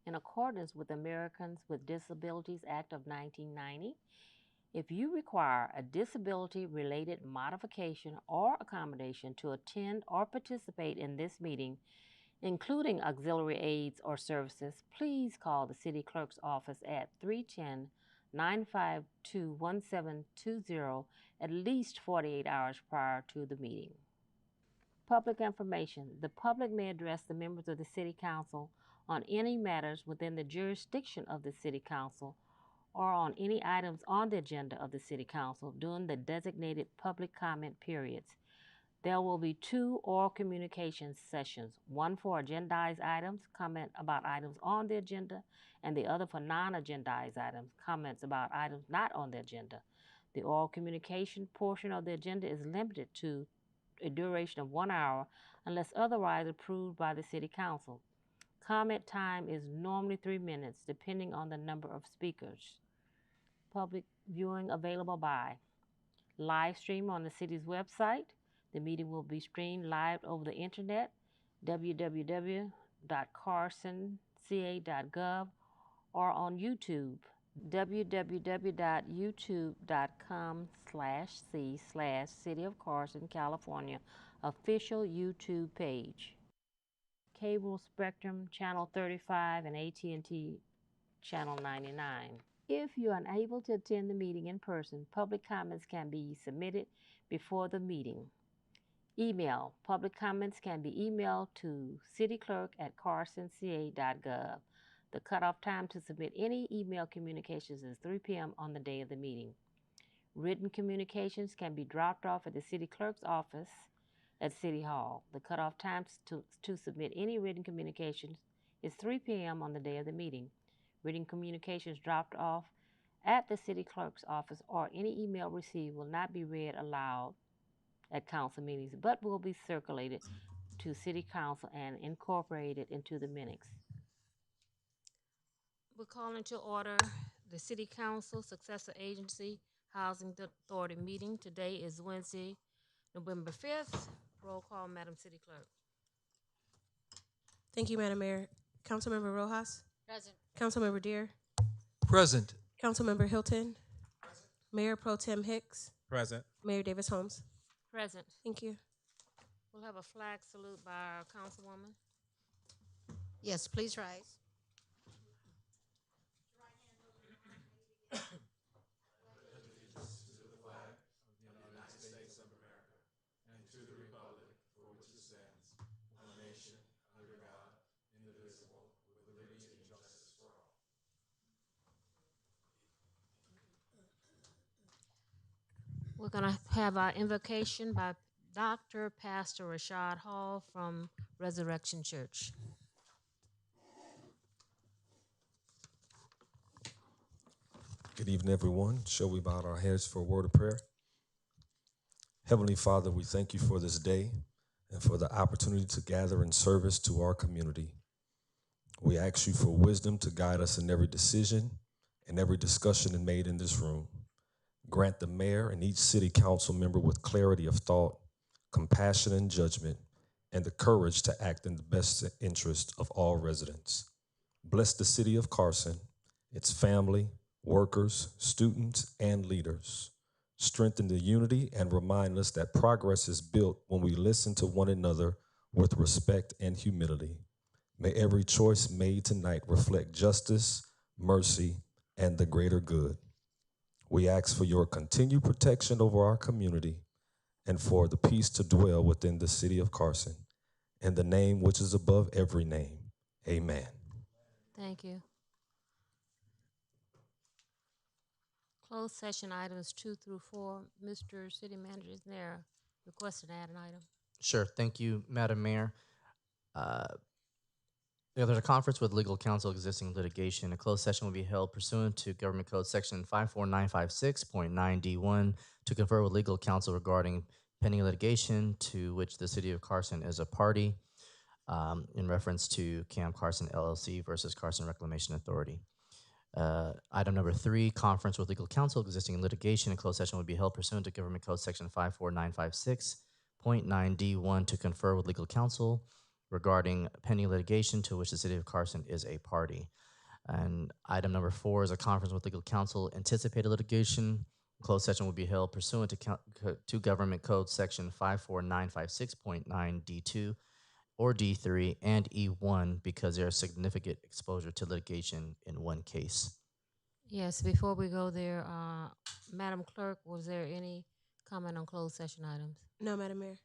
in accordance with the Americans with Disabilities Act of 1990. If you require a disability-related modification or accommodation to attend or participate in this meeting, including auxiliary aids or services, please call the City Clerk's office at 310-952-1720 at least 48 hours prior to the meeting. Public information. The public may address the members of the City Council on any matters within the jurisdiction of the City Council or on any items on the agenda of the City Council during the designated public comment periods. There will be 2 oral communications sessions, one for agendized items, comment about items on the agenda, and the other for non-agendized items, comments about items not on the agenda. The oral communication portion of the agenda is limited to a duration of 1 hour unless otherwise approved by the City Council. Comment time is normally 3 minutes, depending on the number of speakers. Public viewing available by live stream on the city's website. The meeting will be streamed live over the internet, www.carsonca.gov, or on YouTube, www.youtube.com/c/City of Carson, California, official YouTube page. Cable Spectrum Channel 35 and AT&T Channel 99. If you are unable to attend the meeting in person, public comments can be submitted before the meeting. Email. Public comments can be emailed to cityclerk@carsonca.gov. The cutoff time to submit any email communications is 3 p.m. on the day of the meeting. Written communications can be dropped off at the City Clerk's office at City Hall. The cutoff time to submit any written communications is 3 p.m. on the day of the meeting. Written communications dropped off at the City Clerk's office or any email received will not be read aloud at council meetings, but will be circulated to City Council and incorporated into the minutes. We're calling to order the City Council Successor Agency Housing Authority meeting. Today is Wednesday, November 5th. Roll call, Madam City Clerk. Thank you, Madam Mayor. Councilmember Rojas? Present. Councilmember Deere? Present. Councilmember Hilton? Present. Mayor Pro Tem Hicks? Present. Mayor Davis Holmes? Present. Thank you. We'll have a flag salute by our councilwoman. Yes, please rise. We're going to have our invocation by Dr. Pastor Rashad Hall from Resurrection Church. Good evening, everyone. Shall we bow our heads for a word of prayer? Heavenly Father, we thank you for this day and for the opportunity to gather in service to our community. We ask you for wisdom to guide us in every decision and every discussion made in this room. Grant the mayor and each city council member with clarity of thought, compassion and judgment, and the courage to act in the best interest of all residents. Bless the city of Carson, its family, workers, students, and leaders. Strengthen the unity and remind us that progress is built when we listen to one another with respect and humility. May every choice made tonight reflect justice, mercy, and the greater good. We ask for your continued protection over our community and for the peace to dwell within the city of Carson. In the name which is above every name, amen. Thank you. Closed session items 2 through 4. Mr. City Manager, is there a request to add an item? Sure. Thank you, Madam Mayor. There's a conference with legal counsel existing litigation. A closed session will be held pursuant to Government Code Section 54956.9D1 to confer with legal counsel regarding pending litigation to which the City of Carson is a party in reference to Cam Carson LLC versus Carson Reclamation Authority. Item number 3, conference with legal counsel existing litigation. A closed session will be held pursuant to Government Code Section 54956.9D1 to confer with legal counsel regarding pending litigation to which the City of Carson is a party. And item number 4 is a conference with legal counsel. Anticipated litigation. Closed session will be held pursuant to Government Code Section 54956.9 D2 or D3 and E1 because there is significant exposure to litigation in one case. Yes, before we go there, Madam Clerk, was there any comment on closed session items? No, Madam Mayor.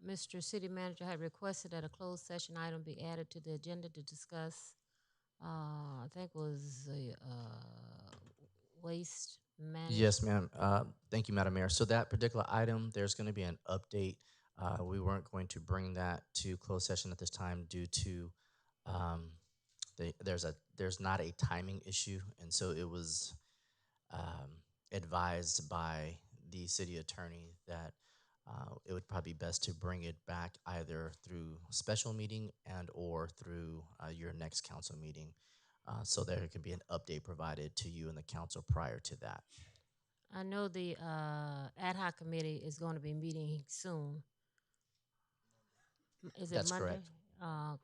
Mr. City Manager had requested that a closed session item be added to the agenda to discuss, I think was waste management. Yes, ma'am. Thank you, Madam Mayor. So that particular item, there's going to be an update. We weren't going to bring that to closed session at this time due to um, there's not a timing issue, and so it was advised by the city attorney that it would probably be best to bring it back either through special meeting and or through your next council meeting, so there can be an update provided to you and the council prior to that. I know the ad hoc committee is going to be meeting soon. Is it That's Monday? correct.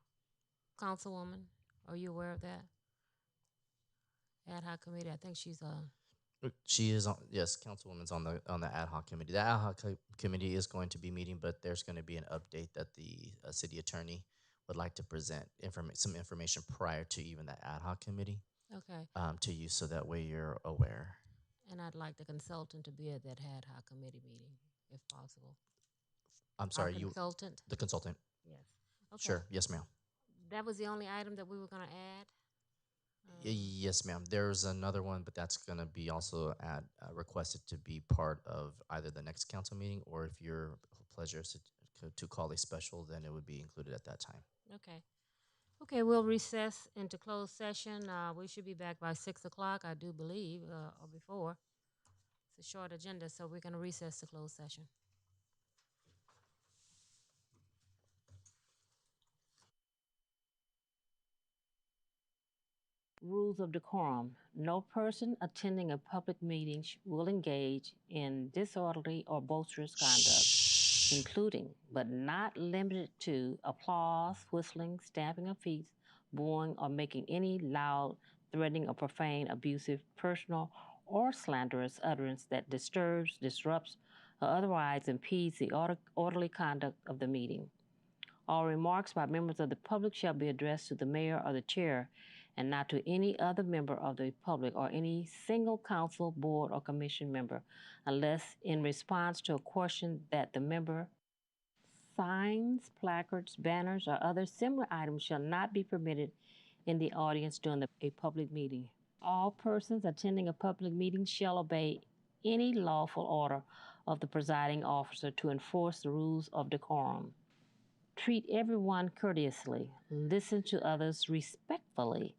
Councilwoman, are you aware of that? Ad hoc committee, I think she's She is on, yes, Councilwoman's on the ad hoc committee. The ad hoc committee is going to be meeting, but there's going to be an update that the city attorney would like to present some information prior to even the ad hoc committee okay. to you, so that way you're aware. And I'd like the consultant to be at that ad hoc committee meeting, if possible. I'm sorry, Our consultant? the consultant. Yes. Okay. Sure, yes, ma'am. That was the only item that we were going to add? Yes, ma'am. There's another one, but that's going to be also requested to be part of either the next council meeting, or if your pleasure is to call a special, then it would be included at that time. Okay. Okay, we'll recess into closed session. We should be back by 6 o'clock, I do believe, or before. It's a short agenda, so we're going to recess to closed session. Rules of decorum. No person attending a public meeting will engage in disorderly or boisterous conduct, including but not limited to applause, whistling, stamping of feet, booing, or making any loud, threatening, or profane, abusive, personal, or slanderous utterance that disturbs, disrupts, or otherwise impedes the orderly conduct of the meeting. All remarks by members of the public shall be addressed to the mayor or the chair and not to any other member of the public or any single council, board, or commission member, unless in response to a question that the member. Signs, placards, banners, or other similar items shall not be permitted in the audience during a public meeting. All persons attending a public meeting shall obey any lawful order of the presiding officer to enforce the rules of decorum. Treat everyone courteously, listen to others respectfully,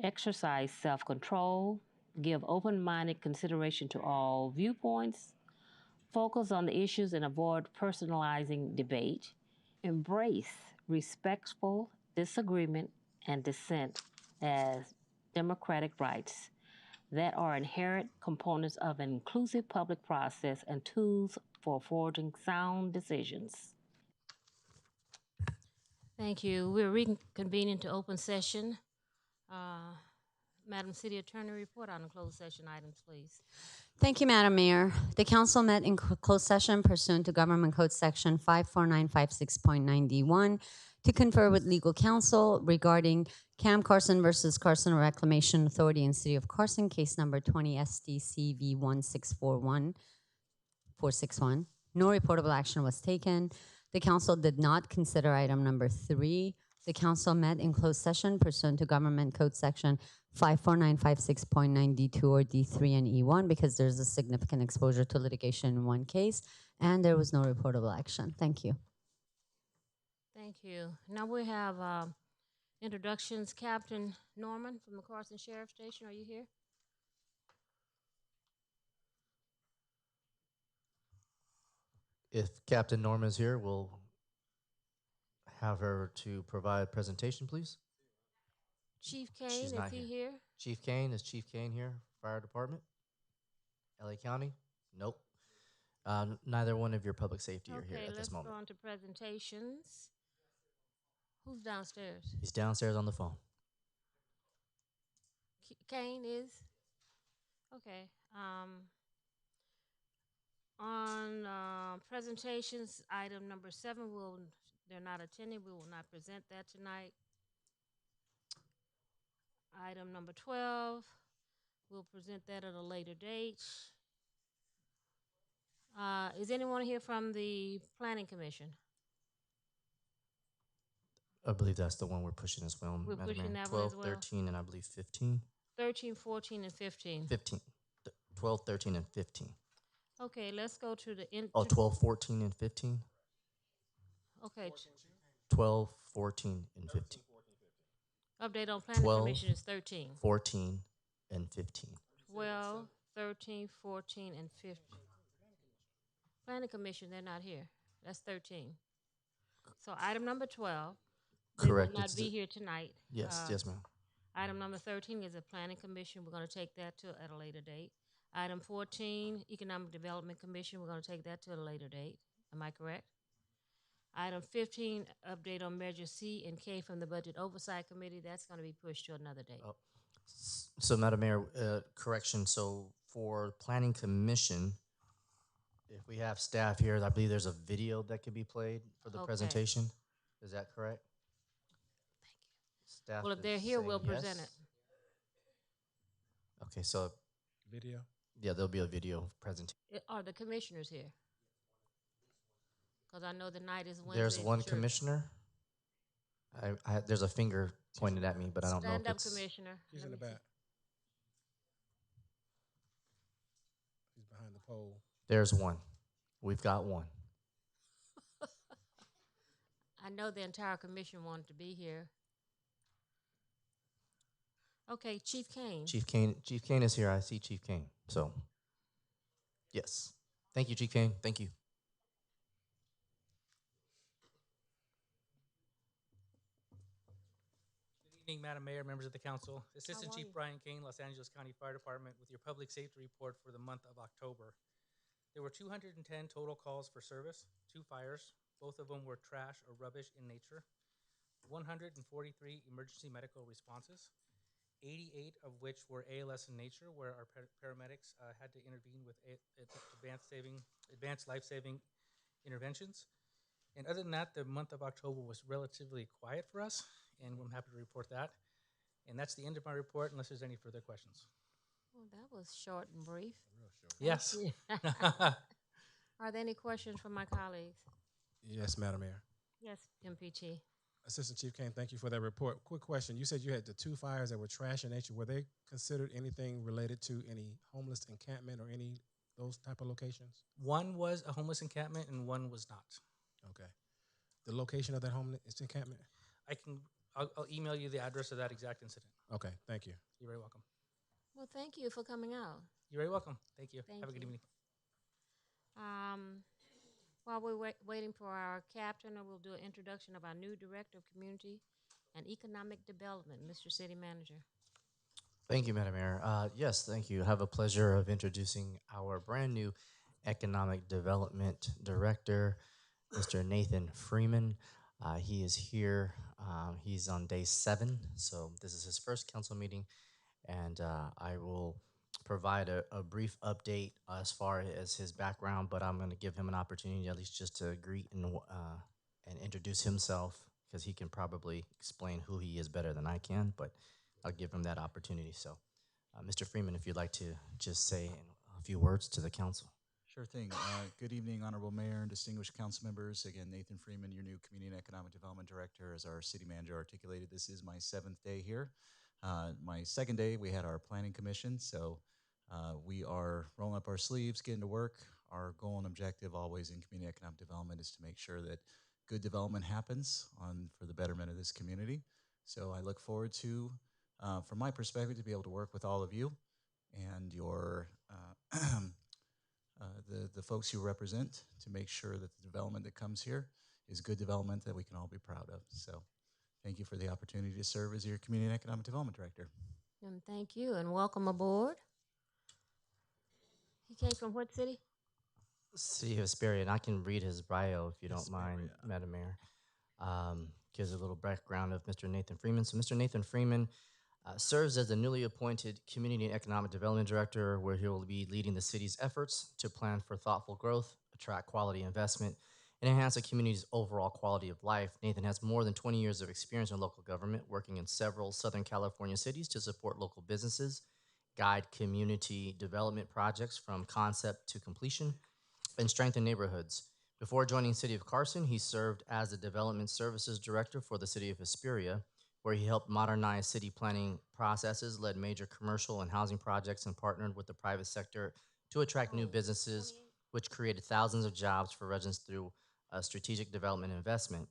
exercise self-control, give open-minded consideration to all viewpoints, focus on the issues and avoid personalizing debate, embrace respectful disagreement and dissent as democratic rights that are inherent components of an inclusive public process and tools for forging sound decisions. Thank you. We're reconvening to open session. Madam City Attorney, report on the closed session items, please. Thank you, Madam Mayor. The council met in closed session pursuant to Government Code Section 54956.9D1 to confer with legal counsel regarding Cam Carson versus Carson Reclamation Authority in City of Carson, case number 20 SDCV 1641461. No reportable action was taken. The council did not consider item number 3. The council met in closed session pursuant to Government Code Section 54956.9D2 or D3 and E1 because there's a significant exposure to litigation in one case, and there was no reportable action. Thank you. Thank you. Now we have introductions. Captain Norman from the Carson Sheriff Station, are you here? If Captain Norma is here, we'll have her to provide presentation, please. Chief Kane, She's is not he here. here? Chief Kane, is Chief Kane here? Fire Department? LA County? Nope. Neither one of your public safety are here Okay, at this let's go moment. on to presentations. Who's downstairs? He's downstairs on the phone. Kane is? Okay. On presentations, item number 7, they're not attending. We will not present that tonight. Item number 12, we'll present that at a later date. Is anyone here from the Planning Commission? I believe that's the one we're pushing as well, We're Madam pushing Mayor. that one as 12, well? 13, and I believe 15. 13, 14, and 15. 15. 12, 13, and 15. Okay, let's go to the end. Oh, 12, 14, and 15? Okay, 12, 14, and 15. update on Planning 12. Commission is 13. 14, and 15. 12, 13, 14, and 15. Planning Commission, they're not here. That's 13. So item number 12, they Correct. will not It's be the- here tonight. Yes, yes, ma'am. Item number 13 is a Planning Commission. We're going to take that to at a later date. Item 14, Economic Development Commission. We're going to take that to a later date. Am I correct? Item 15, update on Measure C and K from the Budget Oversight Committee. That's going to be pushed to another date. Oh. So, Madam Mayor, correction. So, for Planning Commission, if we have staff here, I believe there's a video that could be played for the Okay. presentation. Is that correct? Thank you. Staff Well, if is they're here, we'll saying present yes. it. Okay, so Video? yeah, there'll be a video presentation. Are the commissioners here? Because I know the night is Wednesday. There's at one church. commissioner. There's a finger pointed at me, but I don't know Stand if up, it's. Commissioner. He's Let in the me see. back. He's behind the pole. There's one. We've got one. I know the entire commission wanted to be here. Okay, Chief Kane. Chief Kane is here. I see Chief Kane. So, yes. Thank you, Chief Kane. Thank you. Good evening, Madam Mayor, members of the council. Assistant are Chief you? Brian Kane, Los Angeles County Fire Department, with your public safety report for the month of October. There were 210 total calls for service, 2 fires, both of them were trash or rubbish in nature, 143 emergency medical responses, 88 of which were ALS in nature, where our paramedics had to intervene with advanced life-saving interventions. And other than that, the month of October was relatively quiet for us, and I'm happy to report that. And that's the end of my report, unless there's any further questions. Well, that was short and brief. Yes. Are there any questions from my colleagues? Yes, Madam Mayor. Yes, MPT. Assistant Chief Kane, thank you for that report. Quick question. You said you had the 2 fires that were trash in nature. Were they considered anything related to any homeless encampment or any those type of locations? One was a homeless encampment, and one was not. Okay. The location of that homeless encampment? I'll email you the address of that exact incident. Okay, thank you. You're very welcome. Well, thank you for coming out. You're very welcome. Thank you. Thank Have a good you. evening. While we're waiting for our captain, we'll do an introduction of our new Director of Community and Economic Development, Mr. City Manager. Thank you, Madam Mayor. Yes, thank you. I have a pleasure of introducing our brand new Economic Development Director, Mr. Nathan Freeman. He is here. He's on day 7, so this is his first council meeting, and I will provide a brief update as far as his background, but I'm going to give him an opportunity at least just to greet and introduce himself, because he can probably explain who he is better than I can, but I'll give him that opportunity. So, Mr. Freeman, if you'd like to just say a few words to the council. Sure thing. Good evening, Honorable Mayor and distinguished council members. Again, Nathan Freeman, your new Community and Economic Development Director. As our city manager articulated, this is my 7th day here. My 2nd day, we had our planning commission, so we are rolling up our sleeves, getting to work. Our goal and objective always in community economic development is to make sure that good development happens for the betterment of this community. So I look forward to, from my perspective, to be able to work with all of you and your the folks you represent to make sure that the development that comes here is good development that we can all be proud of. So thank you for the opportunity to serve as your Community and Economic Development Director. And thank you, and welcome aboard. He came from what city? City of Hesperia, and I can read his bio if you don't mind, Madam Mayor. gives a little background of Mr. Nathan Freeman. So Mr. Nathan Freeman serves as the newly appointed Community and Economic Development Director, where he will be leading the city's efforts to plan for thoughtful growth, attract quality investment, and enhance the community's overall quality of life. Nathan has more than 20 years of experience in local government, working in several Southern California cities to support local businesses, guide community development projects from concept to completion, and strengthen neighborhoods. Before joining the City of Carson, he served as the Development Services Director for the City of Hesperia, where he helped modernize city planning processes, led major commercial and housing projects, and partnered with the private sector to attract new businesses, which created thousands of jobs for residents through strategic development and investment.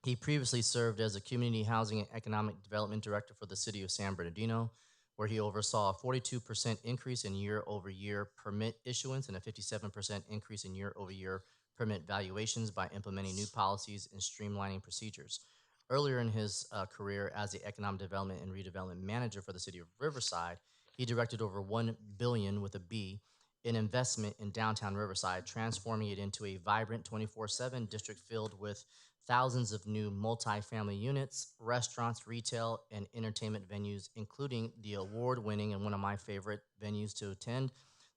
He previously served as a Community Housing and Economic Development Director for the City of San Bernardino, where he oversaw a 42% increase in year-over-year permit issuance and a 57% increase in year-over-year permit valuations by implementing new policies and streamlining procedures. Earlier in his career as the Economic Development and Redevelopment Manager for the City of Riverside, he directed over $1 billion with a B in investment in downtown Riverside, transforming it into a vibrant 24/7 district filled with thousands of new multifamily units, restaurants, retail, and entertainment venues, including the award-winning and one of my favorite venues to attend,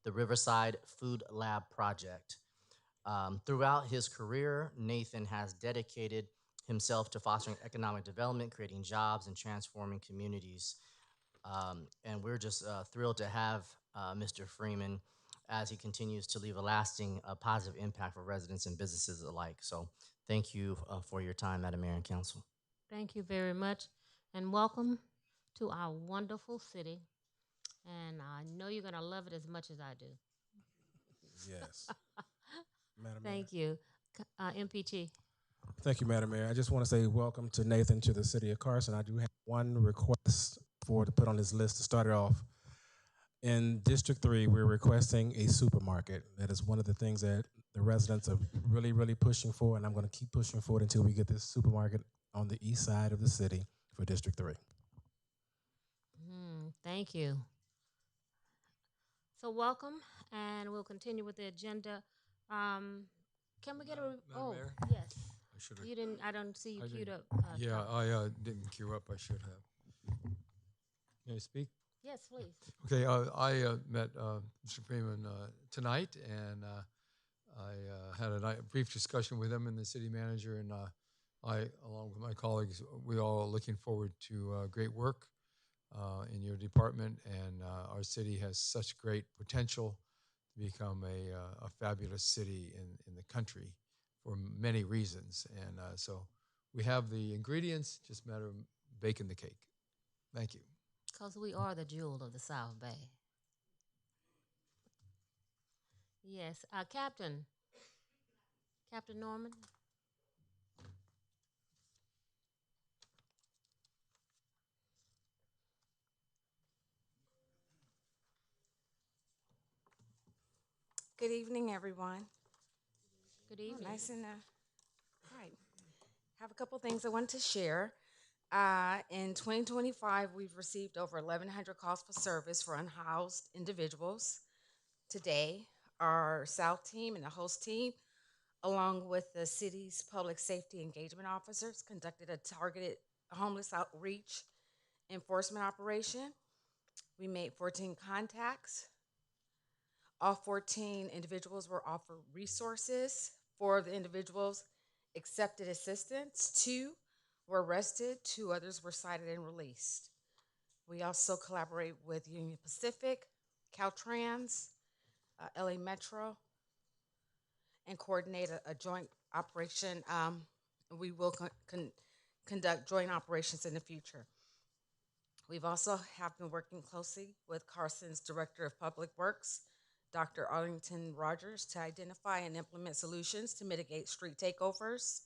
the Riverside Food Lab Project. Throughout his career, Nathan has dedicated himself to fostering economic development, creating jobs, and transforming communities. And we're just thrilled to have Mr. Freeman as he continues to leave a lasting positive impact for residents and businesses alike. So thank you for your time, Madam Mayor and Council. Thank you very much, and welcome to our wonderful city. And I know you're going to love it as much as I do. Yes. Madam Mayor. Thank you. MPT. Thank you, Madam Mayor. I just want to say welcome to Nathan to the City of Carson. I do have one request to put on this list to start it off. In District 3, we're requesting a supermarket. That is one of the things that the residents are really, really pushing for, and I'm going to keep pushing for it until we get this supermarket on the east side of the city for District 3. Thank you. So welcome, and we'll continue with the agenda. Can we get a? Madam Mayor? Yes. I should have. You didn't. I don't see you I queued didn't- up. Yeah, Tom. I didn't queue up. I should have. May I speak? Yes, please. Okay, I met Mr. Freeman tonight, and I had a brief discussion with him and the city manager, and I, along with my colleagues, we all are looking forward to great work in your department, and our city has such great potential to become a fabulous city in the country for many reasons, and so we have the ingredients, just a matter of baking the cake. Thank you. Because we are the jewel of the South Bay. Yes, Captain Norman. Good evening, everyone. Good evening. Nice and all right. Have a couple things I wanted to share. In 2025, we've received over 1,100 calls for service for unhoused individuals. Today, our South team and the host team, along with the city's public safety engagement officers, conducted a targeted homeless outreach enforcement operation. We made 14 contacts. All 14 individuals were offered resources. 4 of the individuals accepted assistance. 2 were arrested. 2 others were cited and released. We also collaborate with Union Pacific, Caltrans, LA Metro, and coordinate a joint operation. We will conduct joint operations in the future. We've also have been working closely with Carson's Director of Public Works, Dr. Arlington Rogers, to identify and implement solutions to mitigate street takeovers.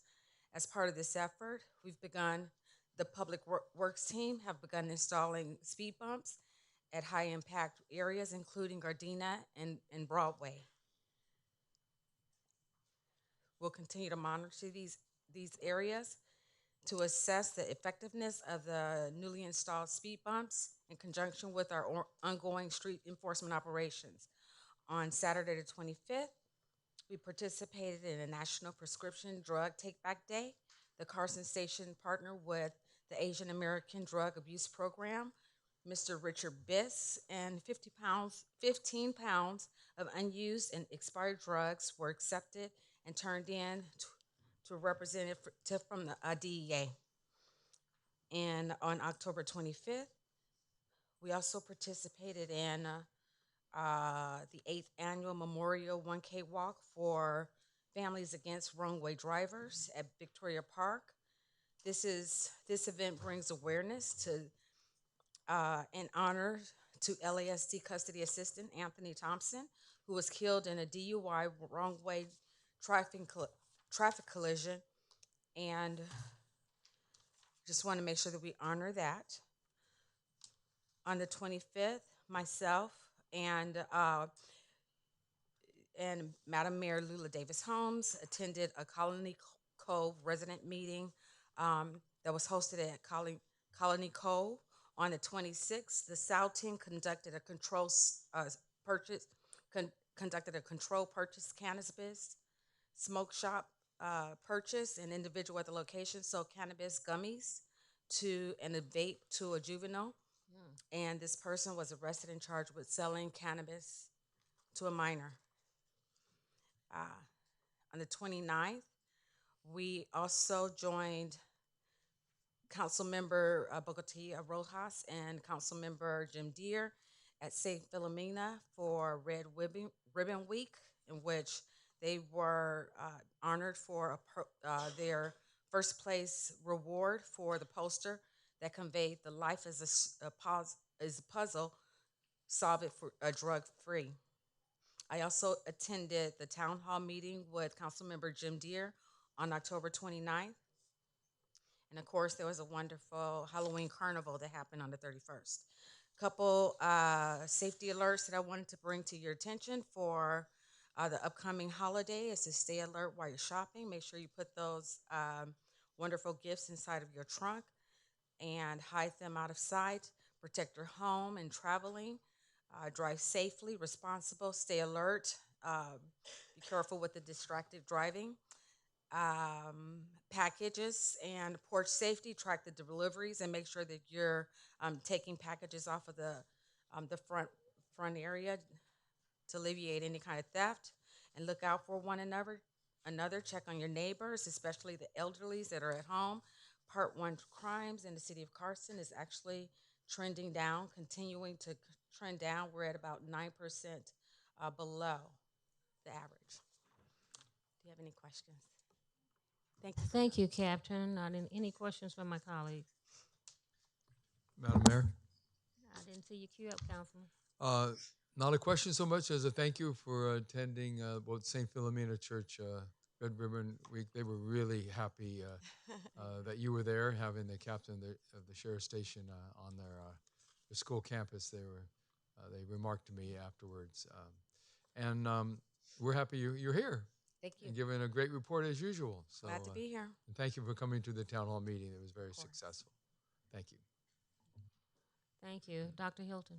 As part of this effort, the Public Works team have begun installing speed bumps at high impact areas, including Gardena and Broadway. We'll continue to monitor these areas to assess the effectiveness of the newly installed speed bumps in conjunction with our ongoing street enforcement operations. On Saturday the 25th, we participated in a National Prescription Drug Take Back Day The Carson Station partnered with the Asian American Drug Abuse Program, Mr. Richard Biss, and 15 pounds of unused and expired drugs were accepted and turned in to a representative from the DEA. And on October 25th, we also participated in the 8th annual Memorial 1K Walk for Families Against Wrong-Way Drivers at Victoria Park. This event brings awareness to and honor to LASD custody assistant Anthony Thompson, who was killed in a DUI wrong-way traffic collision, and just want to make sure that we honor that. On the 25th, myself and Madam Mayor Lula Davis Holmes attended a Colony Cove resident meeting that was hosted at Colony Cove. On the 26th, the South Team conducted a control purchase cannabis smoke shop purchase. An individual at the location sold cannabis gummies and a vape to a juvenile, and this person was arrested and charged with selling cannabis to a minor. On the 29th, we also joined Councilmember Bogotia Rojas and Councilmember Jim Deere at St. Philomena for Red Ribbon Week, in which they were honored for their first place reward for the poster that conveyed the life as a puzzle, solve it for drug free. I also attended the town hall meeting with Councilmember Jim Deere on October 29th. And of course, there was a wonderful Halloween carnival that happened on the 31st. Couple safety alerts that I wanted to bring to your attention for the upcoming holiday is to stay alert while you're shopping. Make sure you put those wonderful gifts inside of your trunk and hide them out of sight. Protect your home and traveling. Drive safely, responsible, stay alert. Be careful with the distracted driving. Packages and porch safety, track the deliveries and make sure that you're taking packages off of the front area to alleviate any kind of theft. And look out for one another. Check on your neighbors, especially the elderlies that are at home. Part 1 crimes in the city of Carson is actually trending down, continuing to trend down. We're at about 9% below the average. Do you have any questions? Thank you. Thank you, Captain. Any questions from my colleagues? Madam Mayor? I didn't see you queue up, Councilman. Not a question so much as a thank you for attending both St. Philomena Church Red Ribbon Week. They were really happy that you were there, having the captain of the sheriff's station on their school campus. They remarked to me afterwards, and we're happy you're here. Thank you. And giving a great report as usual. So, Glad to be here. And thank you for coming to the town hall meeting. It was very successful. Thank you. Thank you. Dr. Hilton.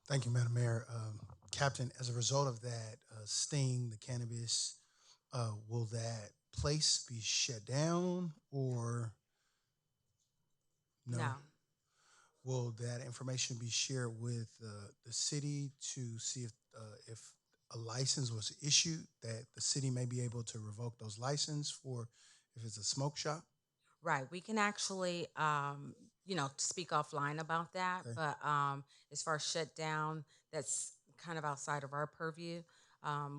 Thank you, Madam Mayor. Captain, as a result of that sting, the cannabis, will that place be shut down or no? No. Will that information be shared with the city to see if a license was issued, that the city may be able to revoke those licenses for if it's a smoke shop? Right. We can actually, speak offline about that. Okay. But as far as shut down, that's kind of outside of our purview.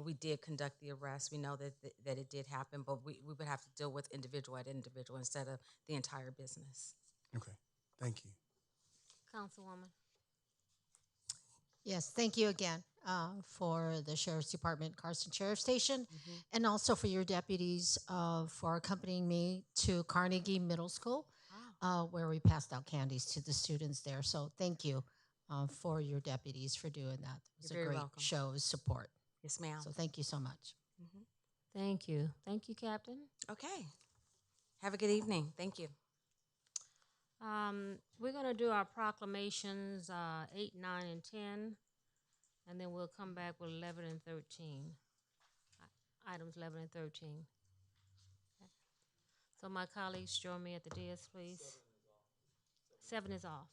We did conduct the arrest. We know that it did happen, but we would have to deal with individual at individual instead of the entire business. Okay. Thank you. Councilwoman. Yes, thank you again for the Sheriff's Department, Carson Sheriff Station, and also for your deputies for accompanying me to Carnegie Middle School, where we passed out candies to the students there. So thank you for your deputies for doing that. It was You're a very great welcome. show of support. Yes, ma'am. So thank you so much. Thank you. Thank you, Captain. Okay. Have a good evening. Thank you. We're going to do our proclamations 8, 9, and 10, and then we'll come back with 11 and 13. Items 11 and 13. Okay. So my colleagues join me at the dais, please. 7 is off.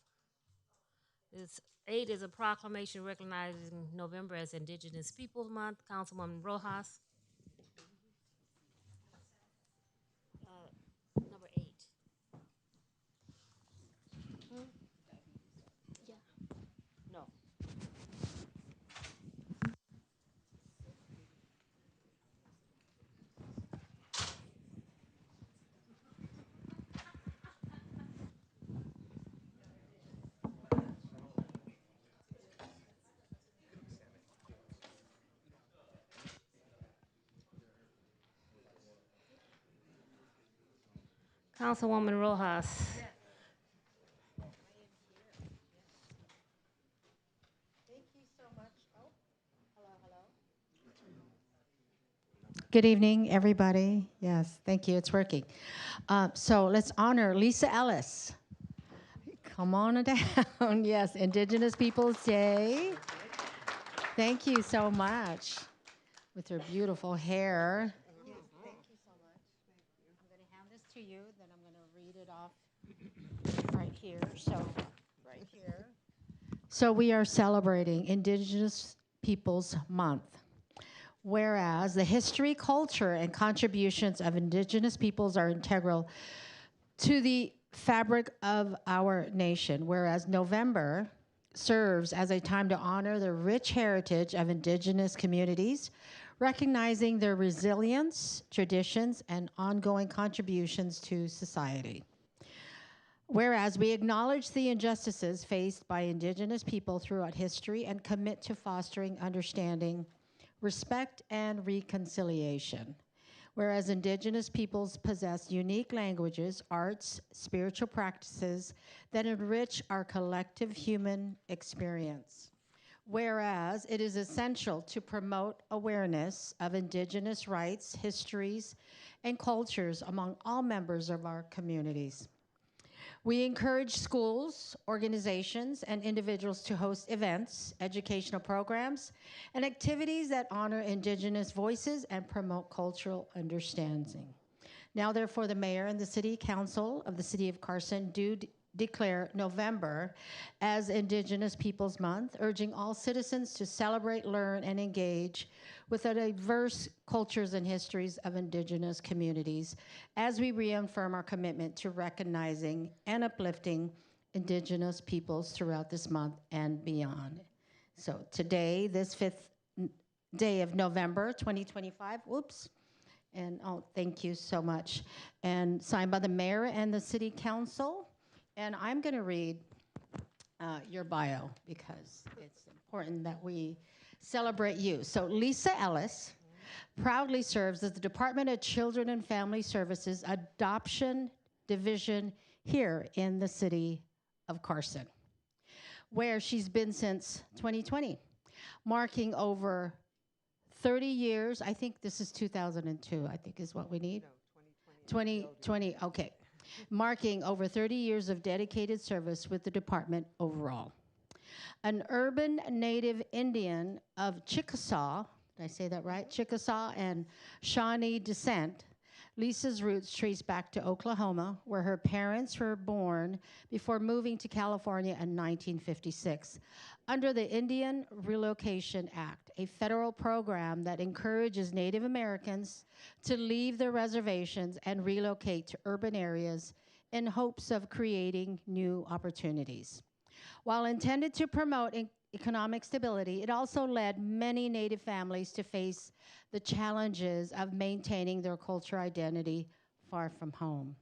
8 is a proclamation recognizing November as Indigenous Peoples Month. Councilwoman Rojas. Number 8. Yeah. No. Councilwoman Rojas. Good evening, everybody. Yes, thank you. It's working. So let's honor Lisa Ellis. Come on down. Yes, Indigenous Peoples Day. Thank you so much with your beautiful hair. Yes, thank you so much. I'm going to hand this to you, then I'm going to read it off right here. So, right here. So we are celebrating Indigenous Peoples Month. Whereas the history, culture, and contributions of Indigenous peoples are integral to the fabric of our nation. Whereas November serves as a time to honor the rich heritage of Indigenous communities, recognizing their resilience, traditions, and ongoing contributions to society. Whereas we acknowledge the injustices faced by Indigenous people throughout history and commit to fostering understanding, respect, and reconciliation. Whereas Indigenous peoples possess unique languages, arts, spiritual practices that enrich our collective human experience. Whereas it is essential to promote awareness of Indigenous rights, histories, and cultures among all members of our communities. We encourage schools, organizations, and individuals to host events, educational programs, and activities that honor Indigenous voices and promote cultural understanding. Now, therefore, the mayor and the city council of the city of Carson do declare November as Indigenous Peoples Month, urging all citizens to celebrate, learn, and engage with the diverse cultures and histories of Indigenous communities as we reaffirm our commitment to recognizing and uplifting Indigenous peoples throughout this month and beyond. So today, this 5th day of November 2025, and thank you so much, and signed by the mayor and the city council. And I'm going to read your bio because it's important that we celebrate you. So Lisa Ellis proudly serves as the Department of Children and Family Services Adoption Division here in the city of Carson, where she's been since 2020, marking over 30 years. I think this is 2002, I think is what we need. No, 2020, okay. Marking over 30 years of dedicated service with the department overall. An urban native Indian of Chickasaw, did I say that right? Chickasaw and Shawnee descent, Lisa's roots trace back to Oklahoma, where her parents were born before moving to California in 1956 under the Indian Relocation Act, a federal program that encourages Native Americans to leave their reservations and relocate to urban areas in hopes of creating new opportunities. While intended to promote economic stability, it also led many Native families to face the challenges of maintaining their cultural identity far from home.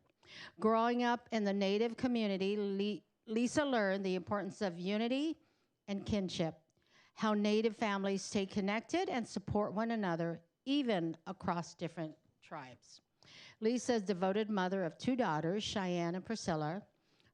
Growing up in the Native community, Lisa learned the importance of unity and kinship, how Native families stay connected and support one another, even across different tribes. Lisa is a devoted mother of 2 daughters, Cheyenne and Priscilla.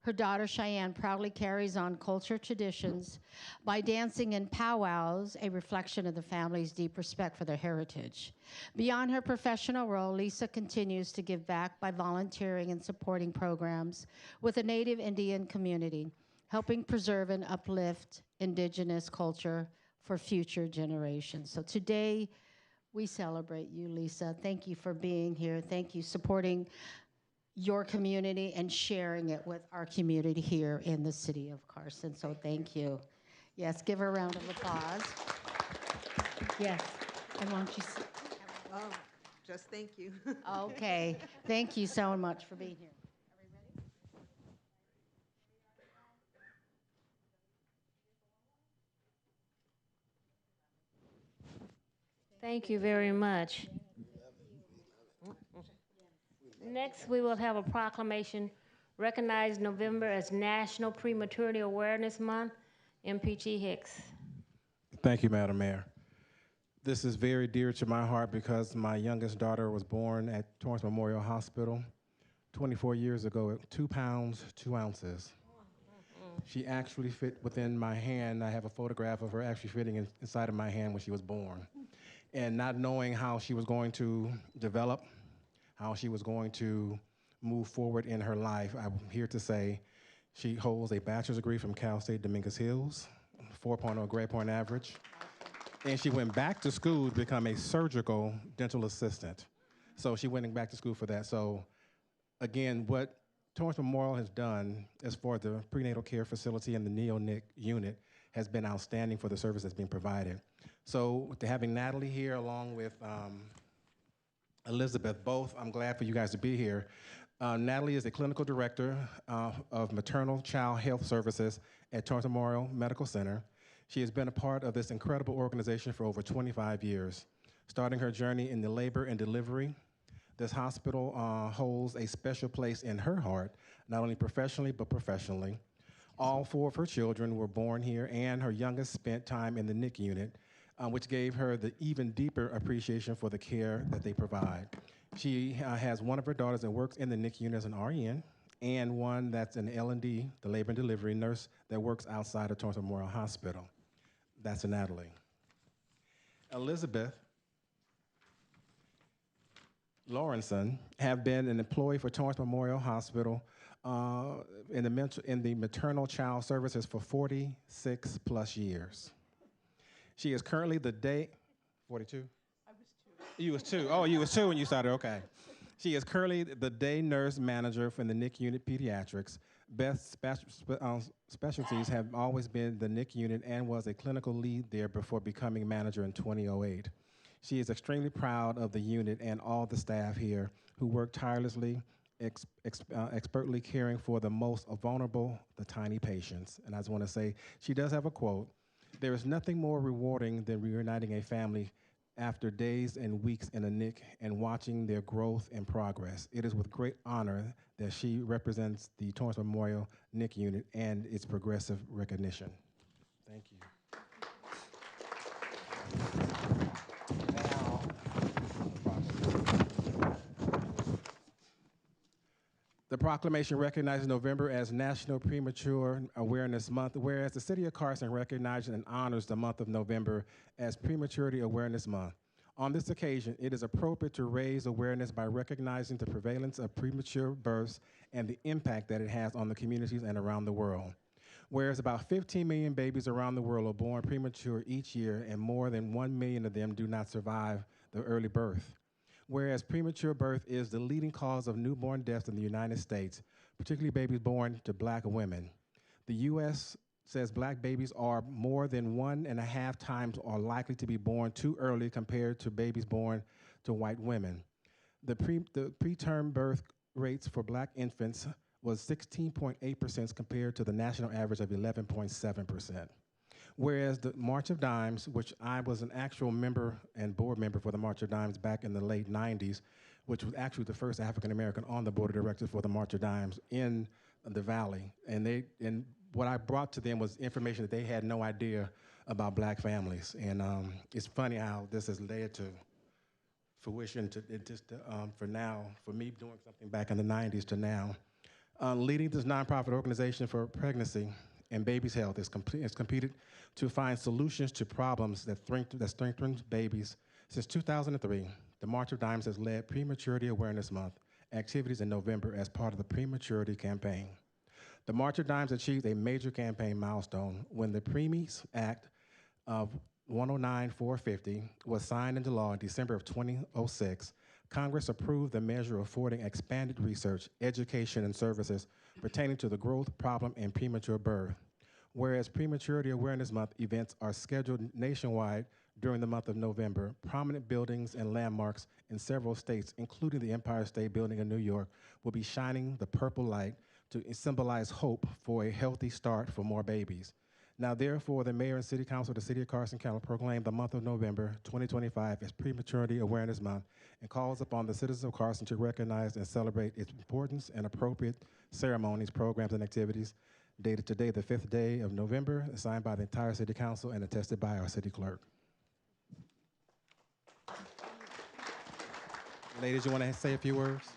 Her daughter, Cheyenne, proudly carries on culture traditions by dancing in powwows, a reflection of the family's deep respect for their heritage. Beyond her professional role, Lisa continues to give back by volunteering and supporting programs with the Native Indian community, helping preserve and uplift Indigenous culture for future generations. So today, we celebrate you, Lisa. Thank you for being here. Thank you supporting your community and sharing it with our community here in the city of Carson. So thank you. Yes, give her a round of applause. Yes. And why don't you Oh, just thank you. okay. Thank you so much for being here. Thank you very much. Next, we will have a proclamation recognize November as National Prematurity Awareness Month. MPG Hicks. Thank you, Madam Mayor. This is very dear to my heart because my youngest daughter was born at Torrance Memorial Hospital 24 years ago at 2 pounds, 2 ounces. She actually fit within my hand. I have a photograph of her actually fitting inside of my hand when she was born. And not knowing how she was going to develop, how she was going to move forward in her life, I'm here to say she holds a bachelor's degree from Cal State Dominguez Hills, 4.0 grade point average. And she went back to school to become a surgical dental assistant. So she went back to school for that. So again, what Torrance Memorial has done as far as the prenatal care facility and the neo-NIC unit has been outstanding for the service that's being provided. So with having Natalie here along with Elizabeth, both, I'm glad for you guys to be here. Natalie is the clinical director of maternal child health services at Torrance Memorial Medical Center. She has been a part of this incredible organization for over 25 years, starting her journey in the labor and delivery. This hospital holds a special place in her heart, not only professionally, but professionally. All 4 of her children were born here, and her youngest spent time in the NIC unit, which gave her the even deeper appreciation for the care that they provide. She has one of her daughters that works in the NIC unit as an RN, and one that's an L&D, the labor and delivery nurse, that works outside of Torrance Memorial Hospital. That's Natalie. Elizabeth Lawrenson have been an employee for Torrance Memorial Hospital in the maternal child services for 46 plus years. She is currently the day, 42? I was 2. You was 2. Oh, you was 2 when you started, okay. She is currently the day nurse manager for the NIC unit pediatrics. Best specialties have always been the NIC unit and was a clinical lead there before becoming manager in 2008. She is extremely proud of the unit and all the staff here who work tirelessly, expertly caring for the most vulnerable, the tiny patients. And I just want to say, she does have a quote, "There is nothing more rewarding than reuniting a family after days and weeks in a NIC and watching their growth and progress. It is with great honor that she represents the Torrance Memorial NIC unit and its progressive recognition." Thank you. The proclamation recognizes November as National Premature Awareness Month, whereas the City of Carson recognizes and honors the month of November as Prematurity Awareness Month. On this occasion, it is appropriate to raise awareness by recognizing the prevalence of premature births and the impact that it has on the communities and around the world. Whereas about 15 million babies around the world are born premature each year, and more than 1 million of them do not survive the early birth. Whereas premature birth is the leading cause of newborn deaths in the United States, particularly babies born to Black women. The U.S. says Black babies are more than 1.5 times are likely to be born too early compared to babies born to white women. The preterm birth rates for Black infants was 16.8% compared to the national average of 11.7%. Whereas the March of Dimes, which I was an actual member and board member for the March of Dimes back in the late 90s, which was actually the first African American on the board of directors for the March of Dimes in the Valley. And what I brought to them was information that they had no idea about Black families. And it's funny how this has led to fruition for now, for me doing something back in the 90s to now. Leading this nonprofit organization for pregnancy and babies' health is competed to find solutions to problems that strengthen babies. Since 2003, the March of Dimes has led Prematurity Awareness Month activities in November as part of the Prematurity Campaign. The March of Dimes achieved a major campaign milestone when the Preemies Act of 109-450 was signed into law in December of 2006, Congress approved the measure affording expanded research, education, and services pertaining to the growth problem in premature birth. Whereas Prematurity Awareness Month events are scheduled nationwide during the month of November, prominent buildings and landmarks in several states, including the Empire State Building in New York, will be shining the purple light to symbolize hope for a healthy start for more babies. Now, therefore, the Mayor and City Council of the City of Carson County proclaim the month of November 2025 as Prematurity Awareness Month and calls upon the citizens of Carson to recognize and celebrate its importance and appropriate ceremonies, programs, and activities. Dated today, the 5th day of November, signed by the entire City Council and attested by our City Clerk. Ladies, you want to say a few words?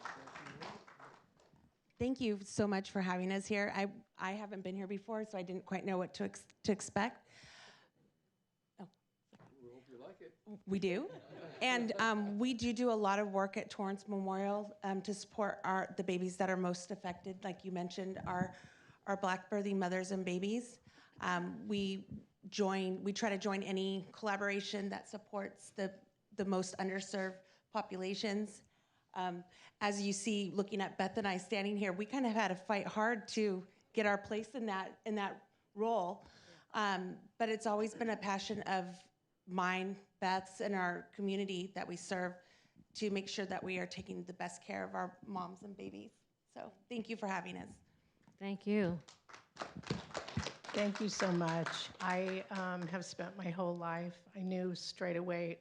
Thank you so much for having us here. I haven't been here before, so I didn't quite know what to expect. Oh. We hope you like it. We do. And we do a lot of work at Torrance Memorial to support the babies that are most affected, like you mentioned, our Black birthing mothers and babies. We try to join any collaboration that supports the most underserved populations. As you see, looking at Beth and I standing here, we kind of had to fight hard to get our place in that role. But it's always been a passion of mine, Beth's, and our community that we serve to make sure that we are taking the best care of our moms and babies. So thank you for having us. Thank you. Thank you so much. I have spent my whole life, I knew straight away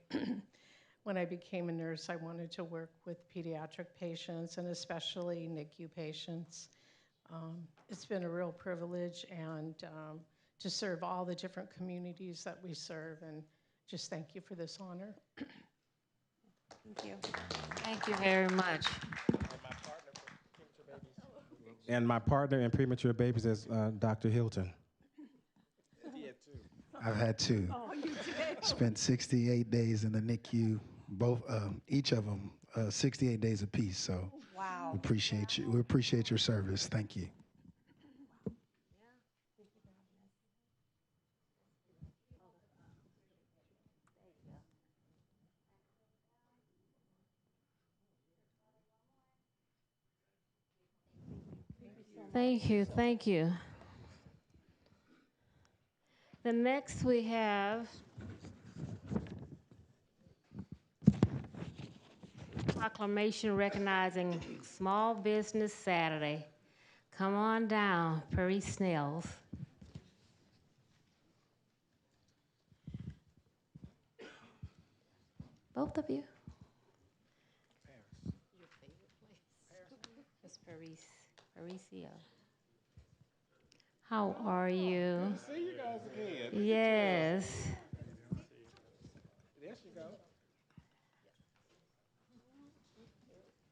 when I became a nurse, I wanted to work with pediatric patients and especially NICU patients. It's been a real privilege and to serve all the different communities that we serve, and just thank you for this honor. Thank you. Thank you very much. And my partner in premature babies is Dr. Hilton. I've had two. Oh, you did? Spent 68 days in the NICU, each of them 68 days apiece. So wow. we appreciate you. We appreciate your service. Thank you. Thank you, thank you. The next we have proclamation recognizing Small Business Saturday. Come on down, Perry Snells. Both of you. Your favorite place? It's Paricio. How are you? Good to see you guys again. Yes. There she go.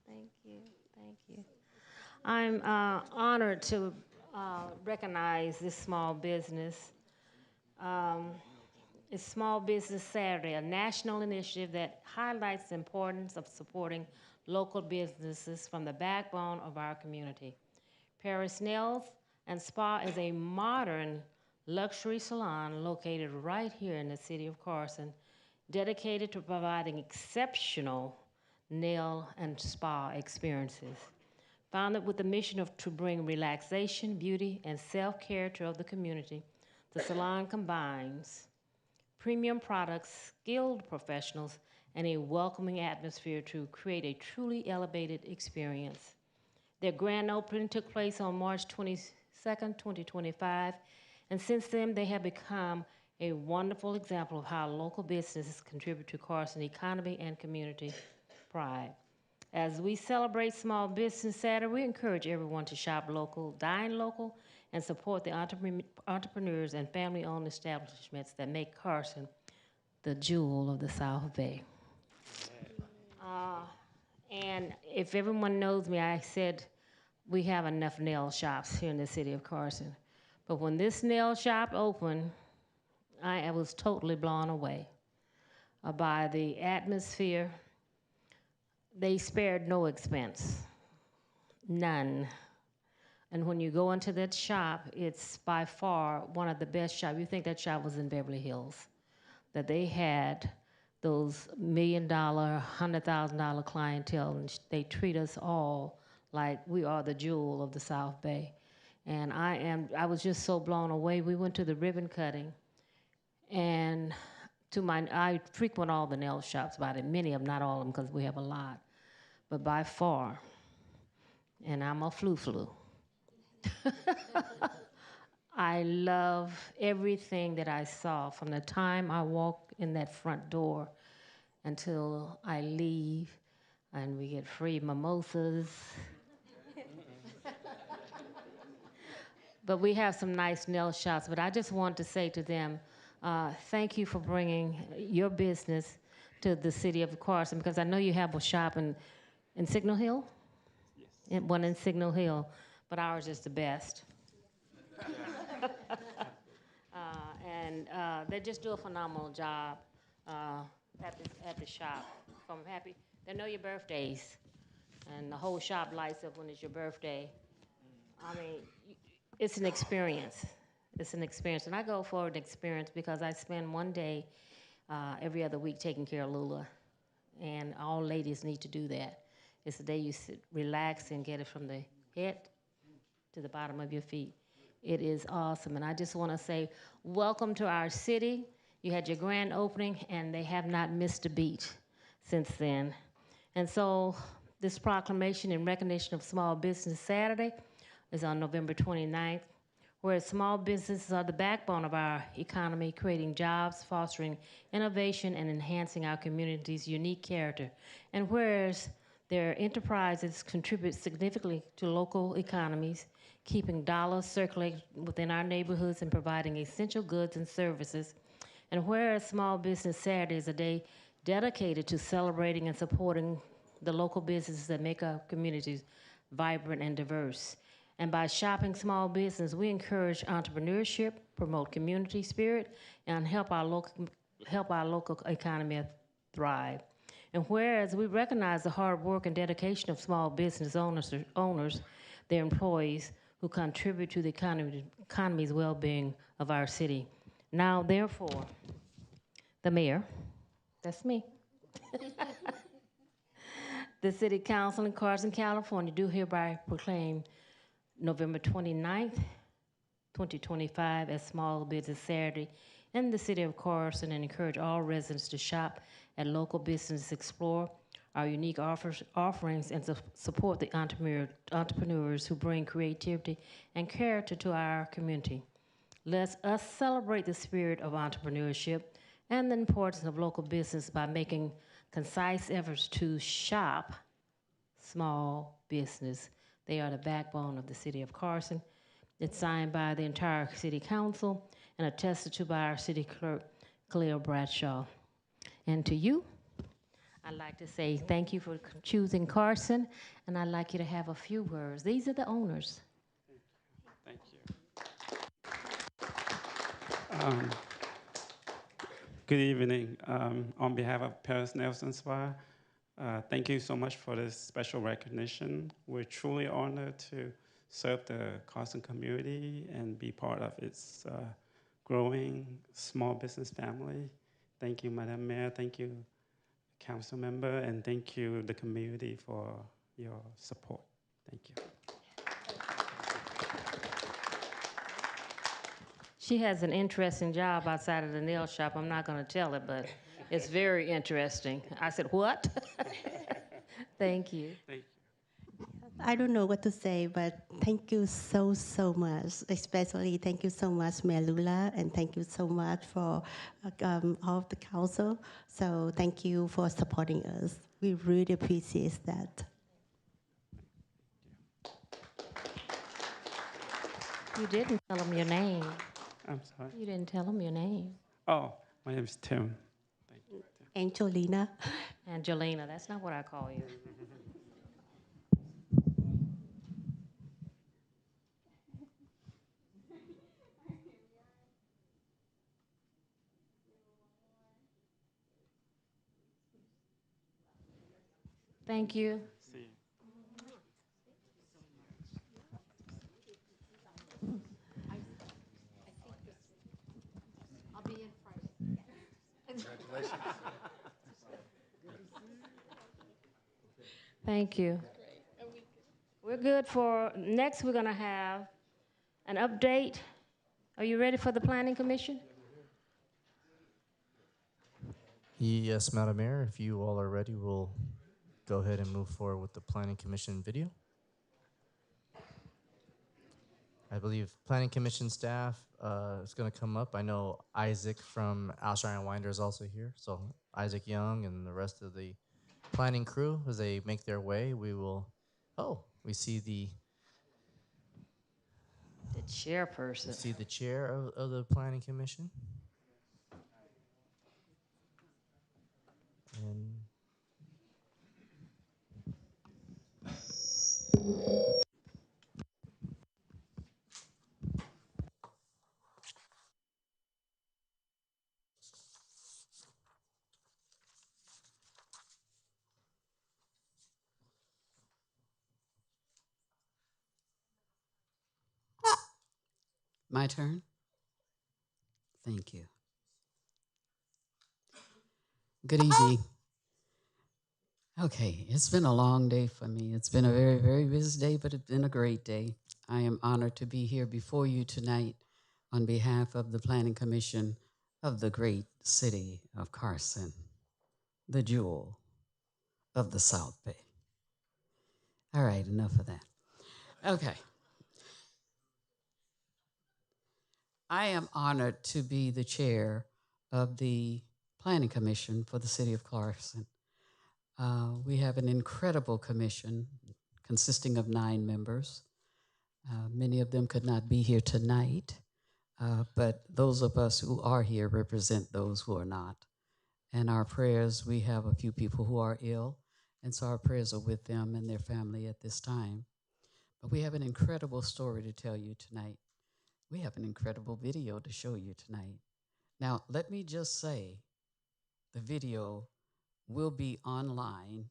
Thank you, thank you. I'm honored to recognize this small business. It's Small Business Saturday, a national initiative that highlights the importance of supporting local businesses from the backbone of our community. Paris Nails and Spa is a modern luxury salon located right here in the city of Carson, dedicated to providing exceptional nail and spa experiences. Founded with the mission to bring relaxation, beauty, and self-care to the community, the salon combines premium products, skilled professionals, and a welcoming atmosphere to create a truly elevated experience. Their grand opening took place on March 22nd, 2025, and since then they have become a wonderful example of how local businesses contribute to Carson economy and community pride. As we celebrate Small Business Saturday, we encourage everyone to shop local, dine local, and support the entrepreneurs and family-owned establishments that make Carson the jewel of the South Bay. And if everyone knows me, I said we have enough nail shops here in the city of Carson. But when this nail shop opened, I was totally blown away by the atmosphere. They spared no expense, none. And when you go into that shop, it's by far one of the best shops. You think that shop was in Beverly Hills, that they had those $1 million, $100,000 clientele, and they treat us all like we are the jewel of the South Bay. And I was just so blown away. We went to the ribbon cutting, and I frequent all the nail shops, many of them, not all of them, because we have a lot, but by far, and I'm a flu. I love everything that I saw from the time I walk in that front door until I leave, and we get free mimosas. But we have some nice nail shops. But I just want to say to them, thank you for bringing your business to the city of Carson, because I know you have a shop in Signal Hill? Yes. One in Signal Hill, but ours is the best. And they just do a phenomenal job at the shop. They know your birthdays, and the whole shop lights up when it's your birthday. I mean, it's an experience. It's an experience, and I go for an experience because I spend one day every other week taking care of Lula, and all ladies need to do that. It's the day you sit, relax, and get it from the head to the bottom of your feet. It is awesome, and I just want to say, welcome to our city. You had your grand opening, and they have not missed a beat since then. And so this proclamation in recognition of Small Business Saturday is on November 29th, where small businesses are the backbone of our economy, creating jobs, fostering innovation, and enhancing our community's unique character. And whereas their enterprises contribute significantly to local economies, keeping dollars circulating within our neighborhoods and providing essential goods and services. And whereas Small Business Saturday is a day dedicated to celebrating and supporting the local businesses that make our communities vibrant and diverse. And by shopping small business, we encourage entrepreneurship, promote community spirit, and help our local economy thrive. And whereas we recognize the hard work and dedication of small business owners, their employees, who contribute to the economy's well-being of our city. Now, therefore, the mayor, that's me, the City Council in Carson, California, do hereby proclaim November 29th, 2025 as Small Business Saturday in the city of Carson, and encourage all residents to shop at local businesses, explore our unique offerings, and support the entrepreneurs who bring creativity and character to our community. Let us celebrate the spirit of entrepreneurship and the importance of local business by making concise efforts to shop small business. They are the backbone of the city of Carson. It's signed by the entire city council and attested to by our city clerk, Cleo Bradshaw. And to you, I'd like to say thank you for choosing Carson, and I'd like you to have a few words. These are the owners. Thank you. Good evening. On behalf of Paris Nelson Spa, thank you so much for this special recognition. We're truly honored to serve the Carson community and be part of its growing small business family. Thank you, Madam Mayor. Thank you, Council Member, and thank you, the community, for your support. Thank you. She has an interesting job outside of the nail shop. I'm not going to tell it, but it's very interesting. I said, what? Thank you. Thank you. I don't know what to say, but thank you so, so much. Especially thank you so much, Mayor Lula, and thank you so much for all of the council. So thank you for supporting us. We really appreciate that. You didn't tell them your name. I'm sorry. You didn't tell them your name. Oh, my name is Tim. Thank you. Angelina. Angelina, that's not what I call you. Thank you. See you. I'll be in Friday. Congratulations. Thank you. We're good for, next we're gonna have an update. Are you ready for the Planning Commission? Yes, Madam Mayor, if you all are ready, we'll go ahead and move forward with the Planning Commission video. I believe Planning Commission staff is going to come up. I know Isaac from Alshire and Winder is also here. So Isaac Young and the rest of the planning crew, as they make their way, we will, we see the chairperson. chair of the Planning Commission. And My turn? Thank you. Good evening. Okay, it's been a long day for me. It's been a very, very busy day, but it's been a great day. I am honored to be here before you tonight on behalf of the Planning Commission of the great city of Carson, the jewel of the South Bay. All right, enough of that. Okay. I am honored to be the chair of the Planning Commission for the city of Carson. We have an incredible commission consisting of 9 members. Many of them could not be here tonight, but those of us who are here represent those who are not. And our prayers, we have a few people who are ill, and so our prayers are with them and their family at this time. But we have an incredible story to tell you tonight. We have an incredible video to show you tonight. Now, let me just say, the video will be online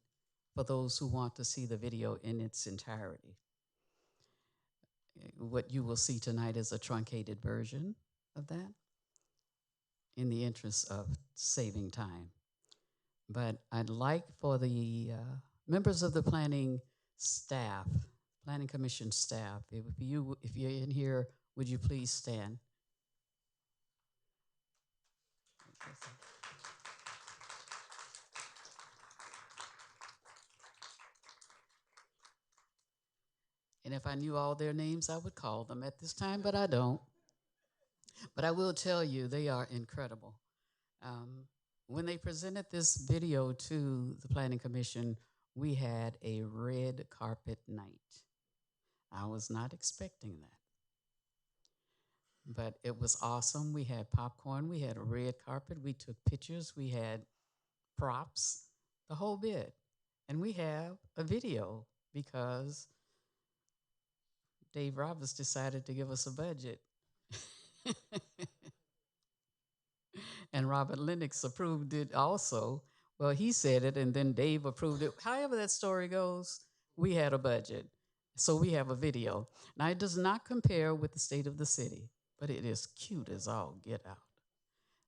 for those who want to see the video in its entirety. What you will see tonight is a truncated version of that in the interest of saving time. But I'd like for the members of the planning staff, Planning Commission staff, if you're in here, would you please stand? And if I knew all their names, I would call them at this time, but I don't. But I will tell you, they are incredible. When they presented this video to the Planning Commission, we had a red carpet night. I was not expecting that. But it was awesome. We had popcorn, we had a red carpet, we took pictures, we had props, the whole bit. And we have a video because Dave Roberts decided to give us a budget. And Robert Lennox approved it also. Well, he said it, and then Dave approved it. However that story goes, we had a budget. So we have a video. Now, it does not compare with the state of the city, but it is cute as all get out.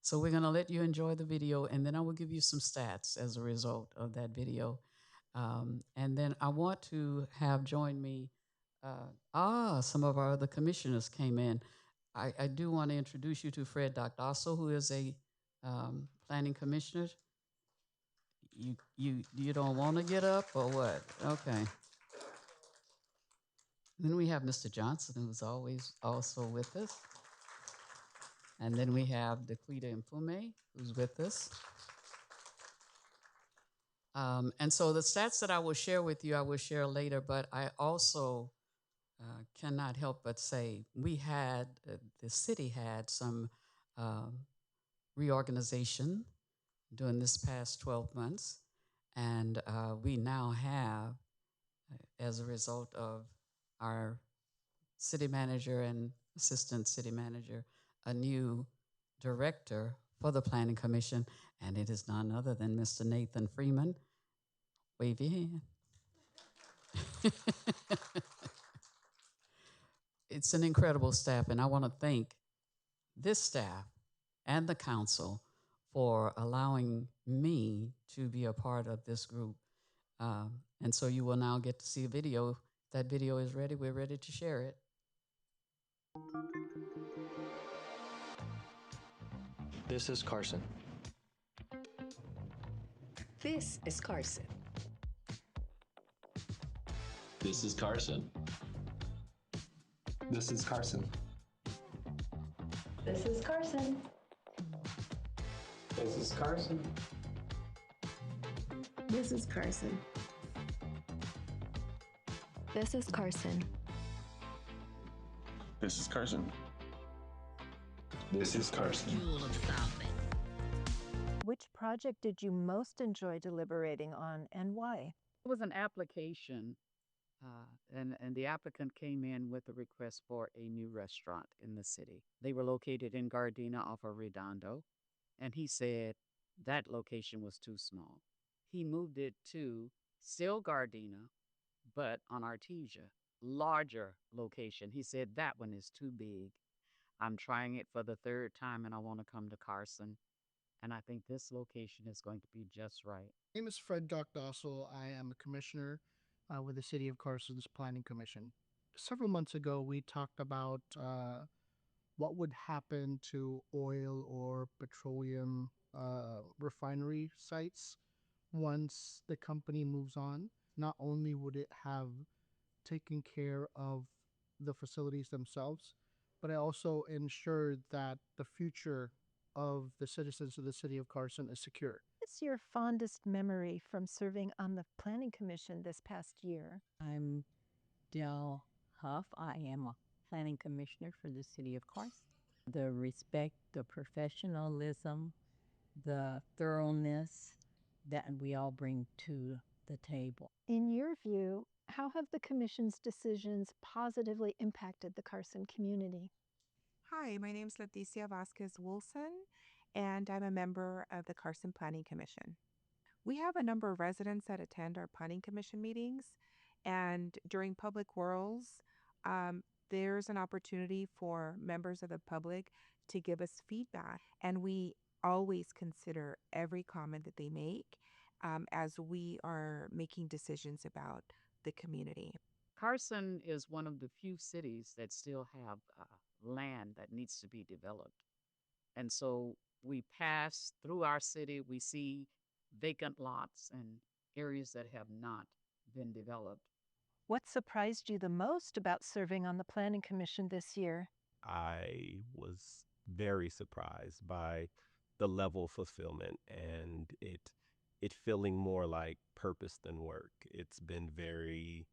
So we're going to let you enjoy the video, and then I will give you some stats as a result of that video. And then I want to have join me. Some of our other commissioners came in. I do want to introduce you to Fred Doctosso, who is a planning commissioner. You don't want to get up or what? Okay. Then we have Mr. Johnson, who's always also with us. And then we have Dequita Mfume, who's with us. And so the stats that I will share with you, I will share later, but I also cannot help but say we had, the city had some reorganization during this past 12 months. And we now have, as a result of our city manager and assistant city manager, a new director for the Planning Commission, and it is none other than Mr. Nathan Freeman. Wave your hand. It's an incredible staff, and I want to thank this staff and the council for allowing me to be a part of this group. And so you will now get to see a video. That video is ready. We're ready to share it. This is Carson. This is Carson. This is Carson. This is Carson. This is Carson. This is Carson. This is Carson. This is Carson. This is Carson. This is Carson. Which project did you most enjoy deliberating on and why? It was an application, and the applicant came in with a request for a new restaurant in the city. They were located in Gardena off of Redondo, and he said that location was too small. He moved it to still Gardena, but on Artesia, larger location. He said that one is too big. I'm trying it for the third time, and I want to come to Carson. And I think this location is going to be just right. My name is Fred Dossel. I am a commissioner with the City of Carson's Planning Commission. Several months ago, we talked about what would happen to oil or petroleum refinery sites once the company moves on. Not only would it have taken care of the facilities themselves, but it also ensured that the future of the citizens of the city of Carson is secure. What's your fondest memory from serving on the Planning Commission this past year? I'm Dell Huff. I am a planning commissioner for the city of Carson. The respect, the professionalism, the thoroughness that we all bring to the table. In your view, how have the Commission's decisions positively impacted the Carson community? Hi, my name is Leticia Vasquez Wilson, and I'm a member of the Carson Planning Commission. We have a number of residents that attend our Planning Commission meetings, and during public whirls, there's an opportunity for members of the public to give us feedback, and we always consider every comment that they make as we are making decisions about the community. Carson is one of the few cities that still have land that needs to be developed. And so we pass through our city, we see vacant lots and areas that have not been developed. What surprised you the most about serving on the Planning Commission this year? I was very surprised by the level of fulfillment and it feeling more like purpose than work. It's been very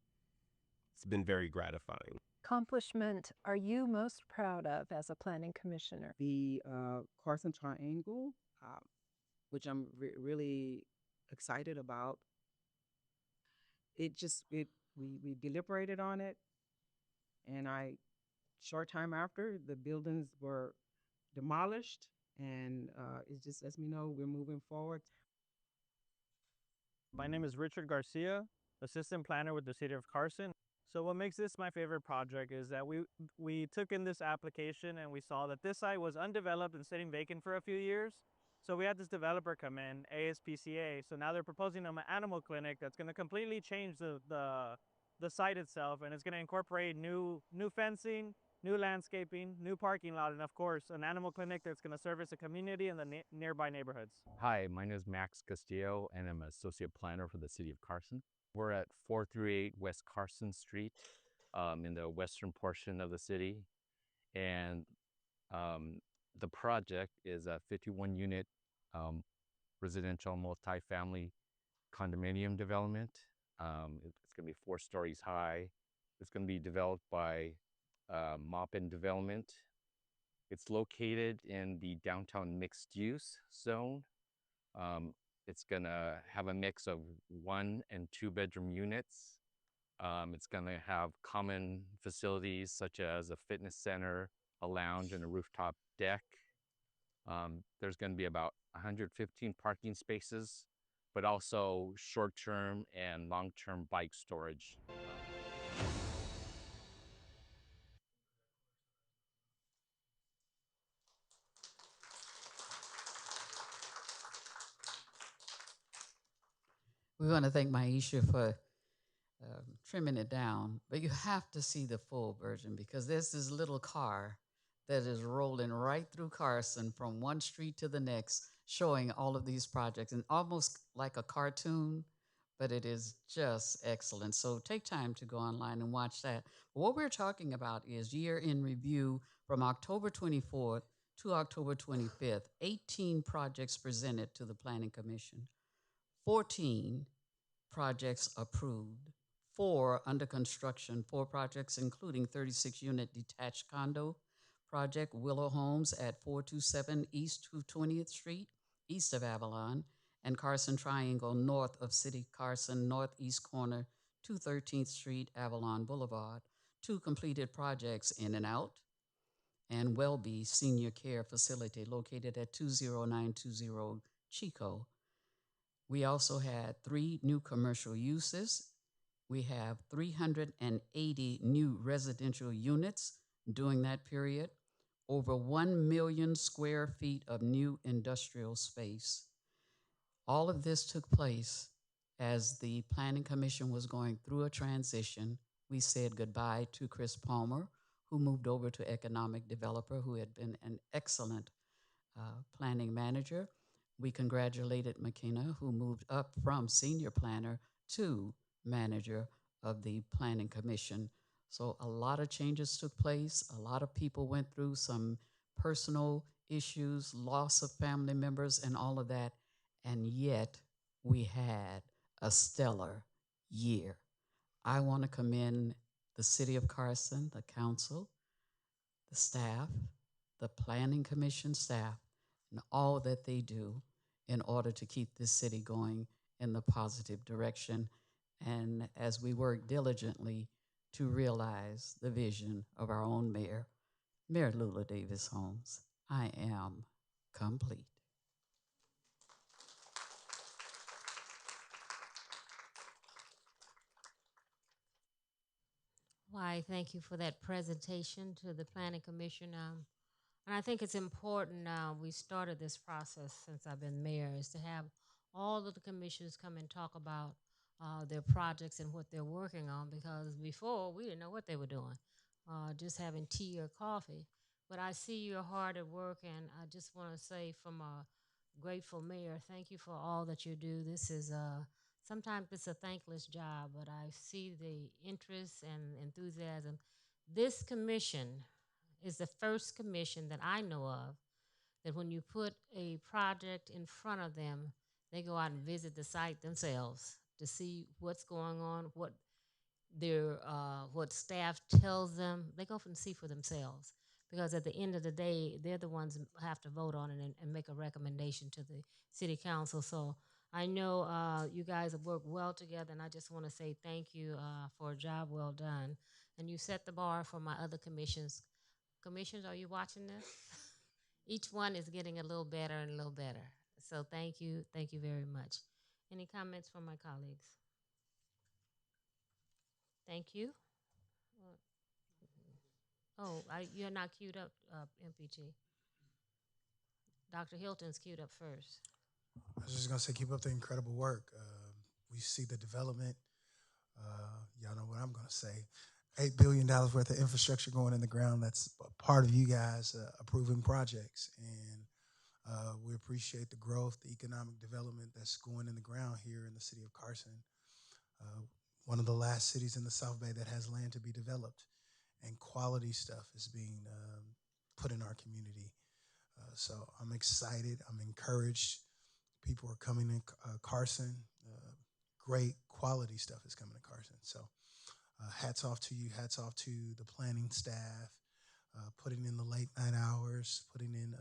gratifying. Accomplishment are you most proud of as a planning commissioner? The Carson Triangle, which I'm really excited about. We deliberated on it, and short time after, the buildings were demolished, and it just lets me know we're moving forward. My name is Richard Garcia, assistant planner with the city of Carson. So what makes this my favorite project is that we took in this application and we saw that this site was undeveloped and sitting vacant for a few years. So we had this developer come in, ASPCA. So now they're proposing an animal clinic that's going to completely change the site itself, and it's going to incorporate new fencing, new landscaping, new parking lot, and of course an animal clinic that's going to service the community and the nearby neighborhoods. Hi, my name is Max Castillo, and I'm an associate planner for the city of Carson. We're at 438 West Carson Street in the western portion of the city. And the project is a 51-unit residential multifamily condominium development. It's going to be 4 stories high. It's going to be developed by Maupin Development. It's located in the downtown mixed use zone. It's going to have a mix of 1 and 2 bedroom units. It's going to have common facilities such as a fitness center, a lounge, and a rooftop deck. There's going to be about 115 parking spaces, but also short-term and long-term bike storage. We want to thank Maisha for trimming it down, but you have to see the full version because there's this little car that is rolling right through Carson from one street to the next, showing all of these projects and almost like a cartoon, but it is just excellent. So take time to go online and watch that. What we're talking about is year in review from October 24th to October 25th, 18 projects presented to the Planning Commission, 14 projects approved, 4 under construction, 4 projects including 36-unit detached condo project Willow Homes at 427 East 220th Street, east of Avalon, and Carson Triangle north of City Carson, northeast corner, 213th Street, Avalon Boulevard. 2 completed projects, In and Out and Welby Senior Care Facility located at 20920 Chico. We also had 3 new commercial uses. We have 380 new residential units during that period, over 1 million square feet of new industrial space. All of this took place as the Planning Commission was going through a transition. We said goodbye to Chris Palmer, who moved over to Economic Developer, who had been an excellent planning manager. We congratulated McKenna, who moved up from senior planner to manager of the Planning Commission. So a lot of changes took place. A lot of people went through some personal issues, loss of family members, and all of that. And yet we had a stellar year. I want to commend the City of Carson, the council, the staff, the Planning Commission staff, and all that they do in order to keep this city going in the positive direction. And as we work diligently to realize the vision of our own mayor, Mayor Lula Davis Holmes, I am complete. Why, thank you for that presentation to the Planning Commission. And I think it's important, we started this process since I've been mayor, is to have all of the commissioners come and talk about their projects and what they're working on, because before we didn't know what they were doing, just having tea or coffee. But I see you're hard at work, and I just want to say from a grateful mayor, thank you for all that you do. This is sometimes it's a thankless job, but I see the interest and enthusiasm. This commission is the first commission that I know of that when you put a project in front of them, they go out and visit the site themselves to see what's going on, what staff tells them. They go and see for themselves, because at the end of the day, they're the ones who have to vote on it and make a recommendation to the city council. So I know you guys have worked well together, and I just want to say thank you for a job well done. And you set the bar for my other commissions. Commissioners, are you watching this? Each one is getting a little better and a little better. So thank you very much. Any comments from my colleagues? Thank you. Oh, you're not queued up, MPG. Dr. Hilton's queued up first. I was just going to say, keep up the incredible work. We see the development. Y'all know what I'm going to say. $8 billion worth of infrastructure going in the ground. That's a part of you guys approving projects. And we appreciate the growth, the economic development that's going in the ground here in the city of Carson. One of the last cities in the South Bay that has land to be developed, and quality stuff is being put in our community. So I'm excited. I'm encouraged. People are coming in Carson. Great quality stuff is coming to Carson. So hats off to you. Hats off to the planning staff, putting in the late night hours, putting in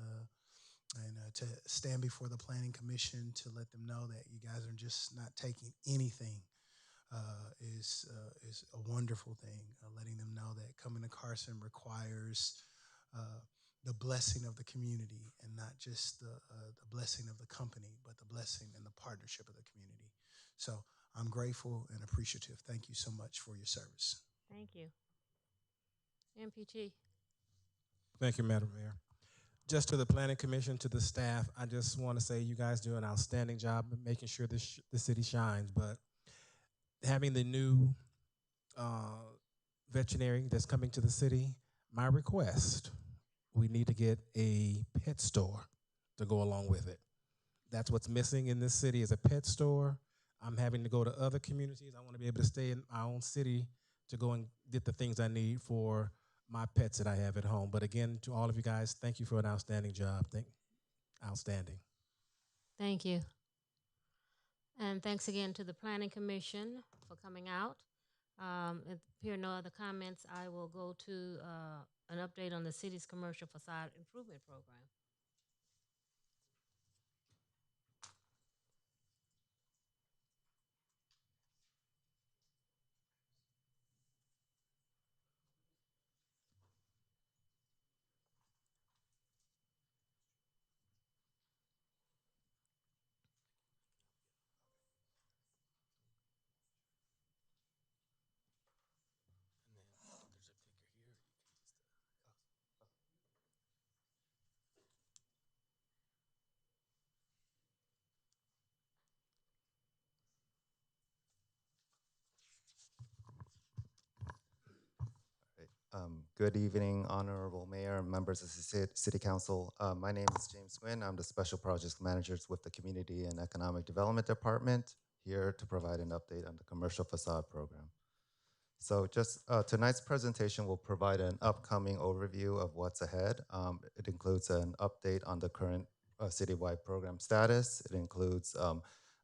and to stand before the Planning Commission to let them know that you guys are just not taking anything is a wonderful thing. Letting them know that coming to Carson requires the blessing of the community, and not just the blessing of the company, but the blessing and the partnership of the community. So I'm grateful and appreciative. Thank you so much for your service. Thank you. MPT. Thank you, Madam Mayor. just to the planning commission, to the staff, I just want to say you guys do an outstanding job of making sure the city shines. But having the new veterinary that's coming to the city, my request, we need to get a pet store to go along with it. That's what's missing in this city is a pet store. I'm having to go to other communities. I want to be able to stay in my own city to go and get the things I need for my pets that I have at home. But again, to all of you guys, thank you for an outstanding job. Outstanding. Thank you. And thanks again to the Planning Commission for coming out. If there are no other comments, I will go to an update on the city's commercial facade improvement program. Good evening, Honorable Mayor and members of the City Council. My name is James Nguyen. I'm the Special Projects Manager with the Community and Economic Development Department, here to provide an update on the Commercial Facade Program. So just tonight's presentation will provide an upcoming overview of what's ahead. It includes an update on the current citywide program status. It includes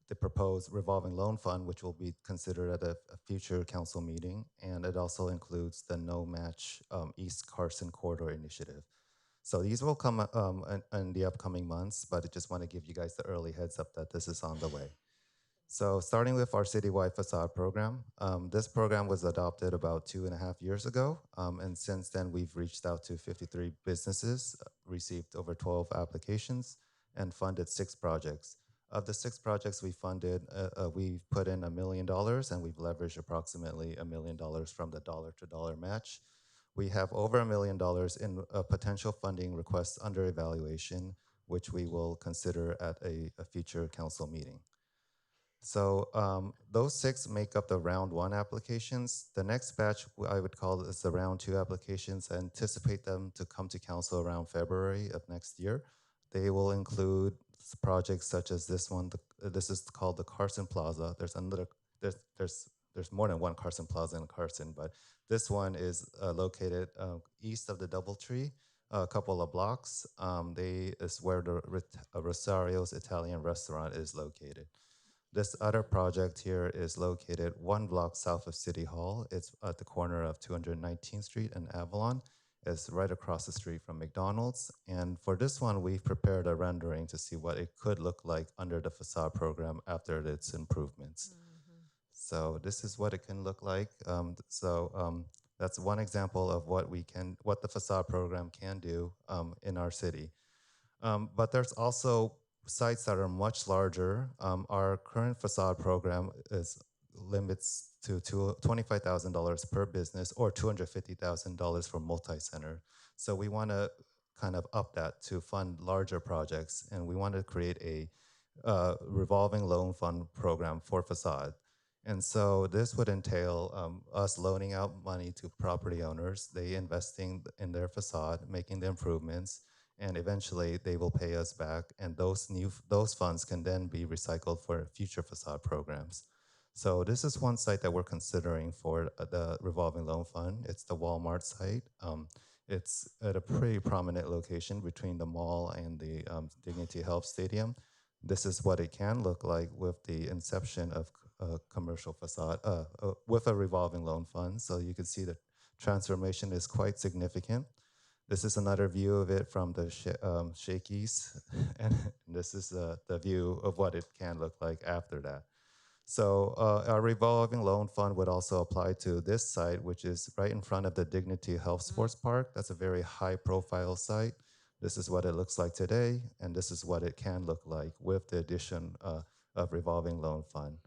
the proposed revolving loan fund, which will be considered at a future council meeting. And it also includes the no match East Carson Corridor Initiative. So these will come in the upcoming months, but I just want to give you guys the early heads up that this is on the way. So starting with our citywide facade program, this program was adopted about 2.5 years ago. And since then, we've reached out to 53 businesses, received over 12 applications, and funded 6 projects. Of the 6 projects we funded, we've put in $1 million, and we've leveraged approximately $1 million from the dollar-to-dollar match. We have over $1 million in potential funding requests under evaluation, which we will consider at a future council meeting. So those 6 make up the round 1 applications. The next batch I would call is the round 2 applications. I anticipate them to come to council around February of next year. They will include projects such as this one. This is called the Carson Plaza. There's more than one Carson Plaza in Carson, but this one is located east of the Doubletree, a couple of blocks. Is where the Rosario's Italian restaurant is located. This other project here is located 1 block south of City Hall. It's at the corner of 219th Street and Avalon. It's right across the street from McDonald's. And for this one, we've prepared a rendering to see what it could look like under the facade program after its improvements. So this is what it can look like. That's one example of what the facade program can do in our city. But there's also sites that are much larger. Our current facade program limits to $25,000 per business or $250,000 for multi-center. So we want to kind of up that to fund larger projects, and we want to create a revolving loan fund program for facade. And so this would entail us loaning out money to property owners, they investing in their facade, making the improvements, and eventually they will pay us back, and those funds can then be recycled for future facade programs. So this is one site that we're considering for the revolving loan fund. It's the Walmart site. It's at a pretty prominent location between the mall and the Dignity Health Stadium. This is what it can look like with the inception of commercial facade, with a revolving loan fund. So you can see the transformation is quite significant. This is another view of it from the Shakey's, and this is the view of what it can look like after that. So our revolving loan fund would also apply to this site, which is right in front of the Dignity Health Sports Park. That's a very high-profile site. This is what it looks like today, and this is what it can look like with the addition of revolving loan fund.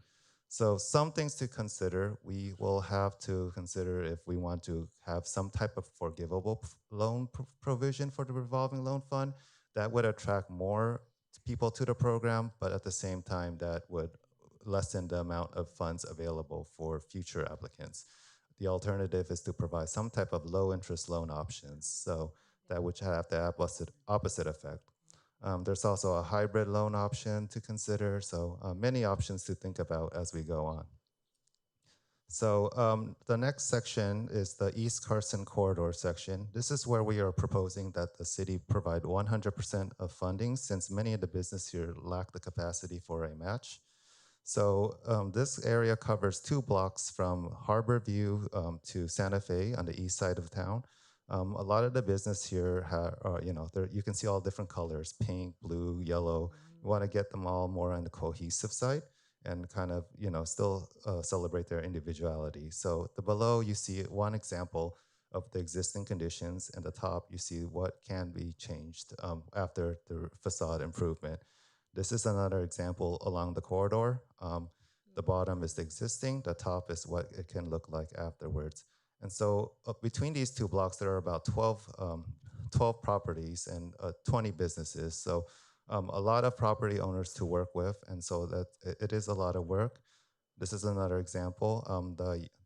So some things to consider. We will have to consider if we want to have some type of forgivable loan provision for the revolving loan fund that would attract more people to the program, but at the same time that would lessen the amount of funds available for future applicants. The alternative is to provide some type of low interest loan options. So that would have the opposite effect. There's also a hybrid loan option to consider. So many options to think about as we go on. So the next section is the East Carson Corridor section. This is where we are proposing that the city provide 100% of funding since many of the business here lack the capacity for a match. So this area covers 2 blocks from Harbor View to Santa Fe on the east side of town. A lot of the business here, you can see all different colors, pink, blue, yellow. You want to get them all more on the cohesive side and kind of, still celebrate their individuality. So the below, you see one example of the existing conditions, and the top, you see what can be changed after the facade improvement. This is another example along the corridor. The bottom is the existing, the top is what it can look like afterwards. And so between these 2 blocks, there are about 12 properties and 20 businesses. So a lot of property owners to work with, and so that it is a lot of work. This is another example.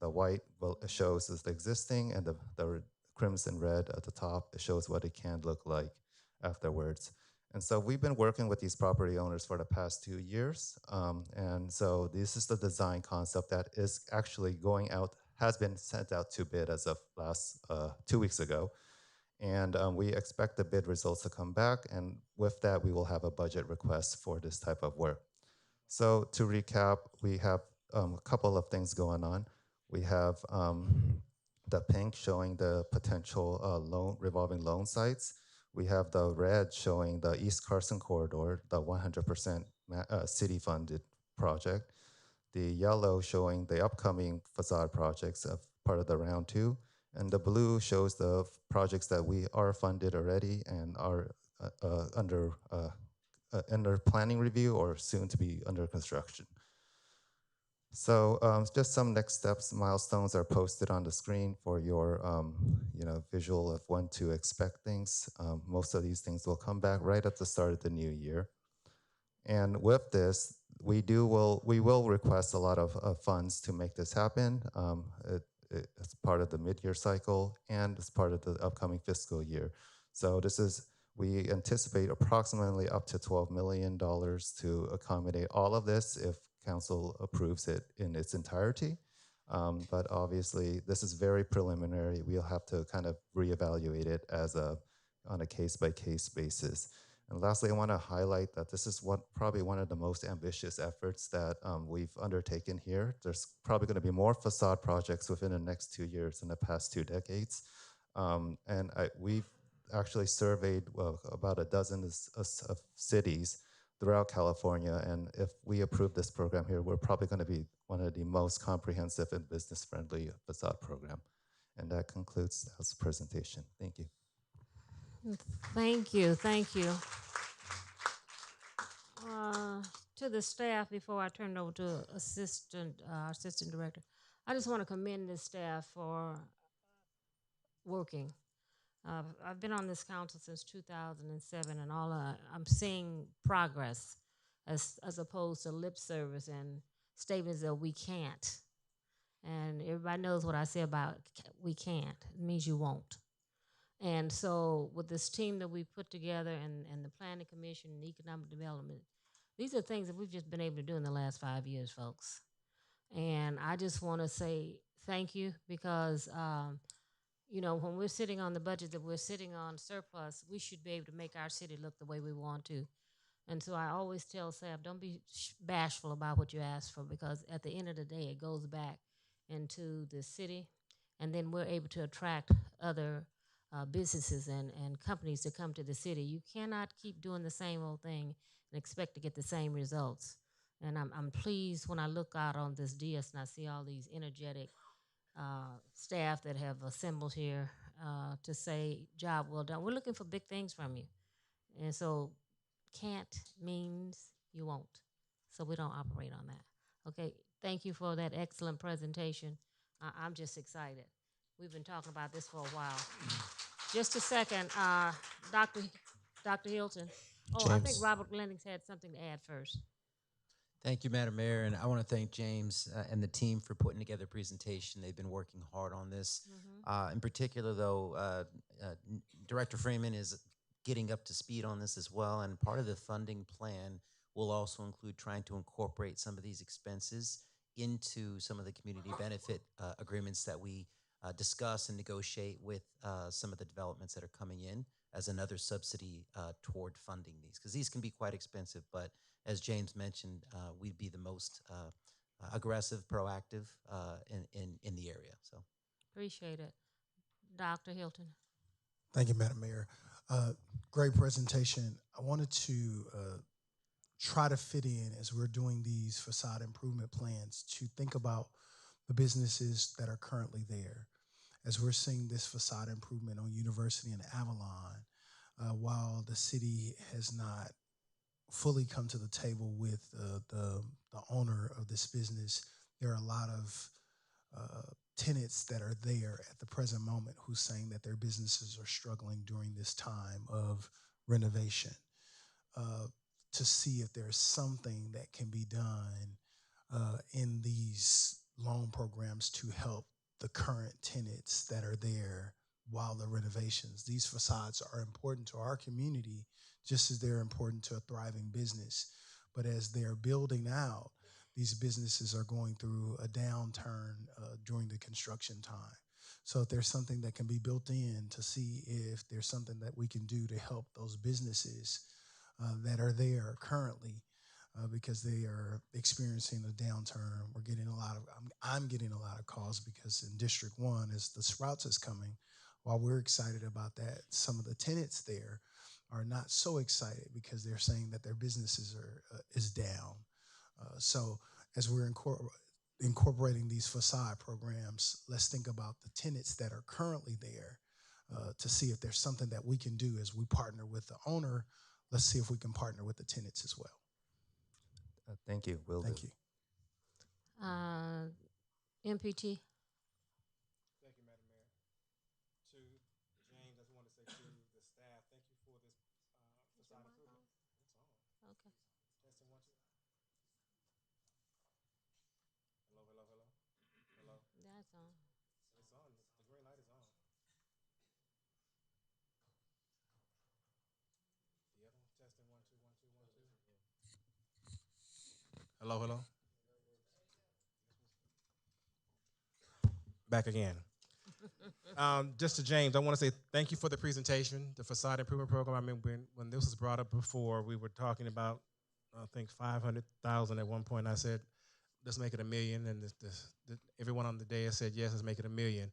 The white shows is the existing, and the crimson red at the top, it shows what it can look like afterwards. And so we've been working with these property owners for the past 2 years. And so this is the design concept that is actually going out, has been sent out to bid as of last 2 weeks ago. And we expect the bid results to come back. And with that, we will have a budget request for this type of work. So to recap, we have a couple of things going on. We have the pink showing the potential revolving loan sites. We have the red showing the East Carson corridor, the 100% city-funded project. The yellow showing the upcoming facade projects of part of the round 2. And the blue shows the projects that we are funded already and are under planning review or soon to be under construction. So just some next steps, milestones are posted on the screen for your visual of when to expect things. Most of these things will come back right at the start of the new year. And with this, we will request a lot of funds to make this happen. It's part of the mid-year cycle and it's part of the upcoming fiscal year. So we anticipate approximately up to $12 million to accommodate all of this if council approves it in its entirety. But obviously, this is very preliminary. We'll have to kind of reevaluate it on a case-by-case basis. And lastly, I want to highlight that this is probably one of the most ambitious efforts that we've undertaken here. There's probably going to be more facade projects within the next 2 years than the past 2 decades. And we've actually surveyed about a dozen of cities throughout California. And if we approve this program here, we're probably going to be one of the most comprehensive and business-friendly facade program. And that concludes this presentation. Thank you. Thank you. To the staff, before I turn it over to assistant director, I just want to commend the staff for working. I've been on this council since 2007, and I'm seeing progress as opposed to lip service and statements that we can't. And everybody knows what I say about we can't. It means you won't. And so with this team that we put together and the Planning Commission and Economic Development, these are things that we've just been able to do in the last 5 years, folks. And I just want to say thank you because, when we're sitting on the budget that we're sitting on surplus, we should be able to make our city look the way we want to. And so I always tell staff, don't be bashful about what you ask for, because at the end of the day, it goes back into the city, and then we're able to attract other businesses and companies to come to the city. You cannot keep doing the same old thing and expect to get the same results. And I'm pleased when I look out on this DS and I see all these energetic staff that have assembled here to say, job well done. We're looking for big things from you. And so can't means you won't. So we don't operate on that. Okay, Thank you for that excellent presentation. I'm just excited. We've been talking about this for a while. Just a second, Dr. Hilton. Oh, I think James. Robert Lennings had something to add first. Thank you, Madam Mayor, and I want to thank James and the team for putting together a presentation. They've been working hard on this. In particular, though, Director Freeman is getting up to speed on this as well, and part of the funding plan will also include trying to incorporate some of these expenses into some of the community benefit agreements that we discuss and negotiate with some of the developments that are coming in as another subsidy toward funding these, because these can be quite expensive, but as James mentioned, we'd be the most aggressive, proactive in the area. So, Appreciate it. Dr. Hilton. Thank you, Madam Mayor. Great presentation. I wanted to try to fit in, as we're doing these facade improvement plans, to think about the businesses that are currently there. As we're seeing this facade improvement on University and Avalon, while the city has not fully come to the table with the owner of this business, there are a lot of tenants that are there at the present moment who's saying that their businesses are struggling during this time of renovation. To see if there's something that can be done in these loan programs to help the current tenants that are there while the renovations. These facades are important to our community just as they're important to a thriving business. But as they're building out, these businesses are going through a downturn during the construction time. So if there's something that can be built in to see if there's something that we can do to help those businesses that are there currently, because they are experiencing a downturn. We're getting a lot of, I'm getting a lot of calls because in District 1, as the Sprouts is coming, while we're excited about that, some of the tenants there are not so excited because they're saying that their businesses is down. So as we're incorporating these facade programs, let's think about the tenants that are currently there to see if there's something that we can do as we partner with the owner. Let's see if we can partner with the tenants as well. Thank you. Thank you. MPT. Thank you, Madam Mayor. To James, I just want to say to the staff, thank you for this facade improvement. It's on. Okay. Testing 1, 2. Hello, hello, hello. Hello. That's on. It's on. The green light is on. The other one, testing 1, 2, 1, 2, 1, 2. Hello, hello. Back again. Just to James, I want to say thank you for the presentation, the facade improvement program. I mean, when this was brought up before, we were talking about, I think, 500,000 at one point. I said, let's make it $1 million, and everyone on the day said, yes, let's make it $1 million.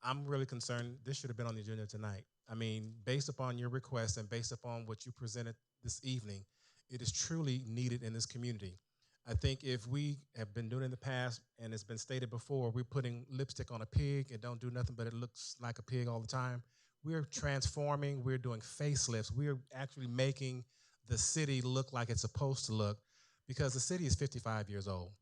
I'm really concerned. This should have been on the agenda tonight. I mean, based upon your request and based upon what you presented this evening, it is truly needed in this community. I think if we have been doing it in the past, and it's been stated before, we're putting lipstick on a pig and don't do nothing but it looks like a pig all the time. We're transforming, we're doing facelifts, we're actually making the city look like it's supposed to look, because the city is 55 years old.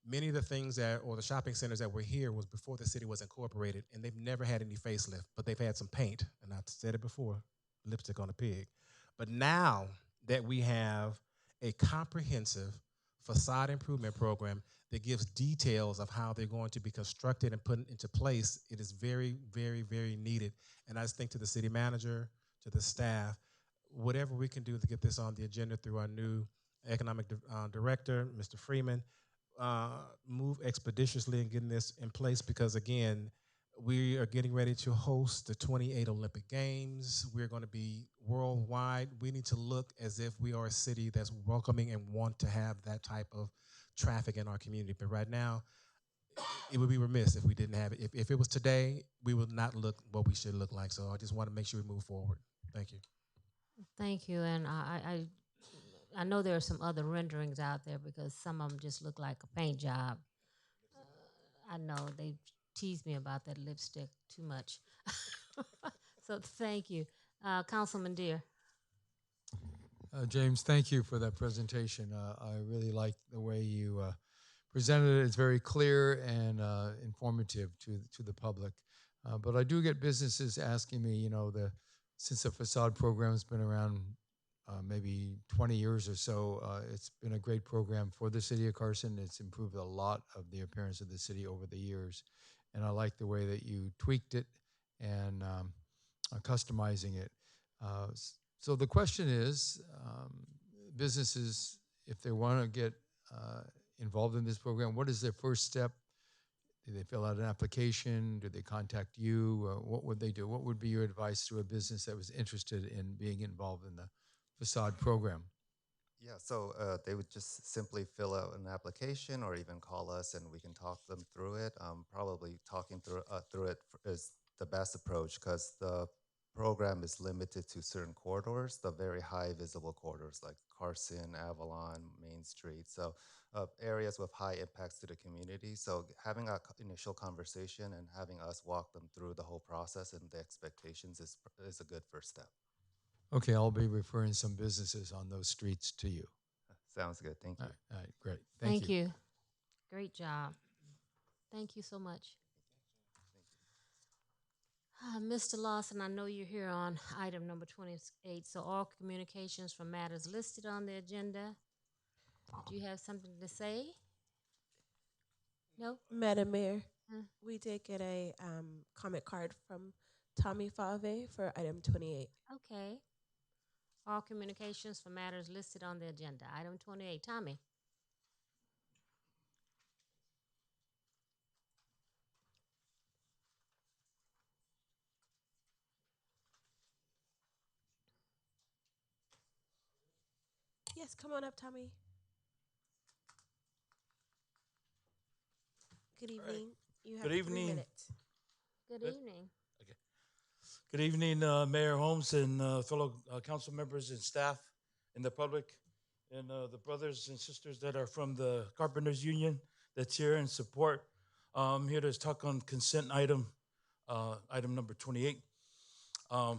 Many of the things or the shopping centers that were here was before the city was incorporated, and they've never had any facelift, but they've had some paint, and I've said it before, lipstick on a pig. But now that we have a comprehensive facade improvement program that gives details of how they're going to be constructed and put into place, it is very, very, very needed. And I just think to the city manager, to the staff, whatever we can do to get this on the agenda through our new economic director, Mr. Freeman, move expeditiously in getting this in place, because again, we are getting ready to host the 28 Olympic Games. We're going to be worldwide. We need to look as if we are a city that's welcoming and want to have that type of traffic in our community. But right now, it would be remiss if we didn't have it. If it was today, we would not look what we should look like. So I just want to make sure we move forward. Thank you. Thank you. And I know there are some other renderings out there because some of them just look like a paint job. I know they tease me about that lipstick too much. So thank you. Councilman Deere. James, thank you for that presentation. I really like the way you presented it. It's very clear and informative to the public. But I do get businesses asking me, since the facade program has been around maybe 20 years or so, it's been a great program for the city of Carson. It's improved a lot of the appearance of the city over the years. And I like the way that you tweaked it and customizing it. So the question is, businesses, if they want to get involved in this program, what is their first step? Do they fill out an application? Do they contact you? What would they do? What would be your advice to a business that was interested in being involved in the facade program? Yeah, so they would just simply fill out an application or even call us and we can talk them through it. Probably talking through it is the best approach because the program is limited to certain corridors, the very high visible corridors like Carson, Avalon, Main Street. So areas with high impacts to the community. So having an initial conversation and having us walk them through the whole process and the expectations is a good first step. Okay, I'll be referring some businesses on those streets to you. Sounds good. Thank you. All right, great. Thank you. Great job. Thank you so much. Mr. Lawson, I know you're here on item number 28. So all communications from matters listed on the agenda. Do you have something to say? No? Madam Mayor, we did get a comment card from Tommy Fave for item 28. Okay. All communications for matters listed on the agenda. Item 28. Tommy. Yes, come on up, Tommy. Good evening. Right. You have Good 3 evening. minutes. Good Good. evening. Okay. Good evening, Mayor Holmes and fellow council members and staff and the public and the brothers and sisters that are from the Carpenters Union that's here in support. I'm here to talk on consent item number 28. I'd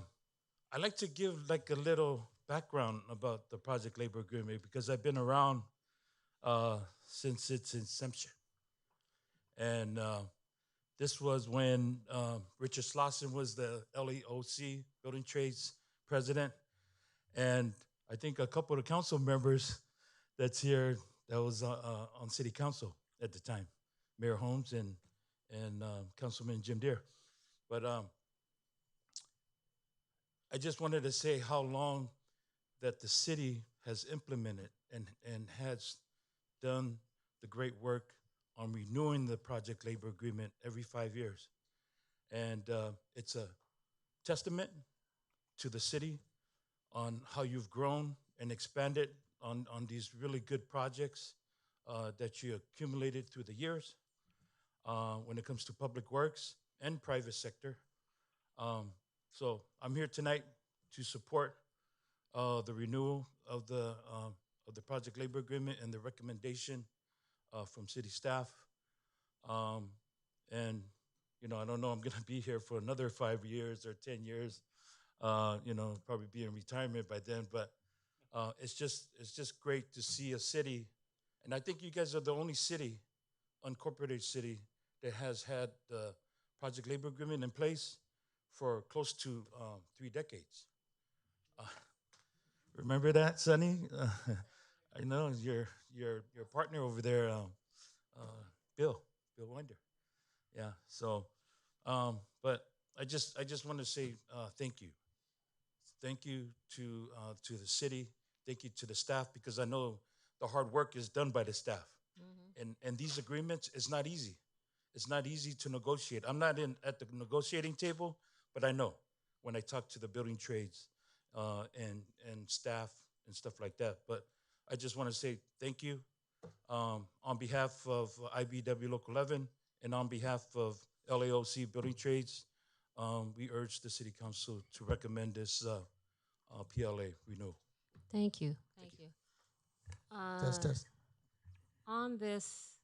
like to give like a little background about the project labor agreement because I've been around since its inception. And this was when Richard Slauson was the LEOC, Building Trades President. And I think a couple of council members that's here that was on city council at the time, Mayor Holmes and Councilman Jim Deere. But I just wanted to say how long that the city has implemented and has done the great work on renewing the project labor agreement every 5 years. And it's a testament to the city on how you've grown and expanded on these really good projects that you accumulated through the years when it comes to public works and private sector. So I'm here tonight to support the renewal of the project labor agreement and the recommendation from city staff. And, I don't know, I'm going to be here for another 5 years or 10 years, probably be in retirement by then. But it's just great to see a city. And I think you guys are the only city, unincorporated city, that has had the project labor agreement in place for close to 3 decades. Remember that, Sonny? I know your partner over there, Bill Winder. Yeah. So, but I just want to say thank you. Thank you to the city. Thank you to the staff because I know the hard work is done by the staff. Mm-hmm. And these agreements, it's not easy. It's not easy to negotiate. I'm not at the negotiating table, but I know when I talk to the building trades and staff and stuff like that. But I just want to say thank you on behalf of IBW Local 11 and on behalf of LAOC Building Trades. We urge the City Council to recommend this PLA renewal. Thank you. Thank you. Test. On this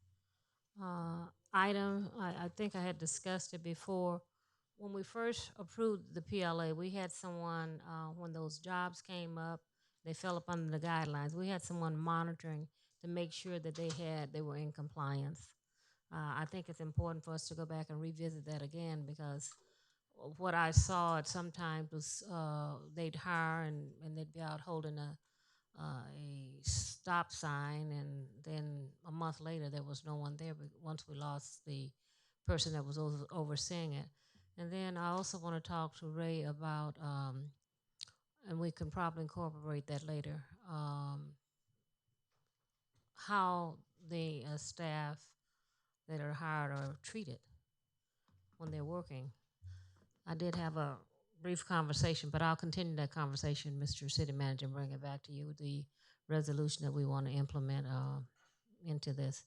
item, I think I had discussed it before. When we first approved the PLA, we had someone, when those jobs came up, they fell up under the guidelines. We had someone monitoring to make sure that they were in compliance. I think it's important for us to go back and revisit that again, because what I saw at sometimes was they'd hire and they'd be out holding a stop sign, and then a month later there was no one there. But once we lost the person that was overseeing it, and then I also want to talk to Ray about, and we can probably incorporate that later, how the staff that are hired are treated when they're working. I did have a brief conversation, but I'll continue that conversation, Mr. City Manager, and bring it back to you, the resolution that we want to implement into this.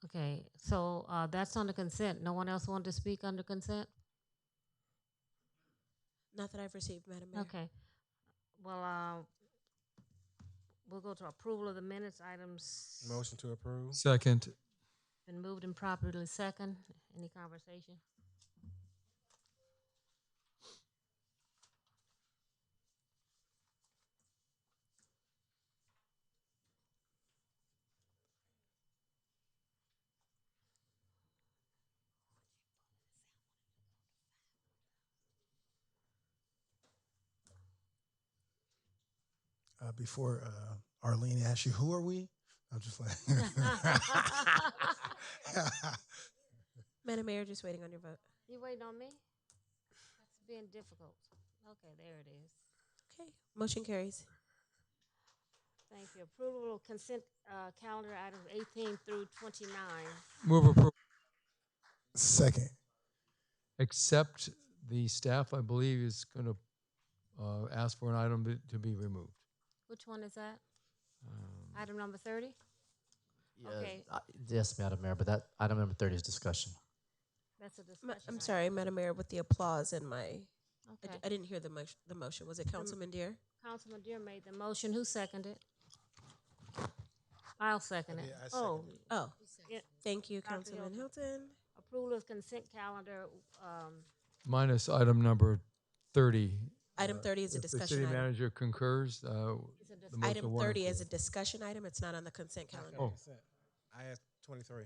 Okay, so that's on the consent. No one else wanted to speak under consent? Not that I've received, Madam Mayor. Okay. Well, we'll go to approval of the minutes items. Motion to approve. Second. Been moved and properly second. Any conversation? Before Arlene asks you, who are we? I'm just like. Madam Mayor, just waiting on your vote. You waiting on me? That's being difficult. Okay, there it is. Okay, motion carries. Thank you. Approval of consent calendar items 18 through 29. Move approval. Second. Except the staff, I believe, is going to ask for an item to be removed. Which one is that? Item number 30? Yeah, Okay. yes, Madam Mayor, but that item number 30 is discussion. That's a discussion. I'm sorry, Madam Mayor, with the applause in my, Okay. I didn't hear the motion. Was it Councilman Deere? Councilman Deere made the motion. Who seconded? I'll second it. Yeah, I Oh, Oh, yeah. thank you, Dr. Councilman Hilton. Approval of consent calendar. Minus item number 30. Item 30 is a If the discussion city item. manager concurs. The motion Item one 30 and is two. a discussion item. It's not on the consent calendar. Oh. I asked 23.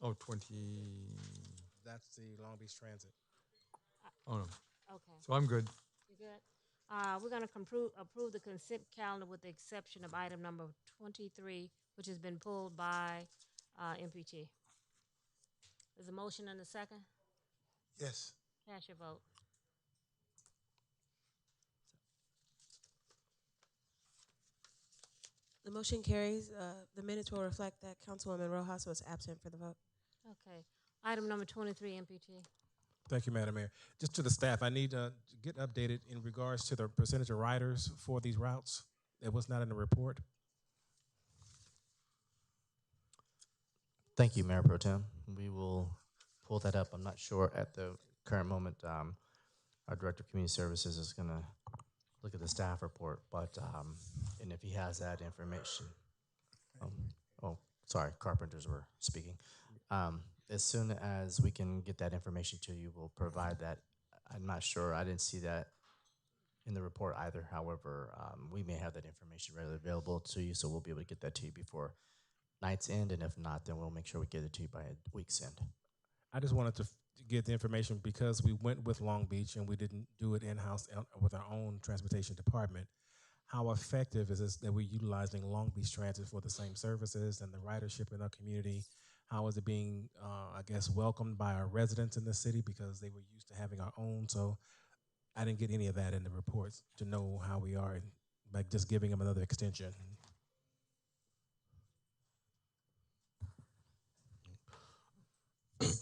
Oh, 20. That's the Long Beach Transit. Oh, no. Okay. So I'm good. You good? We're going to approve the consent calendar with the exception of item number 23, which has been pulled by MPT. Is a motion and a second? Yes. Cast your vote. The motion carries. The minutes will reflect that Councilwoman Rojas was absent for the vote. Okay. Item number 23, MPT. Thank you, Madam Mayor. Just to the staff, I need to get updated in regards to the percentage of riders for these routes. It was not in the report. Thank you, Mayor Pro Tem. We will pull that up. I'm not sure at the current moment. Our Director of Community Services is going to look at the staff report, but and if he has that information. Sorry, Carpenters were speaking. As soon as we can get that information to you, we'll provide that. I'm not sure. I didn't see that in the report either. However, we may have that information readily available to you, so we'll be able to get that to you before night's end, and if not, then we'll make sure we get it to you by week's end. I just wanted to get the information because we went with Long Beach and we didn't do it in-house with our own transportation department. How effective is this that we're utilizing Long Beach Transit for the same services and the ridership in our community? How is it being, I guess, welcomed by our residents in the city because they were used to having our own? So I didn't get any of that in the reports to know how we are, like just giving them another extension.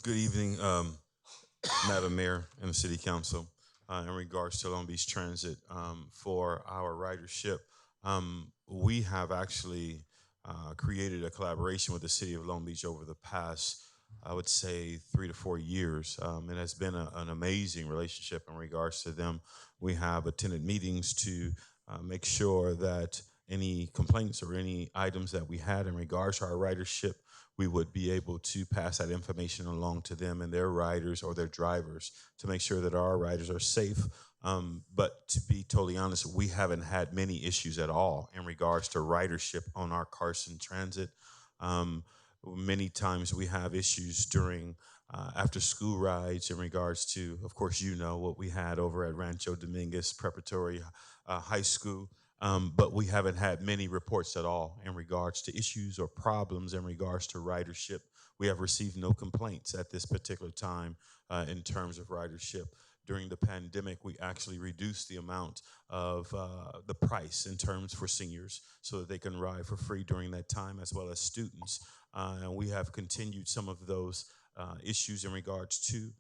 Good evening, Madam Mayor and the City Council. In regards to Long Beach Transit, for our ridership, we have actually created a collaboration with the City of Long Beach over the past, I would say, 3 to 4 years. It has been an amazing relationship in regards to them. We have attended meetings to make sure that any complaints or any items that we had in regards to our ridership, we would be able to pass that information along to them and their riders or their drivers to make sure that our riders are safe But to be totally honest, we haven't had many issues at all in regards to ridership on our Carson Transit. Um, Many times we have issues during after school rides in regards to, of course, you know what we had over at Rancho Dominguez Preparatory High School. But we haven't had many reports at all in regards to issues or problems in regards to ridership. We have received no complaints at this particular time in terms of ridership. During the pandemic, we actually reduced the amount of the price in terms for seniors so that they can ride for free during that time, as well as students. And we have continued some of those issues in regards to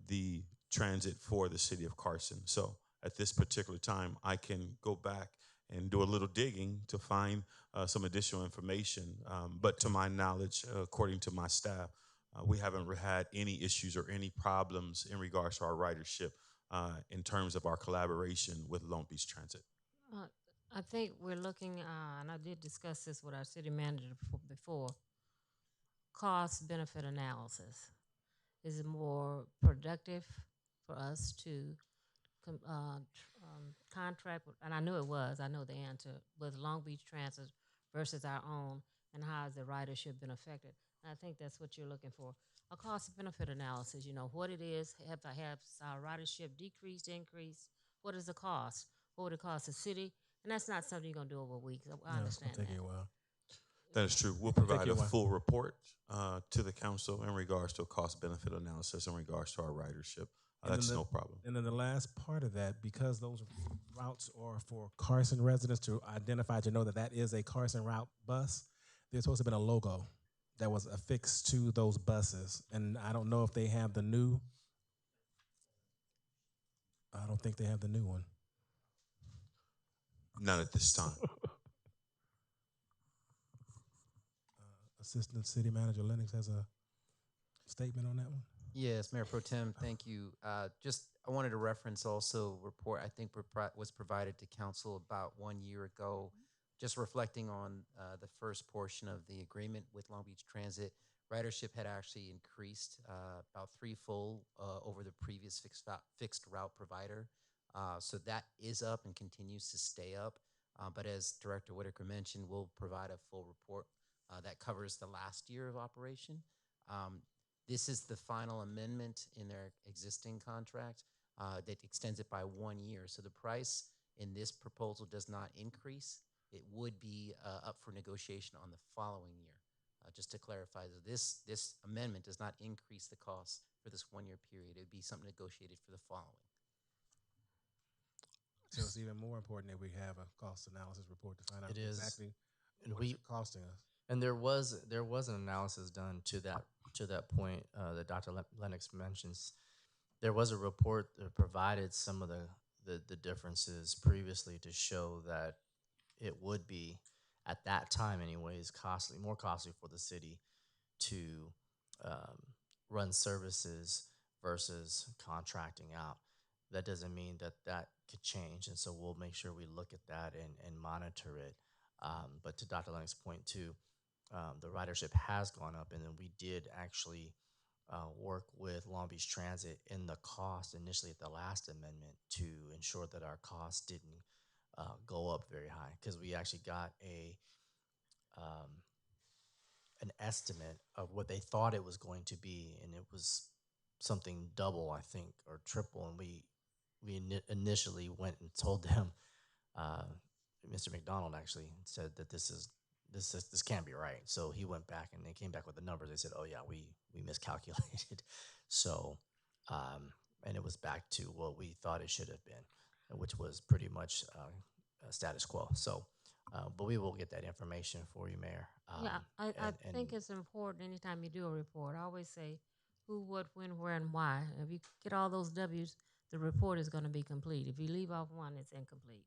the transit for the city of Carson. So at this particular time, I can go back and do a little digging to find some additional information. But to my knowledge, according to my staff, we haven't had any issues or any problems in regards to our ridership in terms of our collaboration with Long Beach Transit. Uh, I think we're looking, and I did discuss this with our city manager before, cost benefit analysis. Is it more productive for us to contract with, and I knew it was, I know the answer, with Long Beach Transit versus our own, and how has the ridership been affected? And I think that's what you're looking for. A cost benefit analysis, you know, what it is, have our ridership decreased, increased? What is the cost? What would it cost the city? And that's not something you're gonna do over weeks. I No, it's gonna understand take that. you a while. That is true. We'll Take provide you a a while. full report to the council in regards to a cost benefit analysis in regards to our ridership. That's no problem. And then the last part of that, because those routes are for Carson residents to identify, to know that that is a Carson route bus, there's supposed to have been a logo that was affixed to those buses. And I don't know if they have the new. I don't think they have the new one. Not at this time. Assistant City Manager Lennox has a statement on that one. Yes, Mayor Pro Tem, thank you. Just I wanted to reference also a report I think was provided to council about 1 year ago, just reflecting on the first portion of the agreement with Long Beach Transit. Ridership had actually increased about threefold over the previous fixed route provider. So that is up and continues to stay up. But as Director Whitaker mentioned, we'll provide a full report that covers the last year of operation. This is the final amendment in their existing contract that extends it by 1 year. So the price in this proposal does not increase. It would be up for negotiation on the following year. Just to clarify, this amendment does not increase the cost for this 1 year period. It would be something negotiated for the following. So it's even more important that we have a cost analysis report to find out exactly what it's costing us. And there was an analysis done to that point that Dr. Lennox mentions. There was a report that provided some of the differences previously to show that it would be, at that time anyways, more costly for the city to run services versus contracting out. That doesn't mean that could change, and so we'll make sure we look at that and monitor it. But to Dr. Lennox's point too, the ridership has gone up, and then we did actually work with Long Beach Transit in the cost initially at the last amendment to ensure that our costs didn't go up very high, because we actually got an estimate of what they thought it was going to be, and it was something double, I think, or triple. And we initially went and told them, Mr. McDonald actually said that this can't be right. So he went back and they came back with the numbers. They said, oh yeah, we miscalculated. So, and it was back to what we thought it should have been, which was pretty much status quo. So, but we will get that information for you, Mayor. Yeah, I think it's important anytime you do a report. I always say who, what, when, where, and why. If you get all those W's, the report is going to be complete. If you leave off one, it's incomplete.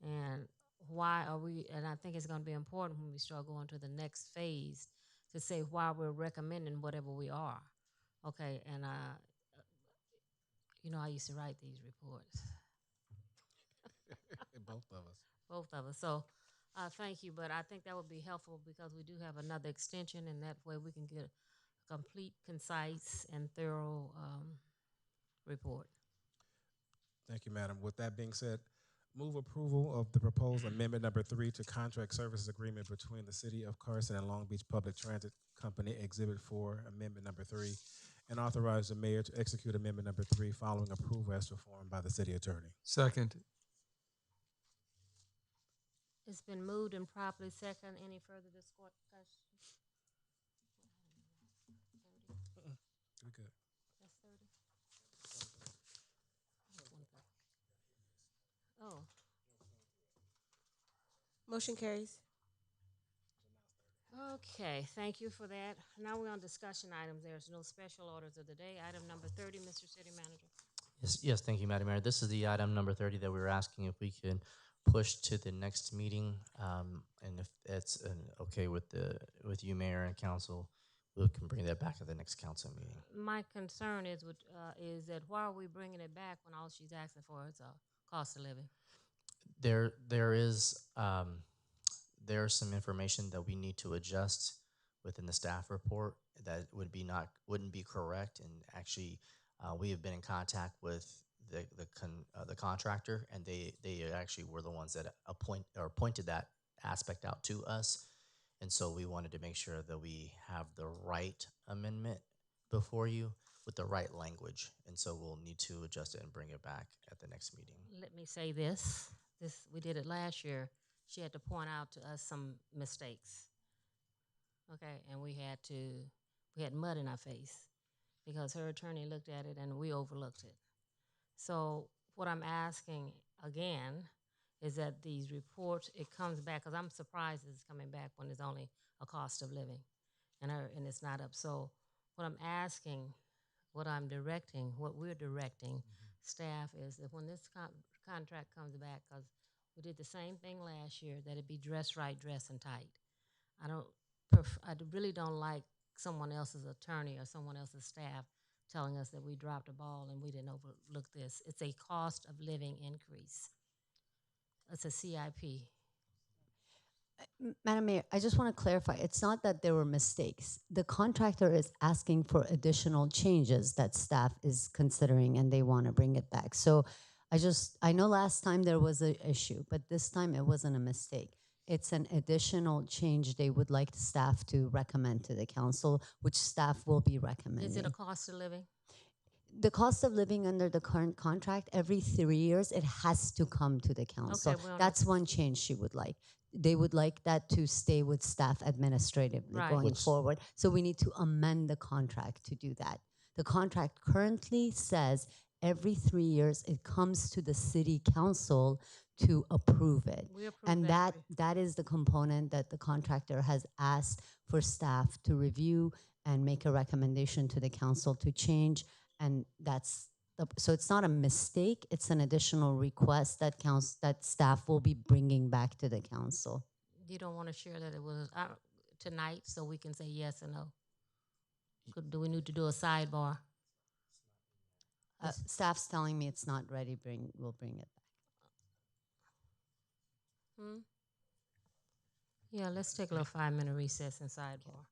And why are we, and I think it's going to be important when we start going to the next phase to say why we're recommending whatever we are. Okay, and I used to write these reports. Both of us. Both of us. So thank you, but I think that would be helpful because we do have another extension, and that way we can get a complete, concise, and thorough report. Thank you, madam. With that being said, move approval of the proposed amendment number 3 to contract services agreement between the City of Carson and Long Beach Public Transit Company, Exhibit 4, amendment number 3, and authorize the mayor to execute amendment number 3 following approval as performed by the city attorney. Second. It's been moved and properly second. Any further discussion? We good. That's 30. Oh, Motion carries. okay. Thank you for that. Now we're on discussion items. There's no special orders of the day. Item number 30, Mr. City Manager. Yes, thank you, Madam Mayor. This is the item number 30 that we were asking if we could push to the next meeting, and if that's okay with you, Mayor and Council, we can bring that back at the next council meeting. My concern is that why are we bringing it back when all she's asking for is a cost of living? There's some information that we need to adjust within the staff report that wouldn't be correct, and actually we have been in contact with the contractor, and they actually were the ones that pointed that aspect out to us, and so we wanted to make sure that we have the right amendment before you with the right language, and so we'll need to adjust it and bring it back at the next meeting. Let me say this. We did it last year. She had to point out to us some mistakes. Okay, and we had mud in our face because her attorney looked at it and we overlooked it. So what I'm asking again is that these reports, it comes back, because I'm surprised it's coming back when it's only a cost of living and it's not up. So what I'm asking, what we're directing staff is that when this contract comes back, because we did the same thing last year, that it be dressed right, dressed and tight. I really don't like someone else's attorney or someone else's staff telling us that we dropped a ball and we didn't overlook this. It's a cost of living increase. It's a CIP. Madam Mayor, I just want to clarify. It's not that there were mistakes. The contractor is asking for additional changes that staff is considering and they want to bring it back. So I know last time there was an issue, but this time it wasn't a mistake. It's an additional change they would like staff to recommend to the council, which staff will be recommending. Is it a cost of living? The cost of living under the current contract, every 3 years, it has to come to the council. Okay, that's one change she would like. They would like that to stay with staff administratively going forward. So we need to amend the contract to do that. The contract currently says every 3 years it comes to the city council to approve it. And that is the component that the contractor has asked for staff to review and make a recommendation to the council to change. And so it's not a mistake, it's an additional request that staff will be bringing back to the council. You don't want to share that it was tonight so we can say yes or no? Do we need to do a sidebar? Staff's telling me it's not ready, we'll bring it back. Yeah, let's take a little 5-minute recess and sidebar.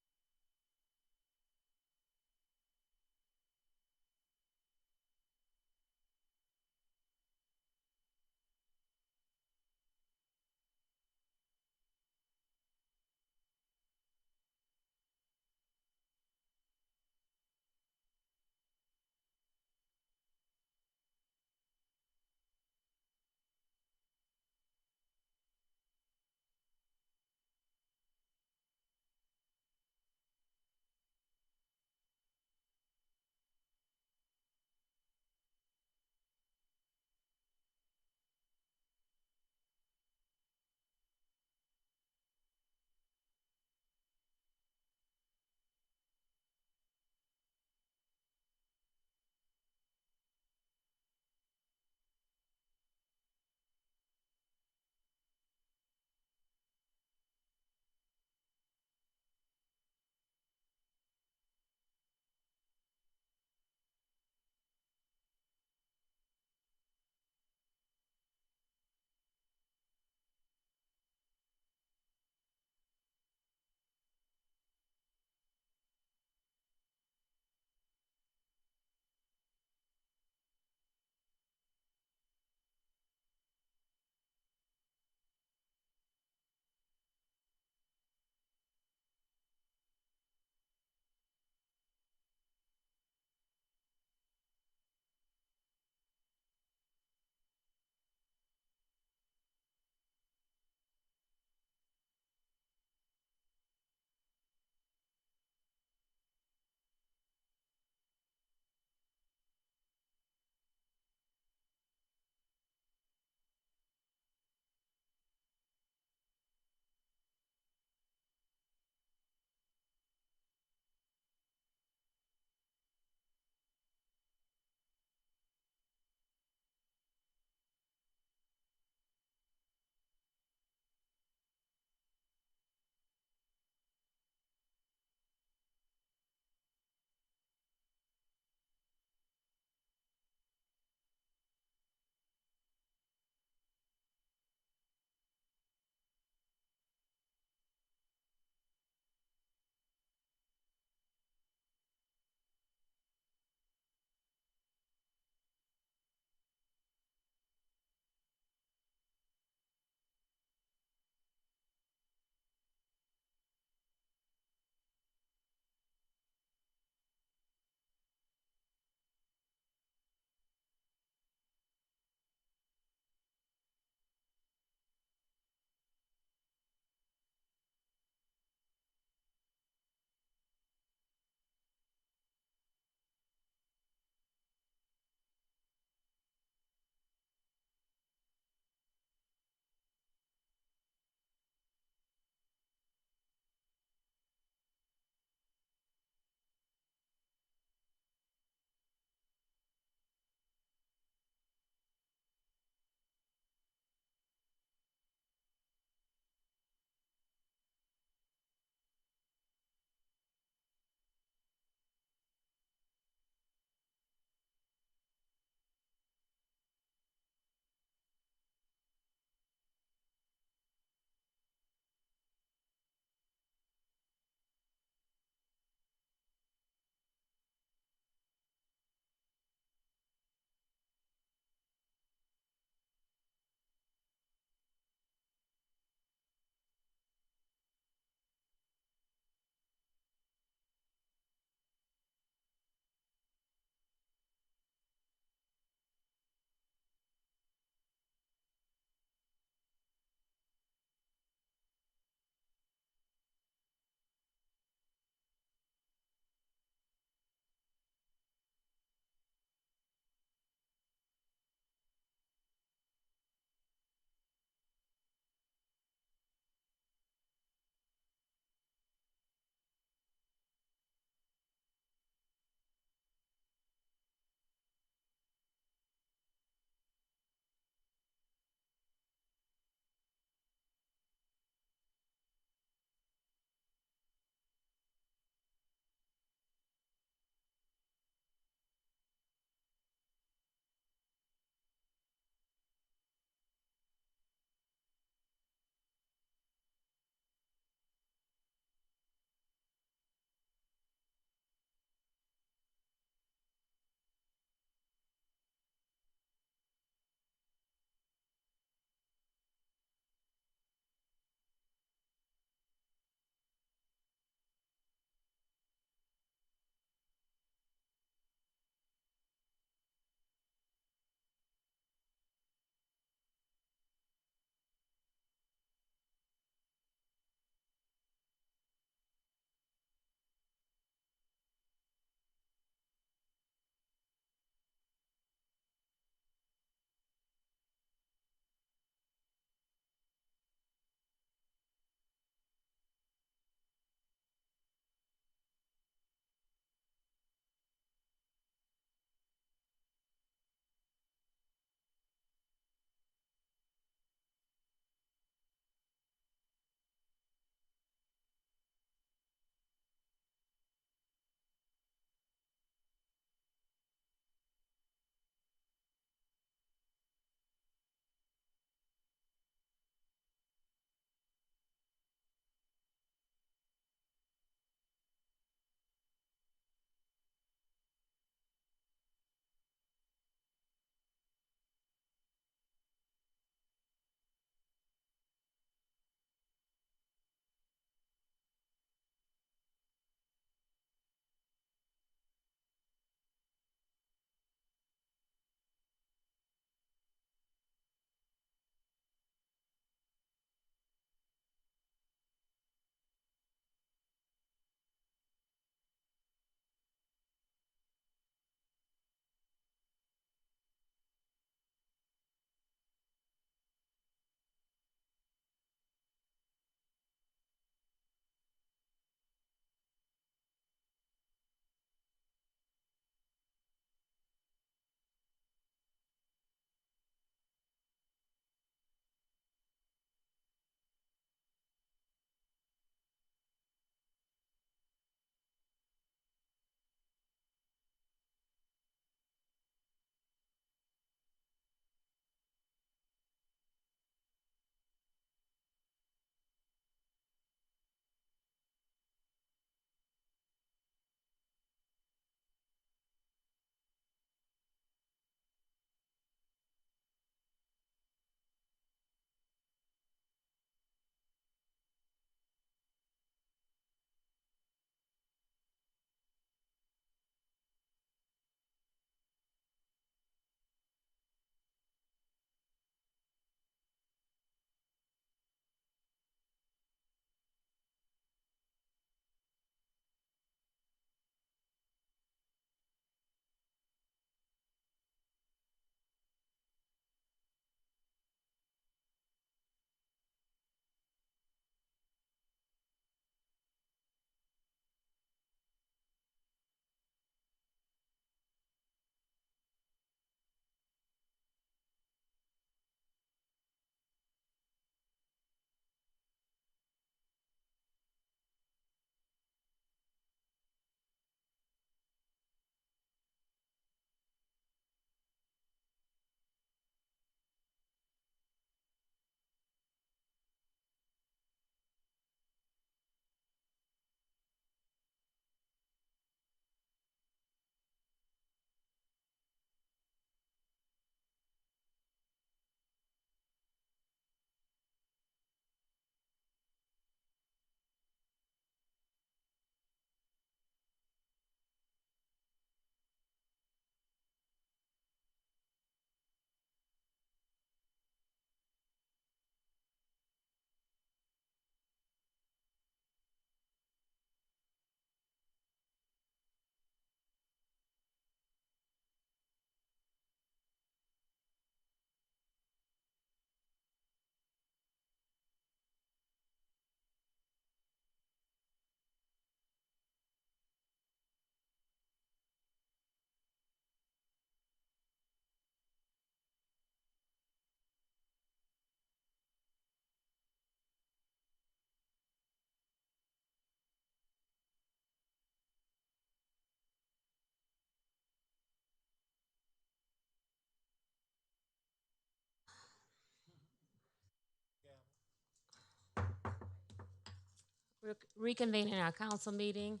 Reconvening our council meeting.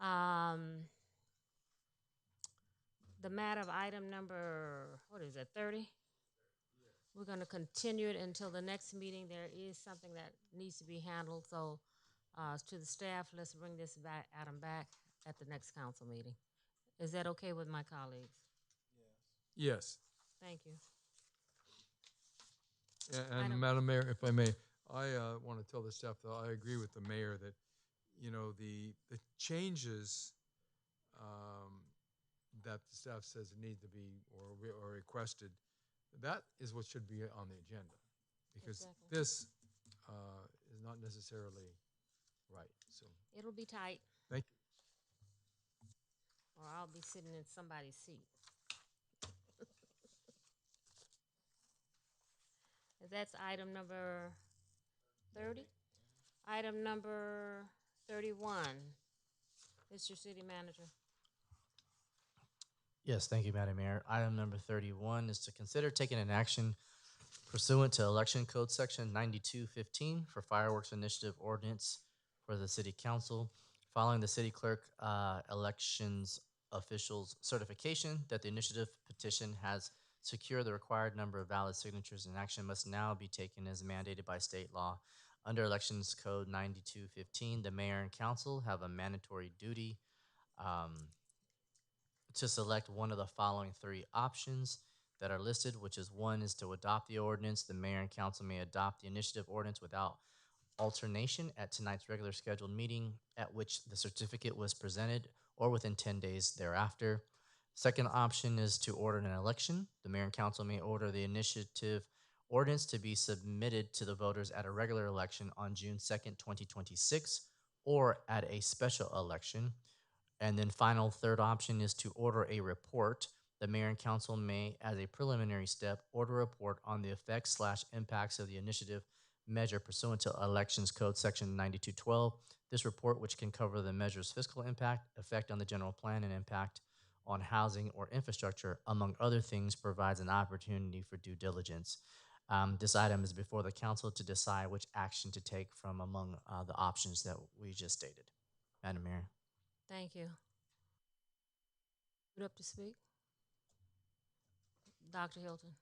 The matter of item number, what is it, 30? We're going to continue it until the next meeting. There is something that needs to be handled. So to the staff, let's bring this item back at the next council meeting. Is that okay with my colleagues? Yes. Thank you. And Madam Mayor, if I may, I want to tell the staff that I agree with the mayor that, you know, the changes that the staff says need to be or requested, that is what should be on the agenda, because this is not necessarily right. So it'll be tight. thank you. Or I'll be sitting in somebody's seat. That's item number 30. Item number 31. Mr. City Manager. Yes, thank you, Madam Mayor. Item number 31 is to consider taking an action pursuant to Election Code Section 9215 for Fireworks Initiative Ordinance for the City Council, following the City Clerk elections officials' certification that the initiative petition has secured the required number of valid signatures, and action must now be taken as mandated by state law. Under Elections Code 9215, the mayor and council have a mandatory duty to select one of the following three options that are listed, which is one is to adopt the ordinance. The mayor and council may adopt the initiative ordinance without alternation at tonight's regular scheduled meeting at which the certificate was presented or within 10 days thereafter. Second option is to order an election. The mayor and council may order the initiative ordinance to be submitted to the voters at a regular election on June 2nd, 2026, or at a special election. And then final third option is to order a report. The mayor and council may, as a preliminary step, order a report on the effects/impacts of the initiative measure pursuant to Elections Code Section 9212. This report, which can cover the measure's fiscal impact, effect on the general plan, and impact on housing or infrastructure, among other things, provides an opportunity for due diligence. This item is before the council to decide which action to take from among the options that we just stated. Madam Mayor. Thank you. Up to speak. Dr. Hilton.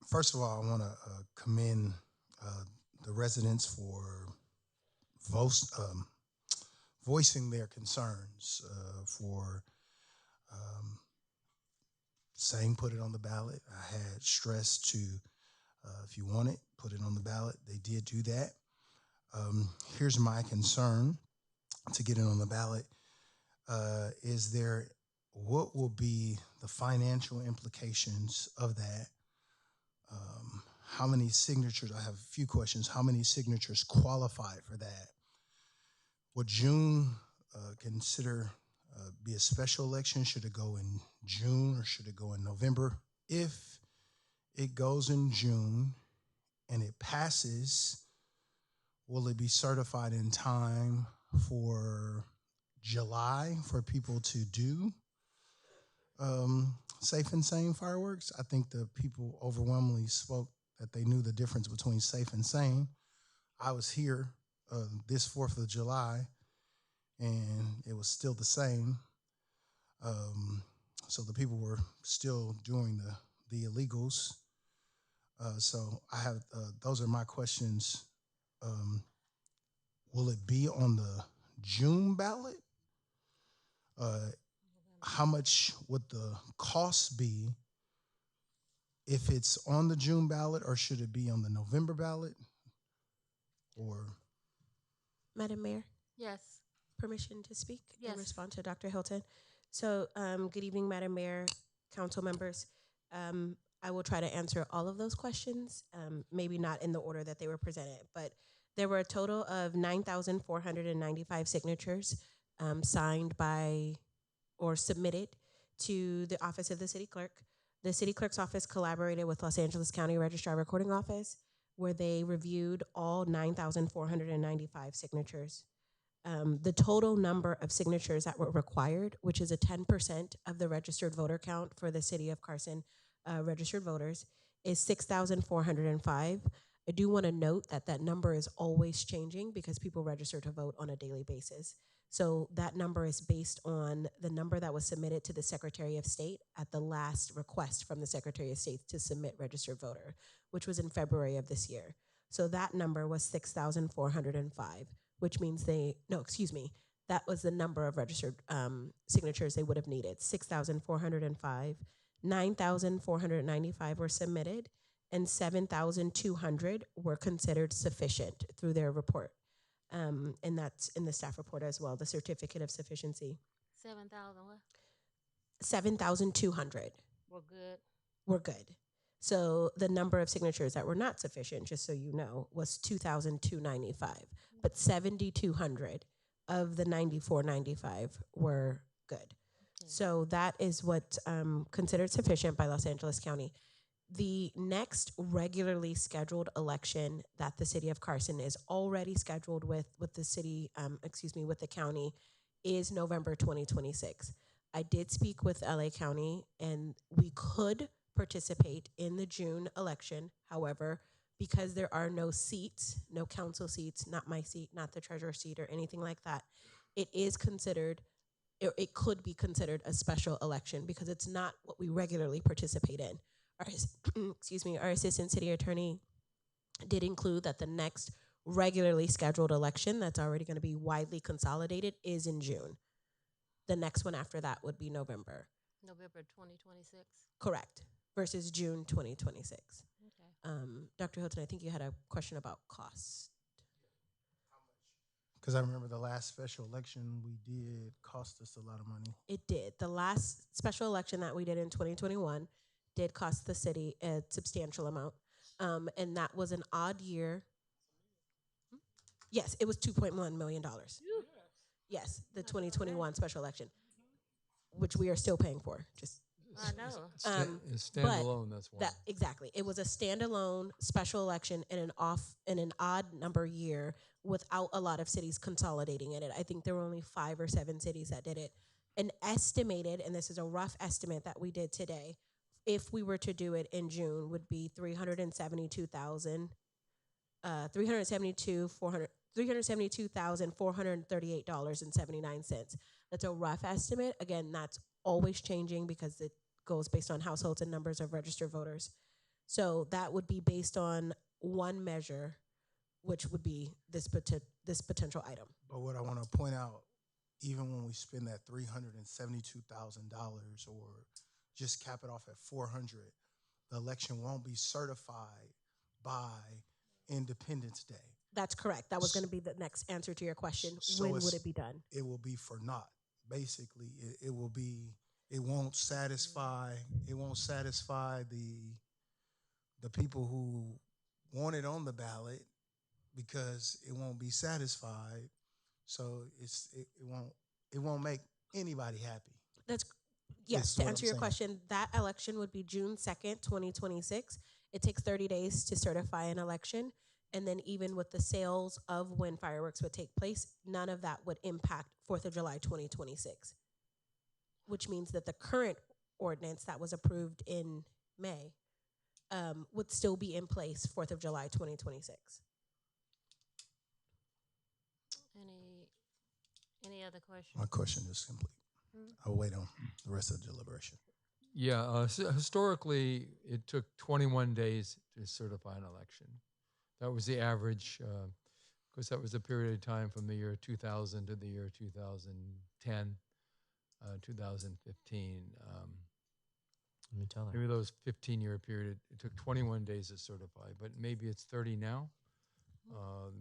First of all, I want to commend the residents for voicing their concerns, for saying put it on the ballot. I had stressed to, if you want it, put it on the ballot. They did do that. Here's my concern to get it on the ballot. What will be the financial implications of that? How many signatures? I have a few questions. How many signatures qualify for that? Would June be a special election? Should it go in June or should it go in November? If it goes in June and it passes, will it be certified in time for July for people to do safe and sane fireworks? I think the people overwhelmingly spoke that they knew the difference between safe and sane. I was here this 4th of July, and it was still the same. So the people were still doing the illegals. So I have those are my questions. Will it be on the June ballot? How much would the cost be if it's on the June ballot, or should it be on the November ballot? Or Madam Mayor? Yes. Permission to speak Yes. and respond to Dr. Hilton. So good evening, Madam Mayor, council members. I will try to answer all of those questions, maybe not in the order that they were presented, but there were a total of 9,495 signatures signed by or submitted to the office of the city clerk. The city clerk's office collaborated with Los Angeles County Registrar Recording Office, where they reviewed all 9,495 signatures. The total number of signatures that were required, which is a 10% of the registered voter count for the city of Carson registered voters, is 6,405. I do want to note that that number is always changing because people register to vote on a daily basis. So that number is based on the number that was submitted to the Secretary of State at the last request from the Secretary of State to submit registered voter, which was in February of this year. So that number was 6,405, which means that was the number of registered signatures they would have needed, 6,405. 9,495 were submitted, and 7,200 were considered sufficient through their report. And that's in the staff report as well, the certificate of sufficiency. 7,000 what? 7,200 We're good. were good. So the number of signatures that were not sufficient, just so you know, was 2,295. But 7,200 of the 9,495 were good. So that is what considered sufficient by Los Angeles County. The next regularly scheduled election that the city of Carson is already scheduled with the city, with the county, is November 2026. I did speak with LA County, and we could participate in the June election. However, because there are no seats, no council seats, not my seat, not the treasurer's seat, or anything like that, it could be considered a special election because it's not what we regularly participate in. Our assistant city attorney did include that the next regularly scheduled election that's already going to be widely consolidated is in June. The next one after that would be November. November 2026? Correct. Versus June 2026. Okay. Dr. Hilton, I think you had a question about costs. Because I remember the last special election we did cost us a lot of money. It did. The last special election that we did in 2021 did cost the city a substantial amount. And that was an odd year. Yes, it was $2.1 million. Yes, the 2021 special election, which we are still paying for. Just I know. It's standalone, that's why. Exactly. It was a standalone special election in an odd number year without a lot of cities consolidating in it. I think there were only 5 or 7 cities that did it. An estimated, and this is a rough estimate that we did today, if we were to do it in June, would be $372,438.79. That's a rough estimate. Again, that's always changing because it goes based on households and numbers of registered voters. So that would be based on one measure, which would be this potential item. But what I want to point out, even when we spend that $372,000 or just cap it off at $400, the election won't be certified by Independence Day. That's correct. That was going to be the next answer to your question. So when would it be done? It will be for naught. Basically, it will be. It won't satisfy. It won't satisfy the people who want it on the ballot because it won't be satisfied. So it won't make anybody happy. Yes, to answer your question, that election would be June 2nd, 2026. It takes 30 days to certify an election. And then even with the sales of when fireworks would take place, none of that would impact 4th of July 2026, which means that the current ordinance that was approved in May would still be in place 4th of July 2026. Any other questions? My question is complete. I'll wait on the rest of the deliberation. Yeah, historically, it took 21 days to certify an election. That was the average, because that was the period of time from the year 2000 to the year 2010, 2015. Let me tell her. Maybe those 15-year period, it took 21 days to certify, but maybe it's 30 now.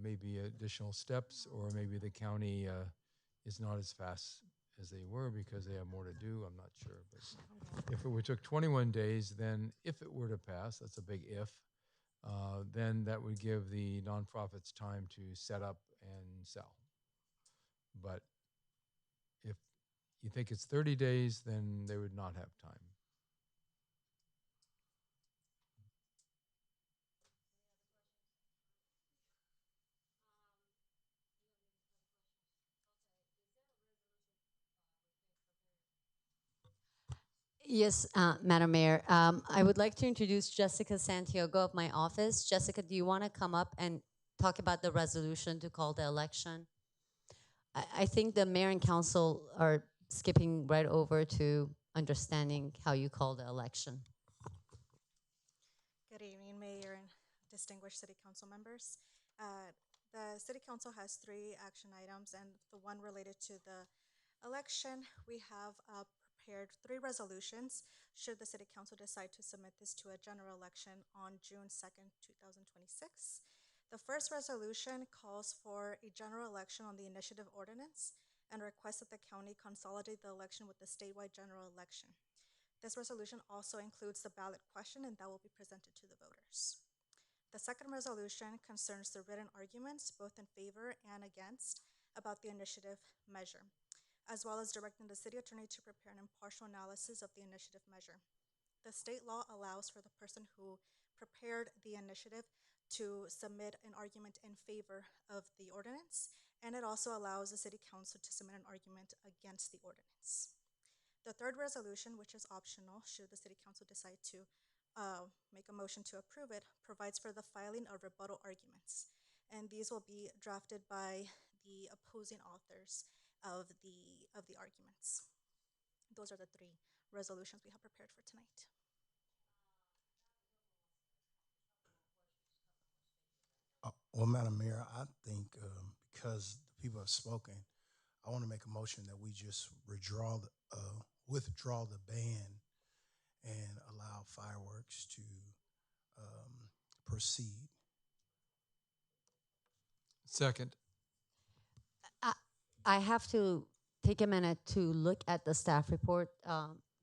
Maybe additional steps, or maybe the county is not as fast as they were because they have more to do. I'm not sure. But if it took 21 days, then if it were to pass, that's a big if, then that would give the nonprofits time to set up and sell. But if you think it's 30 days, then they would not have time. Yes, Madam Mayor. I would like to introduce Jessica Santiago of my office. Jessica, do you want to come up and talk about the resolution to call the election? I think the mayor and council are skipping right over to understanding how you call the election. Good evening, Mayor and distinguished City Council members. The City Council has 3 action items, and the one related to the election, we have prepared 3 resolutions should the City Council decide to submit this to a general election on June 2nd, 2026. The first resolution calls for a general election on the initiative ordinance and requests that the county consolidate the election with the statewide general election. This resolution also includes the ballot question, and that will be presented to the voters. The second resolution concerns the written arguments, both in favor and against, about the initiative measure, as well as directing the city attorney to prepare an impartial analysis of the initiative measure. The state law allows for the person who prepared the initiative to submit an argument in favor of the ordinance, and it also allows the city council to submit an argument against the ordinance. The third resolution, which is optional should the city council decide to make a motion to approve it, provides for the filing of rebuttal arguments. And these will be drafted by the opposing authors of the arguments. Those are the 3 resolutions we have prepared for tonight. Well, Madam Mayor, I think because the people have spoken, I want to make a motion that we just withdraw the ban and allow fireworks to proceed. Second. I have to take a minute to look at the staff report,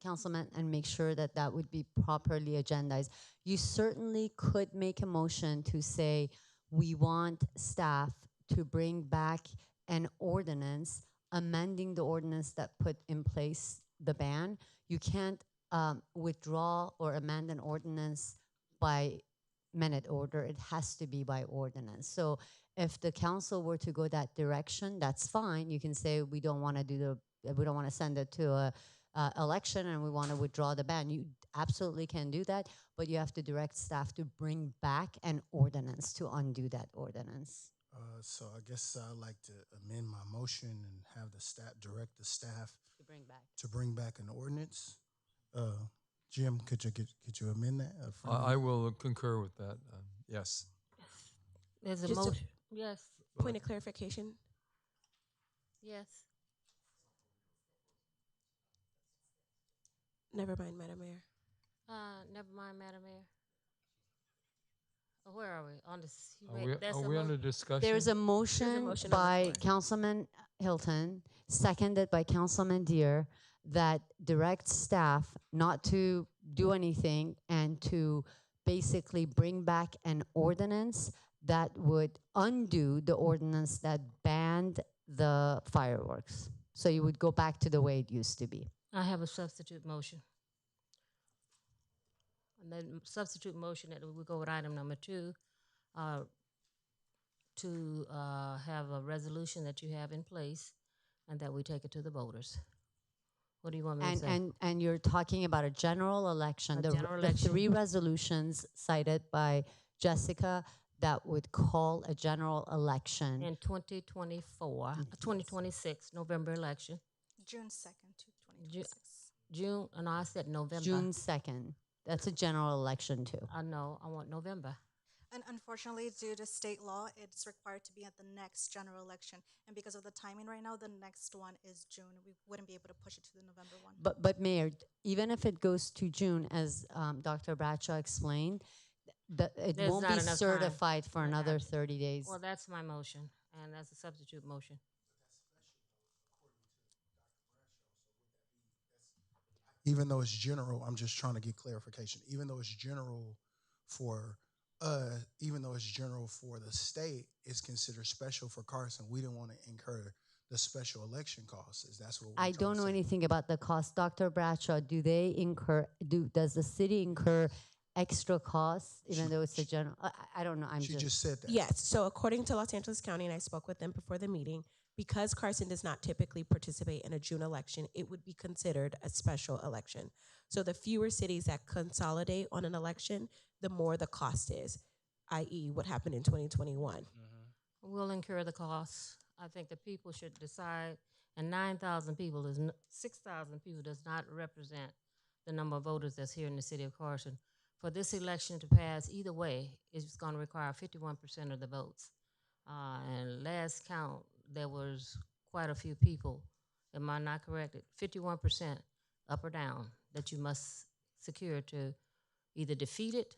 Councilman, and make sure that that would be properly agendized. You certainly could make a motion to say we want staff to bring back an ordinance amending the ordinance that put in place the ban. You can't withdraw or amend an ordinance by minute order. It has to be by ordinance. So if the council were to go that direction, that's fine. You can say we don't want to send it to a election and we want to withdraw the ban. You absolutely can do that, but you have to direct staff to bring back an ordinance to undo that ordinance. So I guess I'd like to amend my motion and have the staff direct the staff to bring back an ordinance. Jim, could you amend that? I will concur with that. Yes. There's a Just a motion. Yes. Point of clarification. Yes. Never mind, Madam Mayor. Never mind, Madam Mayor. Oh, where are we? On this. Are we under discussion? There's a motion by Councilman Hilton, seconded by Councilman Deere, that directs staff not to do anything and to basically bring back an ordinance that would undo the ordinance that banned the fireworks. So you would go back to the way it used to be. I have a substitute motion. And then substitute motion that we go with item number 2 to have a resolution that you have in place and that we take it to the voters. What do you want me to say? And you're talking about a general election. The 3 resolutions cited by Jessica that would call a general election. In 2026, November election. June 2nd, 2026. June, and I said November. June 2nd. That's a general election too. I know, I want November. And unfortunately, due to state law, it's required to be at the next general election. And because of the timing right now, the next one is June. We wouldn't be able to push it to the November one. But Mayor, even if it goes to June, as Dr. Bradshaw explained, it There's won't not be enough certified time. for another 30 days. Well, that's my motion, and that's a substitute motion. Even though it's general, I'm just trying to get clarification. Even though it's general for the state, it's considered special for Carson. We didn't want to incur the special election costs. That's what I don't know anything about the cost. Dr. Bradshaw, does the city incur extra costs even though it's a general? I don't know. She just said that. Yes. So according to Los Angeles County, and I spoke with them before the meeting, Because Carson does not typically participate in a June election, it would be considered a special election. So the fewer cities that consolidate on an election, the more the cost is, i.e. what happened in 2021. We'll incur the costs. I think the people should decide, and 9,000 people 6,000 people does not represent the number of voters that's here in the city of Carson. For this election to pass either way, it's going to require 51% of the votes. And last count, there was quite a few people, am I not correct? 51% up or down that you must secure to either defeat it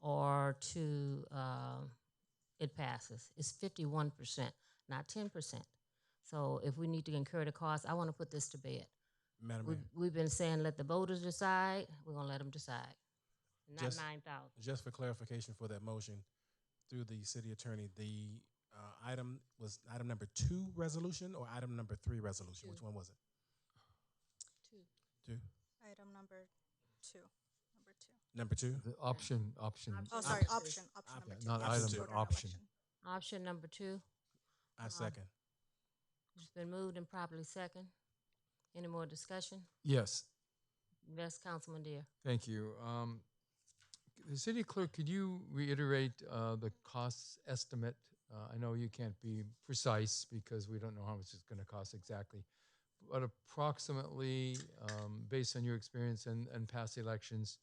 or to it passes. It's 51%, not 10%. So if we need to incur the cost, I want to put this to bed. Madam Mayor. We've been saying let the voters decide. We're going to let them decide. Not Just- 9,000. Just for clarification for that motion, through the city attorney, the item was item number 2 resolution or item number 3 resolution? 2. Which one was it? 2. 2. Item number 2. Number 2? The option. Oh, sorry, option number 2. Not Yes, item, to but order an option. election. Option number 2. I second. It's been moved and properly second. Any more discussion? Yes. Yes, Councilman Deere. Thank you. The city clerk, could you reiterate the cost estimate? I know you can't be precise because we don't know how much it's going to cost exactly, but approximately, based on your experience and past elections,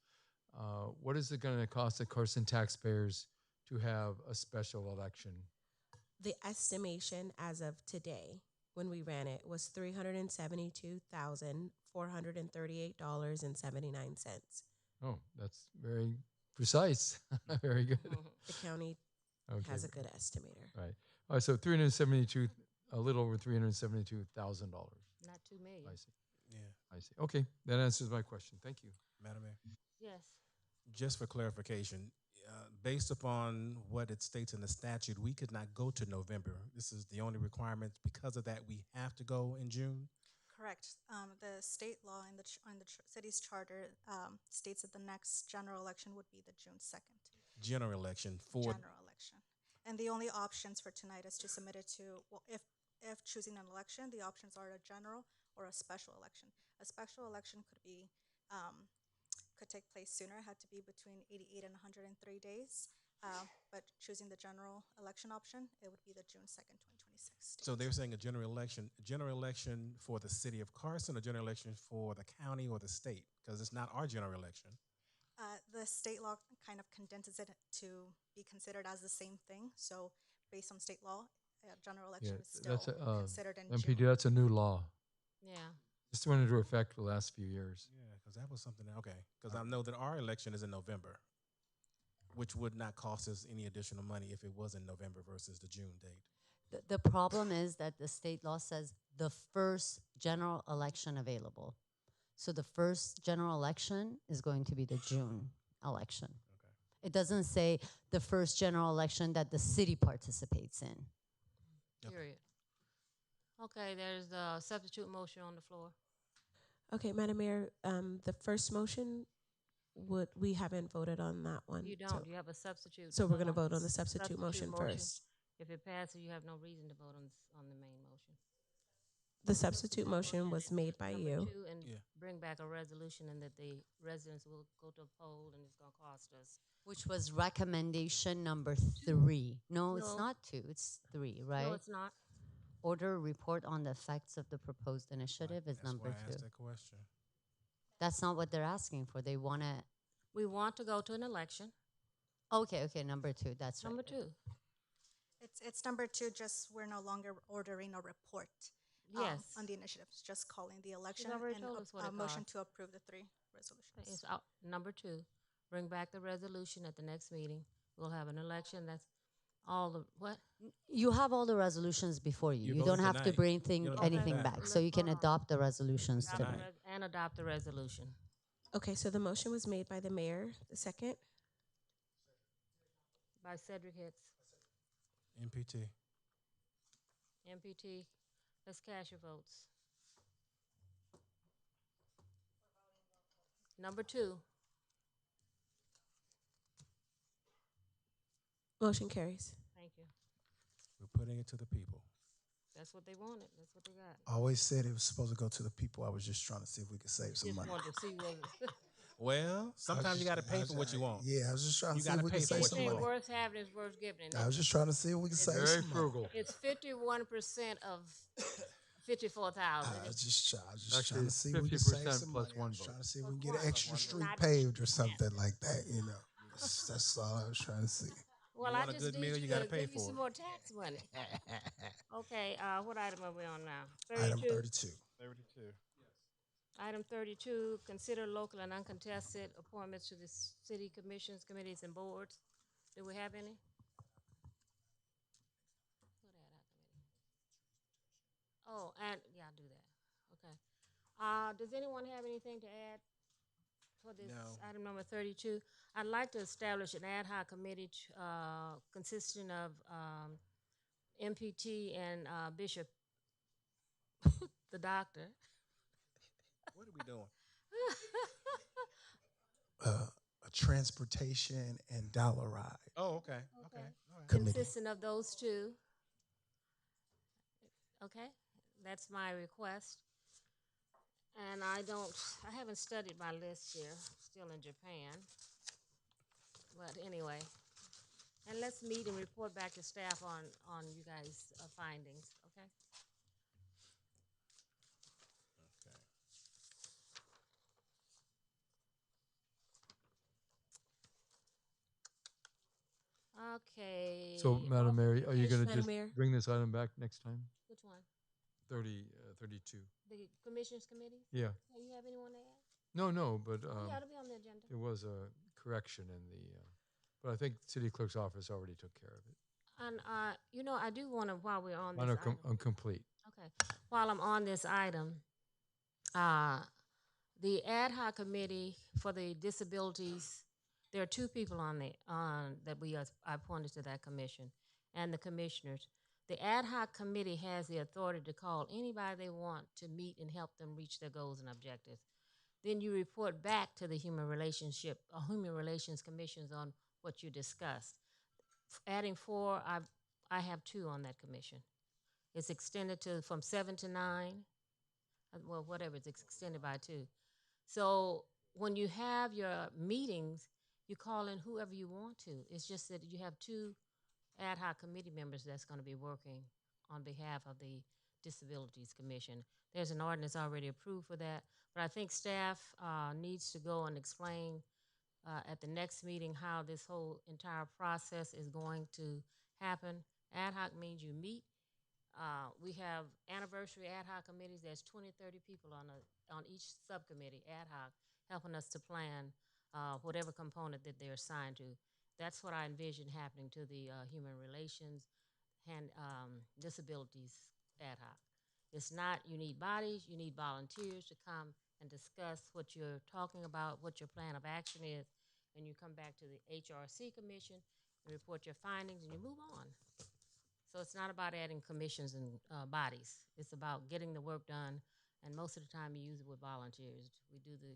what is it going to cost the Carson taxpayers to have a special election? The estimation as of today, when we ran it, was $372,438.79. Oh, that's very precise. Very good. The county has a good estimator. Right. All right. So 372, a little over $372,000. Not 2 million. I see. Yeah. I see. Okay, that answers my question. Thank you. Madam Mayor. Yes. Just for clarification, based upon what it states in the statute, we could not go to November. This is the only requirement. Because of that, we have to go in June. Correct. The state law in the city's charter states that the next general election would be the June 2nd. General election for General election. And the only options for tonight is to submit it to, well, if choosing an election, the options are a general or a special election. A special election could take place sooner. It had to be between 88 and 103 days. But choosing the general election option, it would be the June 2nd, 2026 date. So they're saying a general election for the city of Carson, a general election for the county or the state, because it's not our general election. The state law kind of condenses it to be considered as the same thing. So based on state law, general election is still considered in MPD, June. that's a new law. Yeah. Just went into effect the last few years. Yeah, because that was something, because I know that our election is in November, which would not cost us any additional money if it was in November versus the June date. The problem is that the state law says the first general election available. So the first general election is going to be the June election. Okay. It doesn't say the first general election that the city participates in. Period. Okay, there's a substitute motion on the floor. Okay, Madam Mayor, the first motion, we haven't voted on that one. You don't. So, You have a substitute. so we're going to vote on the substitute motion first. If it passes, you have no reason to vote on the main motion. The substitute motion was made by you. 2, and bring back a resolution, and that the residents will go to a poll, and it's going to cost us. Which was recommendation number 3. No, it's not 2. It's 3, right? No, it's not. Order a report on the effects of the proposed initiative is number 2. That's why I asked that question. That's not what they're asking for. They want to. We want to go to an election. Okay, number 2. That's number right. 2. It's number 2. Just we're no longer ordering a report. Yes. On the initiative, just calling the election She's already and told us what a it motion costs. to approve the 3 resolutions. It's out. Number 2, bring back the resolution at the next meeting. We'll have an election. That's all the what? You have all the resolutions before you. You don't voted have to tonight. bring You don't anything vote back. tonight. So you can adopt the resolutions tonight. And adopt the resolution. Okay, so the motion was made by the mayor. The second? By Cedric Hicks. MPT. MPT. Let's cast your votes. Number 2. Motion carries. Thank you. We're putting it to the people. That's what they wanted. That's what they got. I always said it was supposed to go to the people. I was just trying to see if we could save some Just money. wanted to see what. Well, sometimes you got to pay for what you want. Yeah, I was just trying to You see if gotta we pay could for save what some you money. Anything want. worth having is worth giving. I was just trying to see if we could save Very some frugal. money. It's 51% of 54,000. I was just Actually, trying to it's see if we could 50% save some plus money. I one was vote. trying to see if we Plus can get one an vote. extra street Not paved or 50%. something like that. You know, that's all I was trying to see. Well, You I want a just good need meal, you you to gotta pay give you for some it. more tax money. Okay, what item are we on now? Item 32. 32. 32. Item 32, consider local and uncontested appointments to the city commissions, committees, and boards. Do we have any? What ad hoc committee? Oh, and, yeah, I'll do that. Okay. Does anyone have anything to add for this No. item number 32? I'd like to establish an ad hoc committee consisting of MPT and Bishop, the doctor. What are we doing? A transportation and dollar ride Oh, okay. Okay. All right. committee. Consisting of those two. Okay, that's my request. And I haven't studied my list here, still in Japan. But anyway, and let's meet and report back to staff on you guys' findings, okay? Okay. So, Madam Mayor, are you going to Madam just Mayor? bring this item back next time? Which one? 32. The commissioners committee? Yeah. You have anyone to add? No, but Yeah, it'll be on the agenda. there was a correction in the, but I think city clerk's office already took care of it. And, I do want to, while we're on this Mine are item. complete. Okay. While I'm on this item, the ad hoc committee for the disabilities, there are two people on that I appointed to that commission, and the commissioners. The ad hoc committee has the authority to call anybody they want to meet and help them reach their goals and objectives. Then you report back to the Human Relations Commissions on what you discussed. Adding 4, I have 2 on that commission. It's extended from 7 to 9. Well, whatever, it's extended by 2. So when you have your meetings, you call in whoever you want to. It's just that you have 2 ad hoc committee members that's going to be working on behalf of the Disabilities Commission. There's an ordinance already approved for that, but I think staff needs to go and explain at the next meeting how this whole entire process is going to happen. Ad hoc means you meet. We have anniversary ad hoc committees. There's 20, 30 people on each subcommittee ad hoc helping us to plan whatever component that they're assigned to. That's what I envision happening to the Human Relations and Disabilities ad hoc. It's not you need bodies, you need volunteers to come and discuss what you're talking about, what your plan of action is, and you come back to the HRC Commission and report your findings, and you move on. So it's not about adding commissions and bodies. It's about getting the work done, and most of the time you use it with volunteers. We do the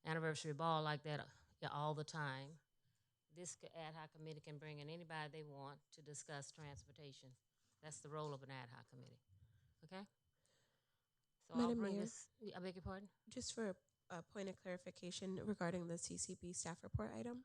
anniversary ball like that all the time. This ad hoc committee can bring in anybody they want to discuss transportation. That's the role of an ad hoc committee. Okay? So I'll Madam bring Mayor? this. I beg your pardon? Just for a point of clarification regarding the CCB staff report item.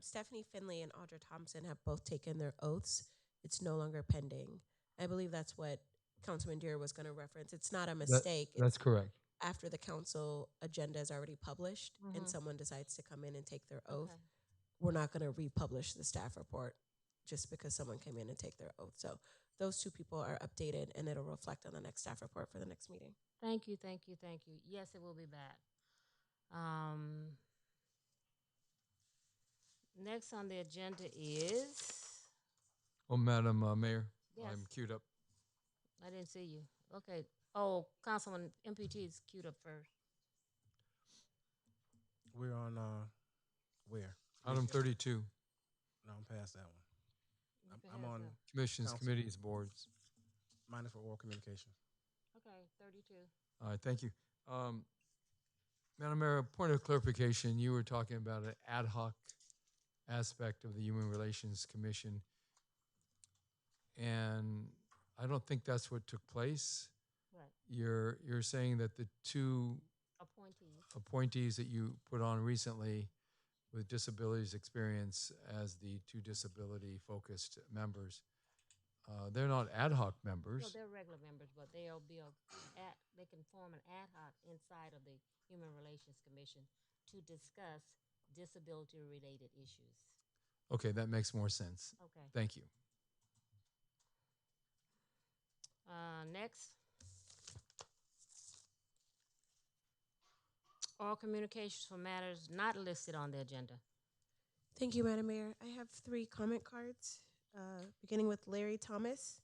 Stephanie Finley and Audra Thompson have both taken their oaths. It's no longer pending. I believe that's what Councilman Deere was going to reference. It's not a mistake. That's correct. After the council agenda is already published and someone decides to come in and take their oath, we're not going to republish the staff report just because someone came in and take their oath. So those 2 people are updated, and it'll reflect on the next staff report for the next meeting. Thank you, thank you, thank you. Yes, it will be back. Next on the agenda is, Oh, Madam Mayor, Yes. I'm queued up. I didn't see you. Okay. Oh, Councilman MPT is queued up first. We're on where? Item 32. No, I'm past that one. I'm past on that. Commissions, council. committees, boards. Mine is for oral communication. Okay, 32. All right, thank you. Madam Mayor, a point of clarification, you were talking about an ad hoc aspect of the Human Relations Commission. And I don't think that's what took place. Right. You're saying that the two appointees that you put on recently with disabilities experience as the two disability focused members, they're not ad hoc members. No, they're regular members, but they can form an ad hoc inside of the Human Relations Commission to discuss disability related issues. Okay, that makes more sense. Okay. Thank you. Next. All communications for matters not listed on the agenda. Thank you, Madam Mayor. I have 3 comment cards, beginning with Larry Thomas.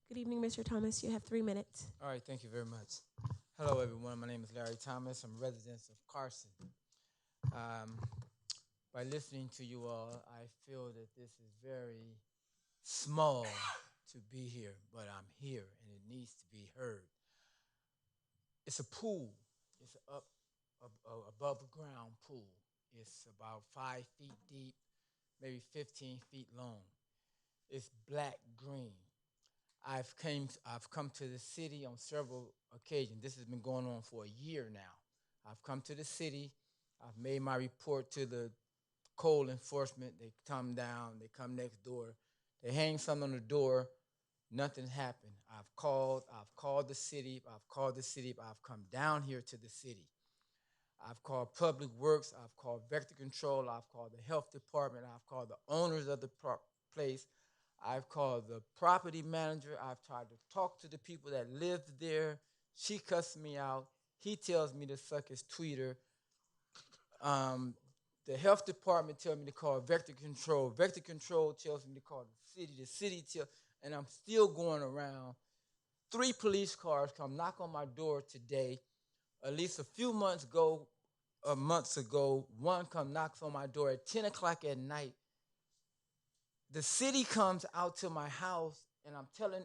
Good evening, Mr. Thomas. You have 3 minutes. All right, thank you very much. Hello, everyone. My name is Larry Thomas. I'm a resident of Carson. By listening to you all, I feel that this is very small to be here, but I'm here, and it needs to be heard. It's a pool. It's above ground pool. It's about 5 feet deep, maybe 15 feet long. It's black green. I've come to the city on several occasions. This has been going on for a year now. I've come to the city. I've made my report to the code enforcement. They come down. They come next door. They hang something on the door. Nothing happened. I've called the city. I've come down here to the city. I've called Public Works. I've called Vector Control. I've called the Health Department. I've called the owners of the place. I've called the property manager. I've tried to talk to the people that lived there. She cussed me out. He tells me to suck his tweeter. The health department tells me to call Vector Control. Vector Control tells me to call the city. The city tells, and I'm still going around. 3 police cars come knock on my door today. At least a few months ago, one come knocks on my door at 10 o'clock at night. The city comes out to my house, and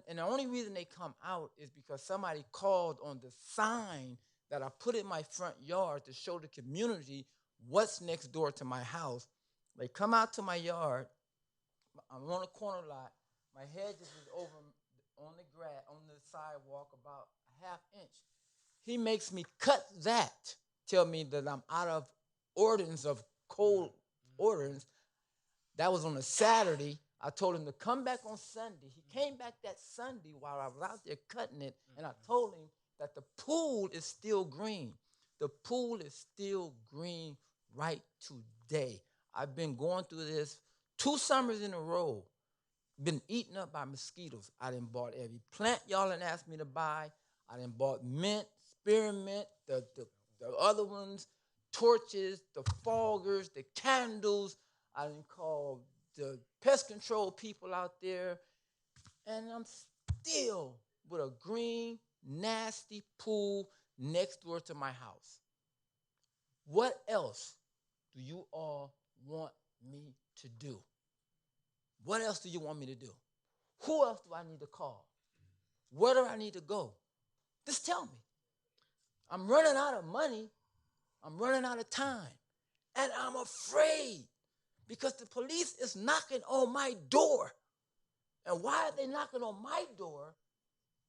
and the only reason they come out is because somebody called on the sign that I put in my front yard to show the community what's next door to my house. They come out to my yard. I'm on a corner lot. My hedge is over on the grass, on the sidewalk, about a half inch. He makes me cut that, tell me that I'm out of ordinance of cold ordinance. That was on a Saturday. I told him to come back on Sunday. He came back that Sunday while I was out there cutting it, and I told him that the pool is still green. The pool is still green right today. I've been going through this 2 summers in a row, been eaten up by mosquitoes. I done bought every plant y'all done asked me to buy. I done bought mint, spearmint, the other ones, torches, the foggers, the candles. I done called the pest control people out there, and I'm still with a green, nasty pool next door to my house. What else do you all want me to do? What else do you want me to do? Who else do I need to call? Where do I need to go? Just tell me. I'm running out of money. I'm running out of time. And I'm afraid because the police is knocking on my door. And why are they knocking on my door?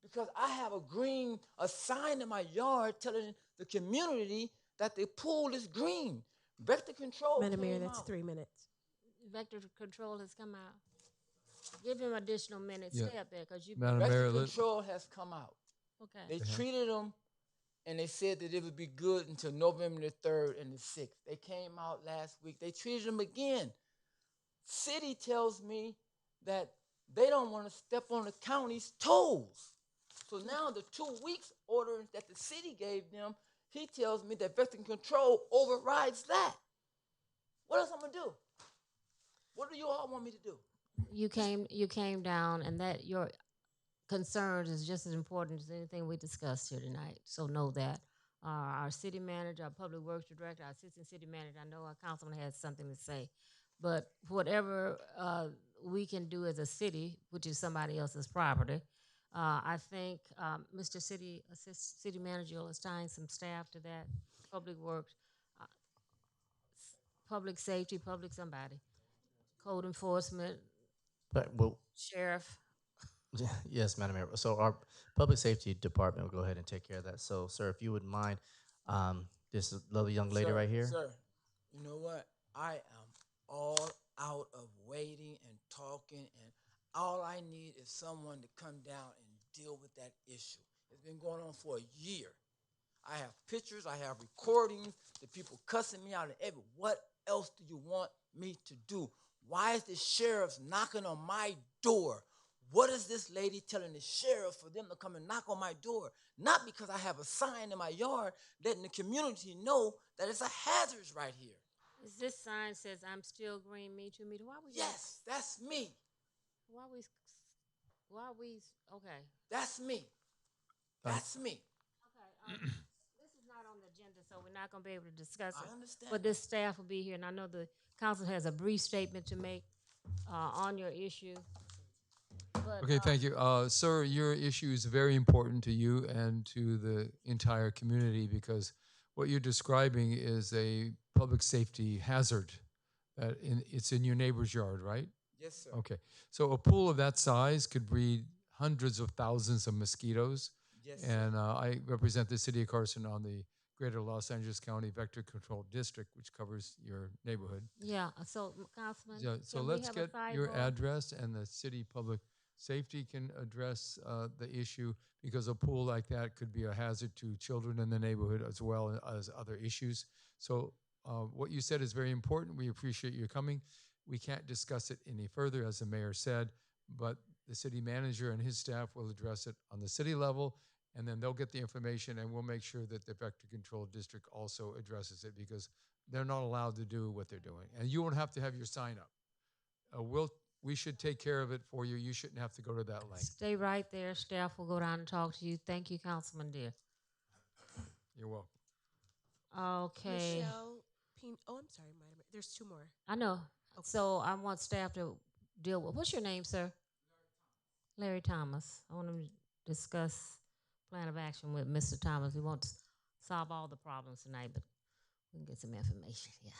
Because I have a sign in my yard telling the community that the pool is green. Vector Control Madam Mayor, came that's out. 3 minutes. Vector Control has come out. Give him additional minutes. Yeah. Stay up there because you. Madam Vector Mayor, Control has come out. Okay. They treated them, and they said that it would be good until November the 3rd and the 6th. They came out last week. They treated them again. City tells me that they don't want to step on the county's toes. So now the 2 weeks order that the city gave them, he tells me that Vector Control overrides that. What else I'm gonna do? What do you all want me to do? You came down, and that your concerns is just as important as anything we discussed here tonight. So know that. Our city manager, our public works director, our assistant city manager, I know our councilman has something to say. But whatever we can do as a city, which is somebody else's property, I think Mr. City Manager will assign some staff to that, public works, public safety, public somebody. code enforcement, But well, sheriff. yes, Madam Mayor. So our public safety department will go ahead and take care of that. So, sir, if you wouldn't mind, this lovely young lady right here. Sir, you know what? I am all out of waiting and talking, and all I need is someone to come down and deal with that issue. It's been going on for a year. I have pictures, I have recordings, the people cussing me out and every. What else do you want me to do? Why is the sheriff knocking on my door? What is this lady telling the sheriff for them to come and knock on my door? Not because I have a sign in my yard letting the community know that it's a hazard right here. Is this sign says I'm still green, me too, me too? Why we? Yes, that's me. Why we? Okay. That's me. That's me. Okay. This is not on the agenda, so we're not going to be able to discuss it. I understand. But this staff will be here, and I know the council has a brief statement to make on your issue. But, Okay, thank you. Sir, your issue is very important to you and to the entire community because what you're describing is a public safety hazard. It's in your neighbor's yard, right? Yes, sir. Okay. So a pool of that size could breed hundreds of thousands of mosquitoes. Yes, and I represent the city of Carson on the Greater Los Angeles County Vector Control District, which covers your neighborhood. Yeah, so Councilman, Yeah, so can we let's have get a your sidebar? address, and the city public safety can address the issue, because a pool like that could be a hazard to children in the neighborhood as well as other issues. So what you said is very important. We appreciate your coming. We can't discuss it any further, as the mayor said, but the city manager and his staff will address it on the city level, and then they'll get the information, and we'll make sure that the vector control district also addresses it, because they're not allowed to do what they're doing. And you won't have to have your sign up. We should take care of it for you. You shouldn't have to go to that length. Stay right there. Staff will go down and talk to you. Thank you, Councilman dear. You're welcome. Okay. Michelle oh, I'm sorry, Madam Mayor. There's two more. I know. Okay. So I want staff to deal with, what's your name, sir? Larry Thomas. I want to discuss plan of action with Mr. Thomas. We won't solve all the problems tonight, but we can get some information. Yeah.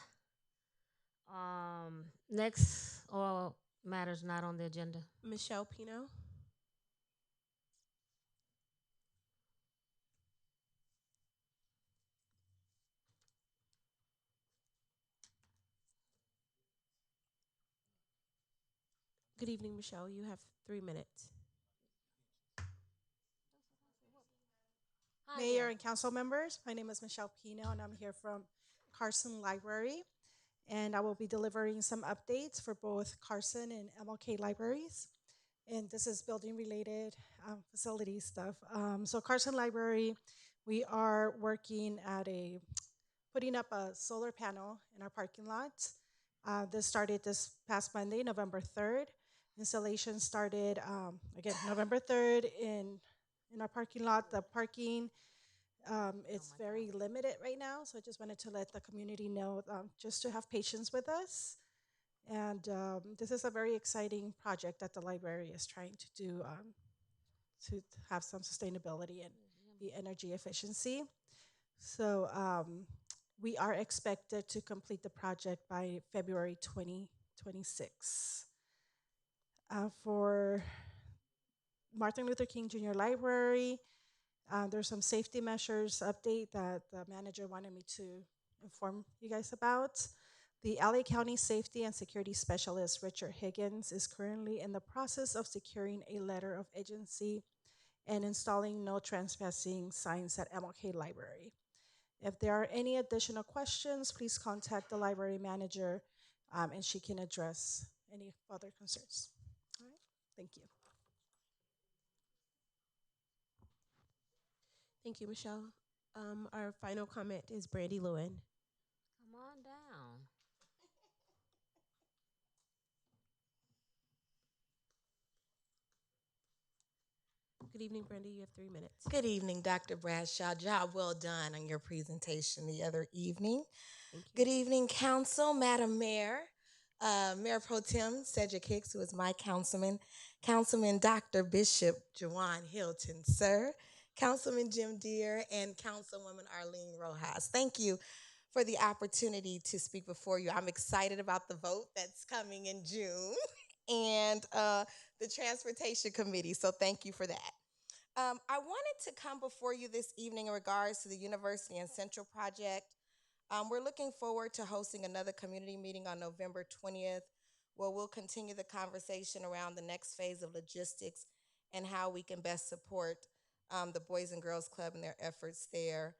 Next, oral matters not on the agenda. Michelle Pino. Good evening, Michelle. You have 3 minutes. Mayor and council members, my name is Michelle Pino, and I'm here from Carson Library. And I will be delivering some updates for both Carson and MLK libraries. And this is building related facility stuff. So Carson Library, we are working at putting up a solar panel in our parking lot. This started this past Monday, November 3rd. Installation started, again, November 3rd in our parking lot. The parking it's very limited right now, so I just wanted to let the community know just to have patience with us. And this is a very exciting project that the library is trying to do to have some sustainability and the energy efficiency. So we are expected to complete the project by February 2026. For Martin Luther King Jr. Library, there's some safety measures update that the manager wanted me to inform you guys about. The LA County Safety and Security Specialist, Richard Higgins, is currently in the process of securing a letter of agency and installing no trespassing signs at MLK Library. If there are any additional questions, please contact the library manager and she can address any further concerns. All right, thank you. Thank you, Michelle. Our final comment is Brandy Lewin. Come on down. Good evening, Brandy. You have 3 minutes. Good evening, Dr. Bradshaw. Job well done on your presentation the other evening. Good evening, Council, Madam Mayor, Mayor Pro Tem Cedric Hicks, who is my councilman, Councilman Dr. Bishop Jawan Hilton, sir, Councilman Jim Deere, and Councilwoman Arlene Rojas. Thank you for the opportunity to speak before you. I'm excited about the vote that's coming in June and the Transportation Committee, so thank you for that. I wanted to come before you this evening in regards to the University and Central Project. We're looking forward to hosting another community meeting on November 20th, where we'll continue the conversation around the next phase of logistics and how we can best support the Boys and Girls Club and their efforts there.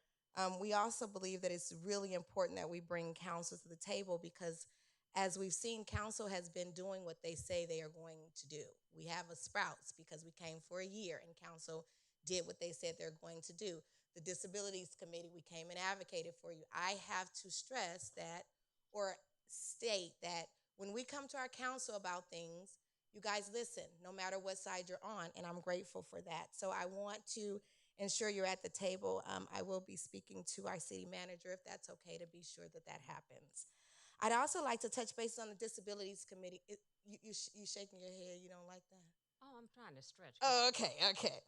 We also believe that it's really important that we bring council to the table because, as we've seen, council has been doing what they say they are going to do. We have a Sprouts because we came for a year and council did what they said they're going to do. The Disabilities Committee, we came and advocated for you. I have to stress that or state that when we come to our council about things, you guys listen, no matter what side you're on, and I'm grateful for that. So I want to ensure you're at the table. I will be speaking to our city manager, if that's okay, to be sure that that happens. I'd also like to touch base on the Disabilities Committee. You shaking your head, you don't like that? Oh, I'm trying to stretch. Oh, okay.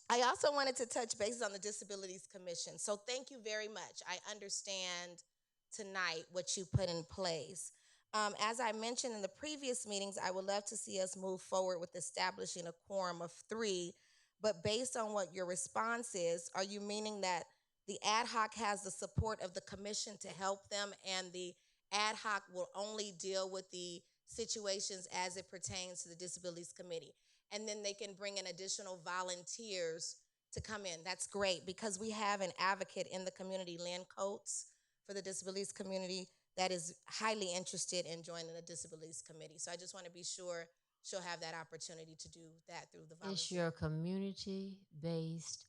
I also wanted to touch base on the Disabilities Commission. So thank you very much. I understand tonight what you put in place. As I mentioned in the previous meetings, I would love to see us move forward with establishing a quorum of 3. But based on what your response is, are you meaning that the ad hoc has the support of the commission to help them and the ad hoc will only deal with the situations as it pertains to the Disabilities Committee? And then they can bring in additional volunteers to come in. That's great because we have an advocate in the community, Lynn Coates, for the disabilities community that is highly interested in joining the Disabilities Committee. So I just want to be sure she'll have that opportunity to do that through the volunteer. It's your community-based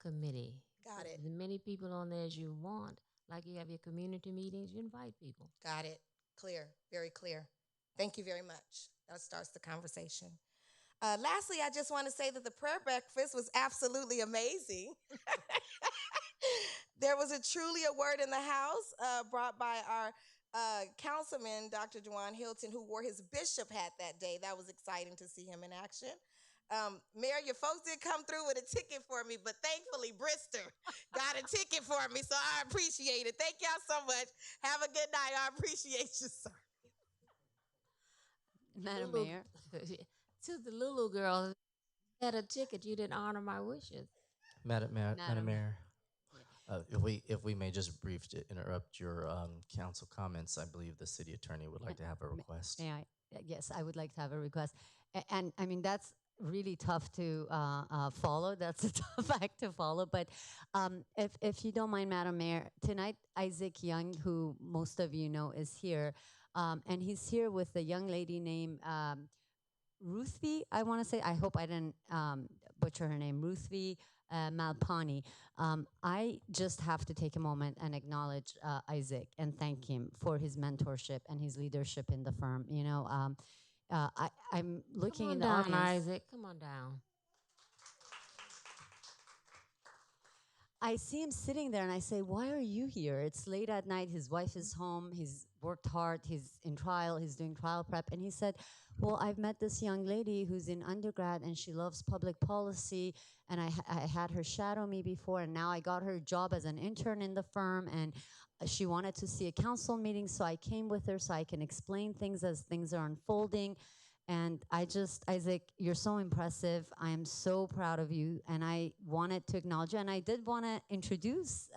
committee. Got it. As many people on there as you want. Like you have your community meetings, you invite people. Got it. Clear. Very clear. Thank you very much. That starts the conversation. Lastly, I just want to say that the prayer breakfast was absolutely amazing. There was truly a word in the house brought by our councilman, Dr. Juwan Hilton, who wore his bishop hat that day. That was exciting to see him in action. Mayor, your folks did come through with a ticket for me, but thankfully Brister got a ticket for me, so I appreciate it. Thank y'all so much. Have a good night. I appreciate you, sir. Madam Lulu, Mayor. to the Lulu girl, had a ticket. You didn't honor my wishes. Madam Mayor, if we may just briefly interrupt your council comments, I believe the city attorney would like to have a request. May I? Yes, I would like to have a request. And I mean, that's really tough to follow. That's a tough act to follow. But if you don't mind, Madam Mayor, tonight Isaac Young, who most of you know, is here. And he's here with a young lady named Ruthvi, I want to say. I hope I didn't butcher her name. Ruthvi Malpani. I just have to take a moment and acknowledge Isaac and thank him for his mentorship and his leadership in the firm. You know, I'm looking in the down, audience. Isaac. Come on down. I see him sitting there and I say, why are you here? It's late at night. His wife is home. He's worked hard. He's in trial. He's doing trial prep. And he said, well, I've met this young lady who's in undergrad and she loves public policy. And I had her shadow me before. And now I got her a job as an intern in the firm. And she wanted to see a council meeting. So I came with her so I can explain things as things are unfolding. And Isaac, you're so impressive. I am so proud of you. And I wanted to acknowledge you. And I did want to introduce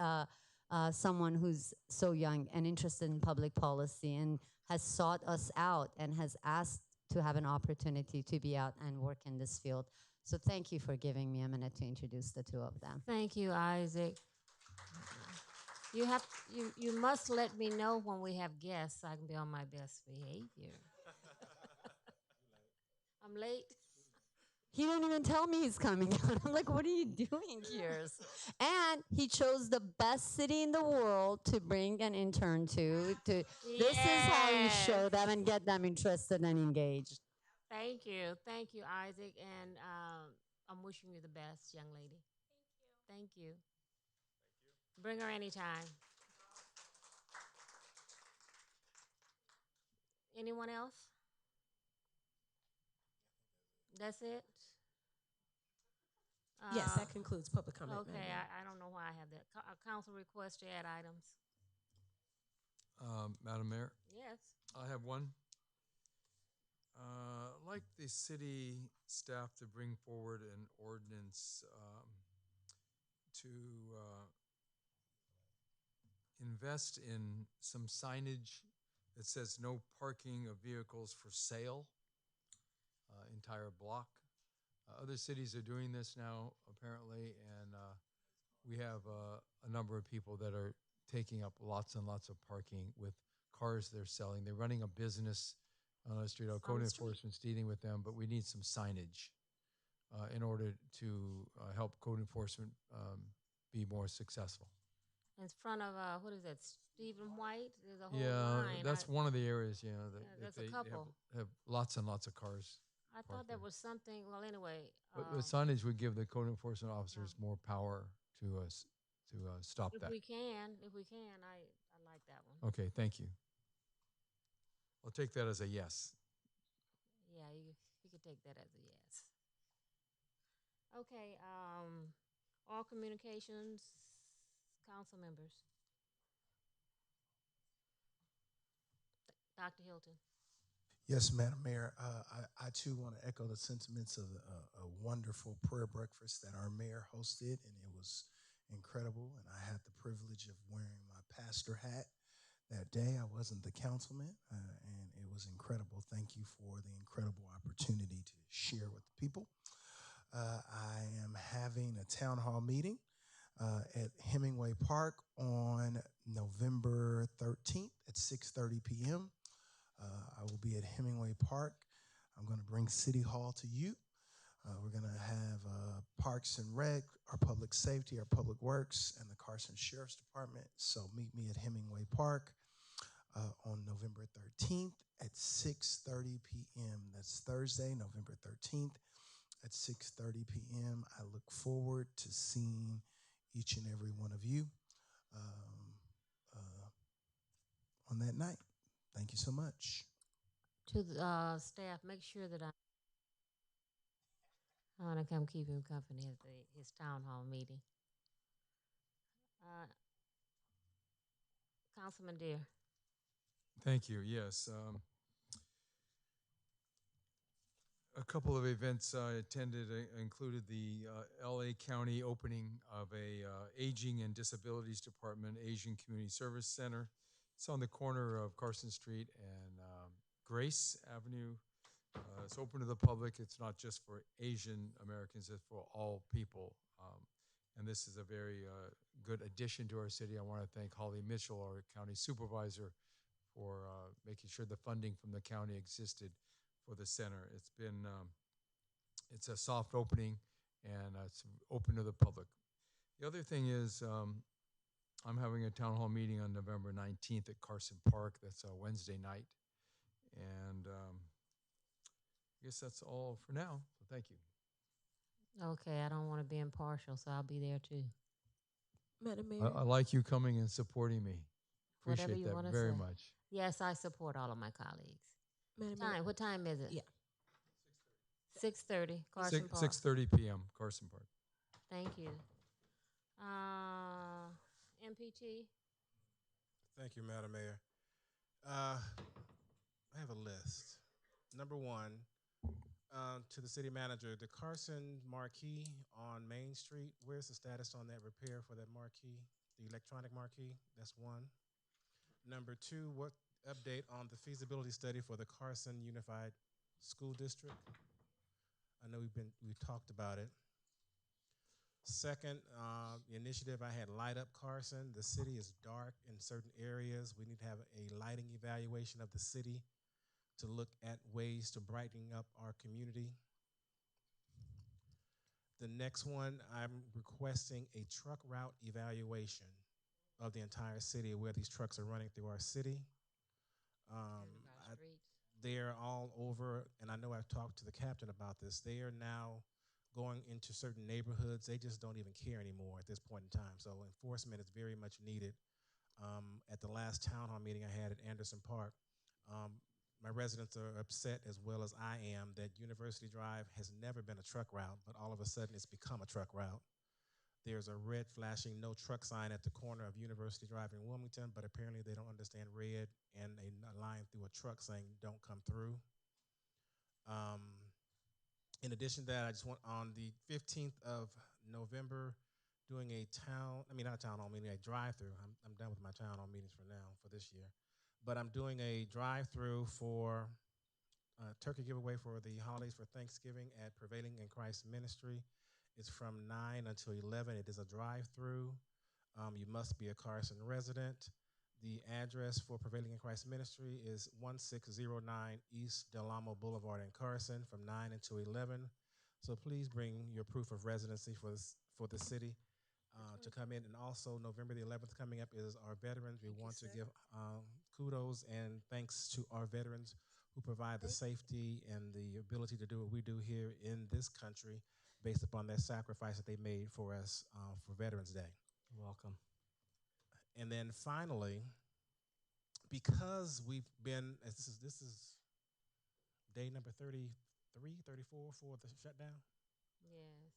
someone who's so young and interested in public policy and has sought us out and has asked to have an opportunity to be out and work in this field. So thank you for giving me a minute to introduce the two of them. Thank you, Isaac. You must let me know when we have guests so I can be on my best behavior. I'm late. He didn't even tell me he's coming out. I'm like, what are you doing here? And he chose the best city in the world to bring an intern to. This is how you show them and get them interested and engaged. Thank you. Thank you, Isaac. And I'm wishing you the best, young lady. Thank you. Thank you. Bring her anytime. Anyone else? That's it? Yes, that concludes public comment. Okay, I don't know why I have that. Council request to add items. Madam Mayor, Yes. I have one. I'd like the city staff to bring forward an ordinance to invest in some signage that says no parking of vehicles for sale, entire block. Other cities are doing this now, apparently, and we have a number of people that are taking up lots and lots of parking with cars they're selling. They're running a business on the street. Our code enforcement's dealing with them, but we need some signage in order to help code enforcement be more successful. In front of what is that? Stephen White. There's a whole Yeah, line. that's one of the areas. That there's they a couple. have lots and lots of cars. I thought there was something. Well, anyway. But the signage would give the code enforcement officers more power to us to stop that. If we can, I like that one. Okay, thank you. I'll take that as a yes. Yeah, you could take that as a yes. Okay, all communications, council members. Dr. Hilton. Yes, Madam Mayor. I too want to echo the sentiments of a wonderful prayer breakfast that our mayor hosted, and it was incredible. And I had the privilege of wearing my pastor hat that day. I wasn't the councilman, and it was incredible. Thank you for the incredible opportunity to share with the people. I am having a town hall meeting at Hemingway Park on November 13th at 6:30 p.m. I will be at Hemingway Park. I'm going to bring City Hall to you. We're going to have Parks and Rec, our Public Safety, our Public Works, and the Carson Sheriff's Department. So meet me at Hemingway Park on November 13th at 6:30 p.m. That's Thursday, November 13th at 6:30 p.m. I look forward to seeing each and every one of you on that night. Thank you so much. To the staff, make sure that I want to come keep him company at his town hall meeting. Councilman Deere. Thank you. Yes. A couple of events I attended included the LA County opening of a Aging and Disabilities Department, Asian Community Service Center. It's on the corner of Carson Street and Grace Avenue. It's open to the public. It's not just for Asian Americans, it's for all people. And this is a very good addition to our city. I want to thank Holly Mitchell, our county supervisor, for making sure the funding from the county existed for the center. It's a soft opening, and it's open to the public. The other thing is I'm having a town hall meeting on November 19th at Carson Park. That's a Wednesday night. And I guess that's all for now. So thank you. Okay, I don't want to be impartial, so I'll be there too. Madam Mayor. I like you coming and supporting me. Appreciate that very much. Yes, I support all of my colleagues. Madam Mayor. What time is it? Yeah. 6:30, Carson Park. 6:30 p.m., Carson Park. Thank you. MPT. Thank you, Madam Mayor. I have a list. Number one, to the city manager, the Carson marquee on Main Street, where's the status on that repair for that marquee, the electronic marquee? That's one. Number two, what update on the feasibility study for the Carson Unified School District? I know we talked about it. Second, the initiative I had, Light Up Carson. The city is dark in certain areas. We need to have a lighting evaluation of the city to look at ways to brighten up our community. The next one, I'm requesting a truck route evaluation of the entire city, where these trucks are running through our city. They're all over, and I know I've talked to the captain about this. They are now going into certain neighborhoods. They just don't even care anymore at this point in time. So enforcement is very much needed. At the last town hall meeting I had at Anderson Park, my residents are upset, as well as I am, that University Drive has never been a truck route, but all of a sudden it's become a truck route. There's a red flashing no truck sign at the corner of University Drive in Wilmington, but apparently they don't understand red and a line through a truck saying don't come through. In addition to that, I just want on the 15th of November doing a not a town hall meeting, a drive-through. I'm done with my town hall meetings for now, for this year. But I'm doing a drive-through for turkey giveaway for the holidays for Thanksgiving at Prevailing in Christ Ministry. It's from 9 until 11. It is a drive-through. You must be a Carson resident. The address for Prevailing in Christ Ministry is 1609 East Del Amo Boulevard in Carson from 9 until 11. So please bring your proof of residency for the city to come in. And also November the 11th coming up is our veterans. We want to give kudos and thanks to our veterans who provide the safety and the ability to do what we do here in this country based upon their sacrifice that they made for us for Veterans Day. You're welcome. And then finally, because we've been, this is day number 33, 34 for the shutdown. Yes.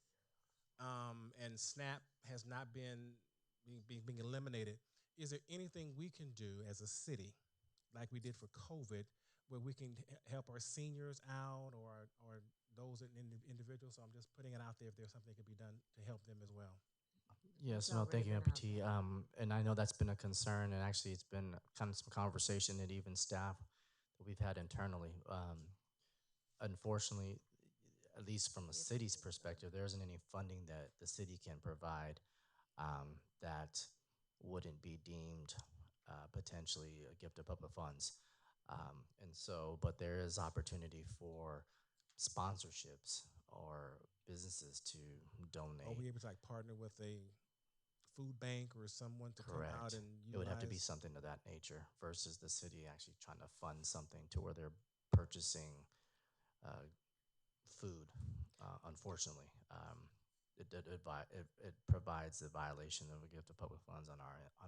And SNAP has not been being eliminated. Is there anything we can do as a city, like we did for COVID, where we can help our seniors out or those individuals? So I'm just putting it out there if there's something that can be done to help them as well. Yes, no, thank you, MPT. And I know that's been a concern, and actually it's been kind of some conversation and even staff that we've had internally. Unfortunately, at least from a city's perspective, there isn't any funding that the city can provide that wouldn't be deemed potentially a gift of public funds. And so, but there is opportunity for sponsorships or businesses to donate. Are we able to like partner with a food bank or someone to Correct. come out and utilize? It would have to be something of that nature versus the city actually trying to fund something to where they're purchasing food. Unfortunately, it provides the violation of a gift of public funds on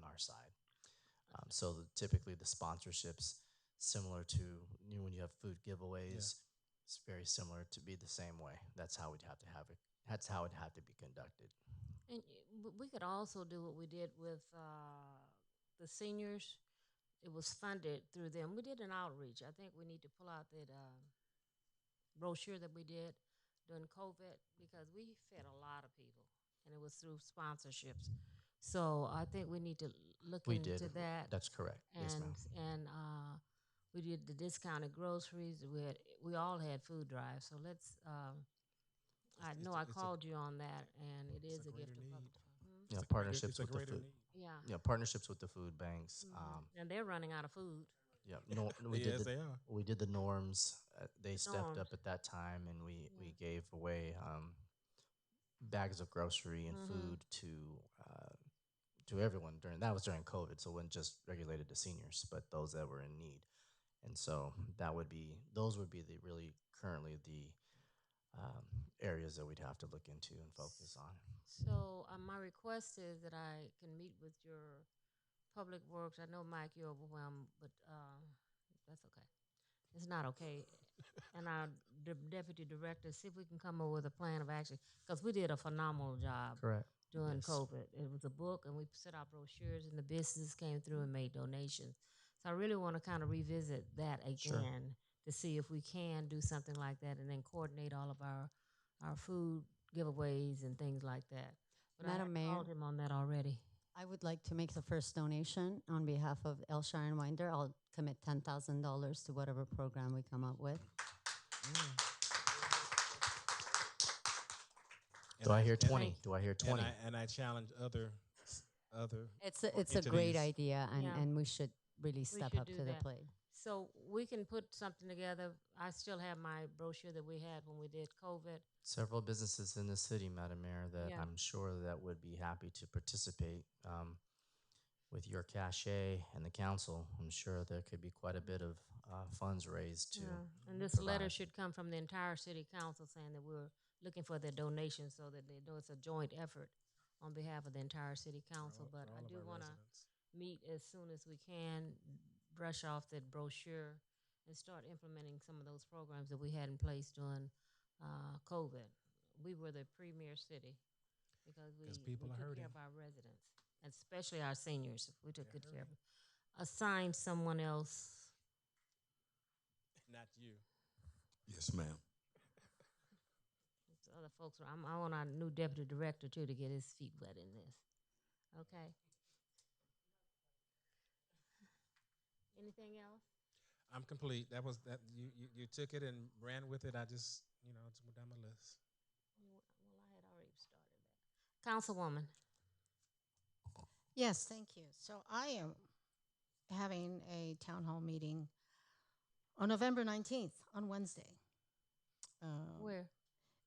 our side. So typically the sponsorships, similar to when you have food giveaways, it's very similar to be the same way. That's how we'd have to have it. That's how it had to be conducted. And we could also do what we did with the seniors. It was funded through them. We did an outreach. I think we need to pull out that brochure that we did during COVID because we fed a lot of people, and it was through sponsorships. So I think we need to look into that. That's correct. And, yes, ma'am. And we did the discounted groceries. We all had food drives. So let's. I know I called you on that, and it is a gift of public. Yeah, partnerships with the food. Yeah. Yeah, partnerships with the food banks. And they're running out of food. Yeah, no, we Yes, did. they are. We did the norms. They stepped norms. up at that time, and we gave away bags of grocery and food to everyone during COVID. So it wasn't just regulated to seniors, but those that were in need. And so those would be currently the areas that we'd have to look into and focus on. So my request is that I can meet with your public works. I know, Mike, you're overwhelmed, but that's okay. It's not okay. And our deputy director, see if we can come up with a plan of action, because we did a phenomenal job. Correct. During COVID. It was a book, and we set out brochures, and the businesses came through and made donations. So I really want to kind of revisit that again to see if we can do something like that and then coordinate all of our food giveaways and things like that. But Madam Mayor, I called him on that already. I would like to make the first donation on behalf of El Sharon Winder. I'll commit $10,000 to whatever program we come up with. Do I hear 20? Do I hear 20? And I challenge other. It's a great idea, and we should really step up to the plate. So we can put something together. I still have my brochure that we had when we did COVID. Several businesses in the city, Madam Mayor, that I'm sure that would be happy to participate with your cachet and the council. I'm sure there could be quite a bit of funds raised to. And this letter should come from the entire city council saying that we're looking for their donations so that they know it's a joint effort on behalf of the entire city council. But I do want to meet as soon as we can, brush off that brochure, and start implementing some of those programs that we had in place during COVID. We were the premier city because we people are took hurting. care of our residents, and especially our seniors. We took good care of them. Assign someone else. Not you. Yes, ma'am. Other folks, I want our new deputy director too to get his feet wet in this. Okay. Anything else? I'm complete. That was that. You took it and ran with it. I just just went down my list. Well, I had already started that. Councilwoman. Yes, thank you. So I am having a town hall meeting on November 19th on Wednesday. Where?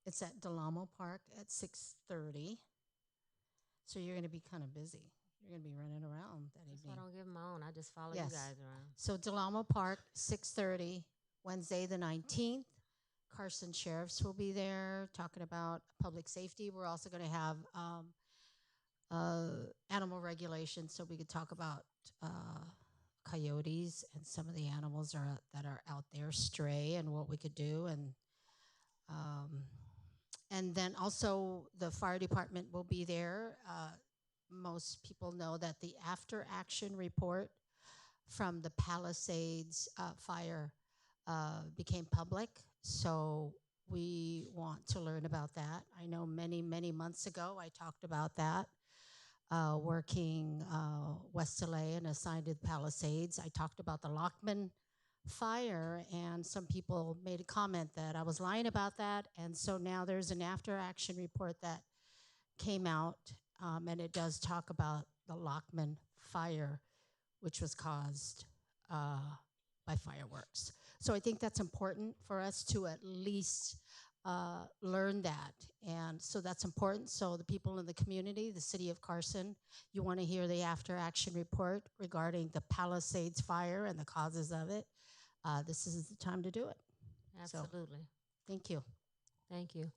It's at Delamo Park at 6:30. So you're going to be kind of busy. You're going to be running around that That's evening. why I don't give my own. I just follow you guys around. So Delamo Park, 6:30, Wednesday the 19th. Carson Sheriffs will be there talking about public safety. We're also going to have animal regulation, so we could talk about coyotes and some of the animals that are out there, stray, and what we could do. And then also the fire department will be there. Most people know that the after action report from the Palisades fire became public. So we want to learn about that. I know many, many months ago I talked about that, working West LA and assigned to the Palisades. I talked about the Lockman fire, and some people made a comment that I was lying about that. And so now there's an after action report that came out, and it does talk about the Lockman fire, which was caused by fireworks. So I think that's important for us to at least learn that. And so that's important. So the people in the community, the city of Carson, you want to hear the after action report regarding the Palisades fire and the causes of it. This is the time to do it. Absolutely. So, thank you. Thank you.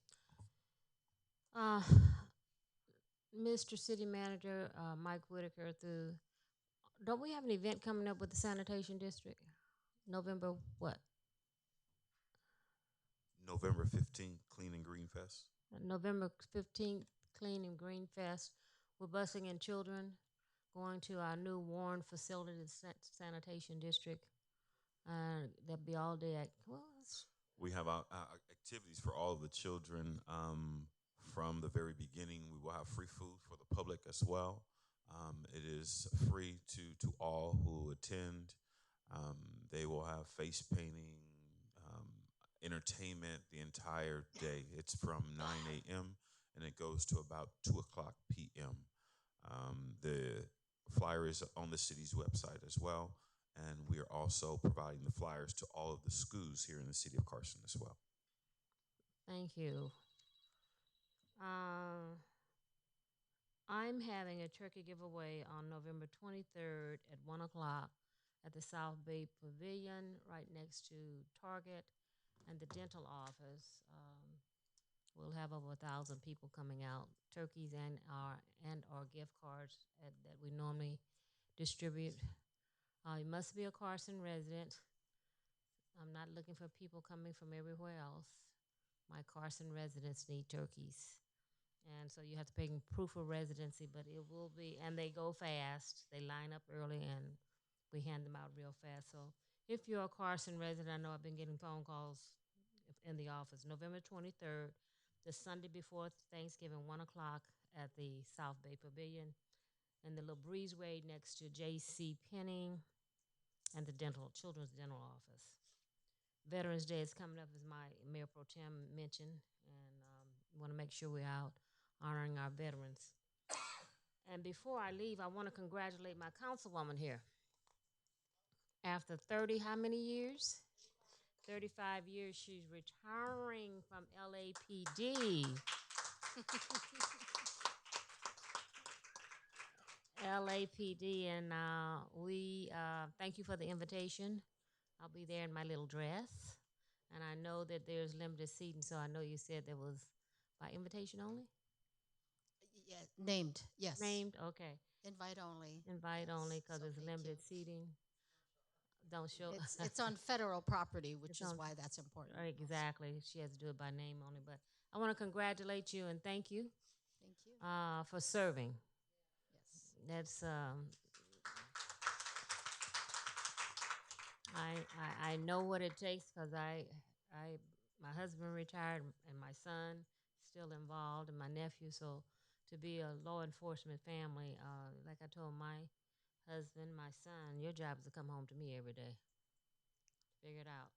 Mr. City Manager Mike Whitaker, don't we have an event coming up with the sanitation district? November what? November 15th, Clean and Green Fest. November 15th, Clean and Green Fest. We're busing in children, going to our new Warren facility, the sanitation district. That'll be all day. We have activities for all of the children from the very beginning. We will have free food for the public as well. It is free to all who attend. They will have face painting, entertainment the entire day. It's from 9 a.m. and it goes to about 2 o'clock p.m. The flyer is on the city's website as well, and we are also providing the flyers to all of the schools here in the city of Carson as well. Thank you. I'm having a turkey giveaway on November 23rd at 1 o'clock at the South Bay Pavilion, right next to Target and the dental office. We'll have over 1,000 people coming out, turkeys and our gift cards that we normally distribute. You must be a Carson resident. I'm not looking for people coming from everywhere else. My Carson residents need turkeys. And so you have to pay proof of residency, but it will be, and they go fast. They line up early and we hand them out real fast. So if you're a Carson resident, I know I've been getting phone calls in the office. November 23rd, the Sunday before Thanksgiving, 1 o'clock at the South Bay Pavilion in the little breezeway next to J.C. Penney and the children's dental office. Veterans Day is coming up, as my Mayor Pro Tem mentioned, and we want to make sure we're out honoring our veterans. And before I leave, I want to congratulate my councilwoman here. After 30, how many years? 35 years, she's retiring from LAPD. LAPD, and we thank you for the invitation. I'll be there in my little dress, and I know that there's limited seating, so I know you said there was by invitation only? Yeah, named, yes. Named, okay. Invite only. Invite only, because So there's thank limited you. seating. Don't show. It's on federal property, which It's is on- why that's important. Exactly. She has to do it by name only, but I want to congratulate you and thank you. Thank you. for serving. Yes. That's I know what it takes because my husband retired and my son still involved and my nephew. So to be a law enforcement family, like I told my husband, my son, your job is to come home to me every day. Figure it out.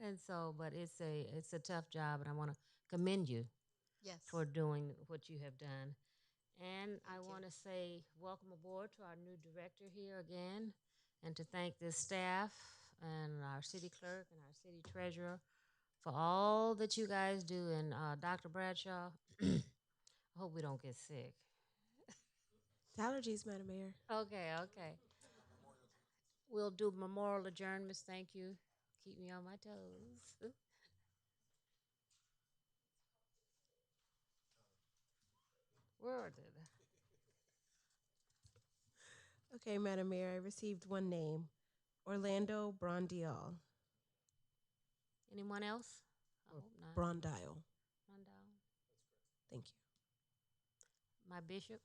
And so, but it's a tough job, and I want to commend you Yes. for doing what you have done. And I want to say welcome aboard to our new director here again, and to thank this staff and our city clerk and our city treasurer for all that you guys do. And Dr. Bradshaw, I hope we don't get sick. It's allergies, Madam Mayor. Okay, okay. We'll do memorial adjournments. Thank you. Keep me on my toes. Where is it? Okay, Madam Mayor, I received one name, Orlando Brondial. Anyone else? I hope not. Brondile. Rondell. Thank you. My bishop.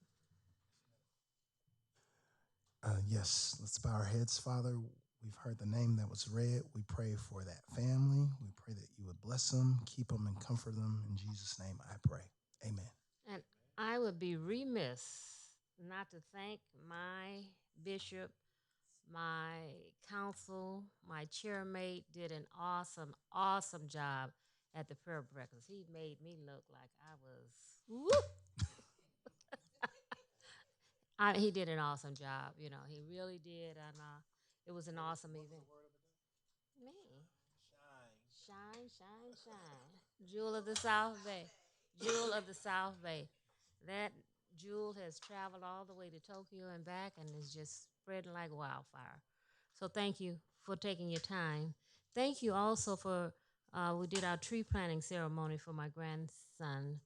Yes, let's bow our heads, Father. We've heard the name that was read. We pray for that family. We pray that you would bless them, keep them, and comfort them. In Jesus' name, I pray. Amen. And I would be remiss not to thank my bishop, my council, my chairmate did an awesome, awesome job at the prayer breakfast. He made me look like I was, whoop. He did an awesome job. You know, he really did. And it was an awesome event. Me. Shine, shine, shine. Jewel of the South Bay. Jewel of the South Bay. That jewel has traveled all the way to Tokyo and back and is just spreading like wildfire. So thank you for taking your time. Thank you also for, we did our tree planting ceremony for my grandson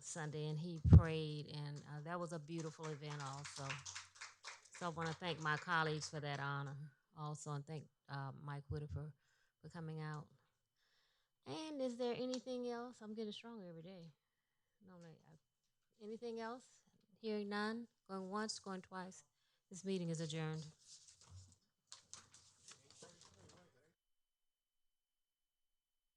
Sunday, and he prayed, and that was a beautiful event also. So I want to thank my colleagues for that honor also, and thank Mike Whitaker for coming out. And is there anything else? I'm getting stronger every day. No, anything else? Hearing none, going once, going twice. This meeting is adjourned.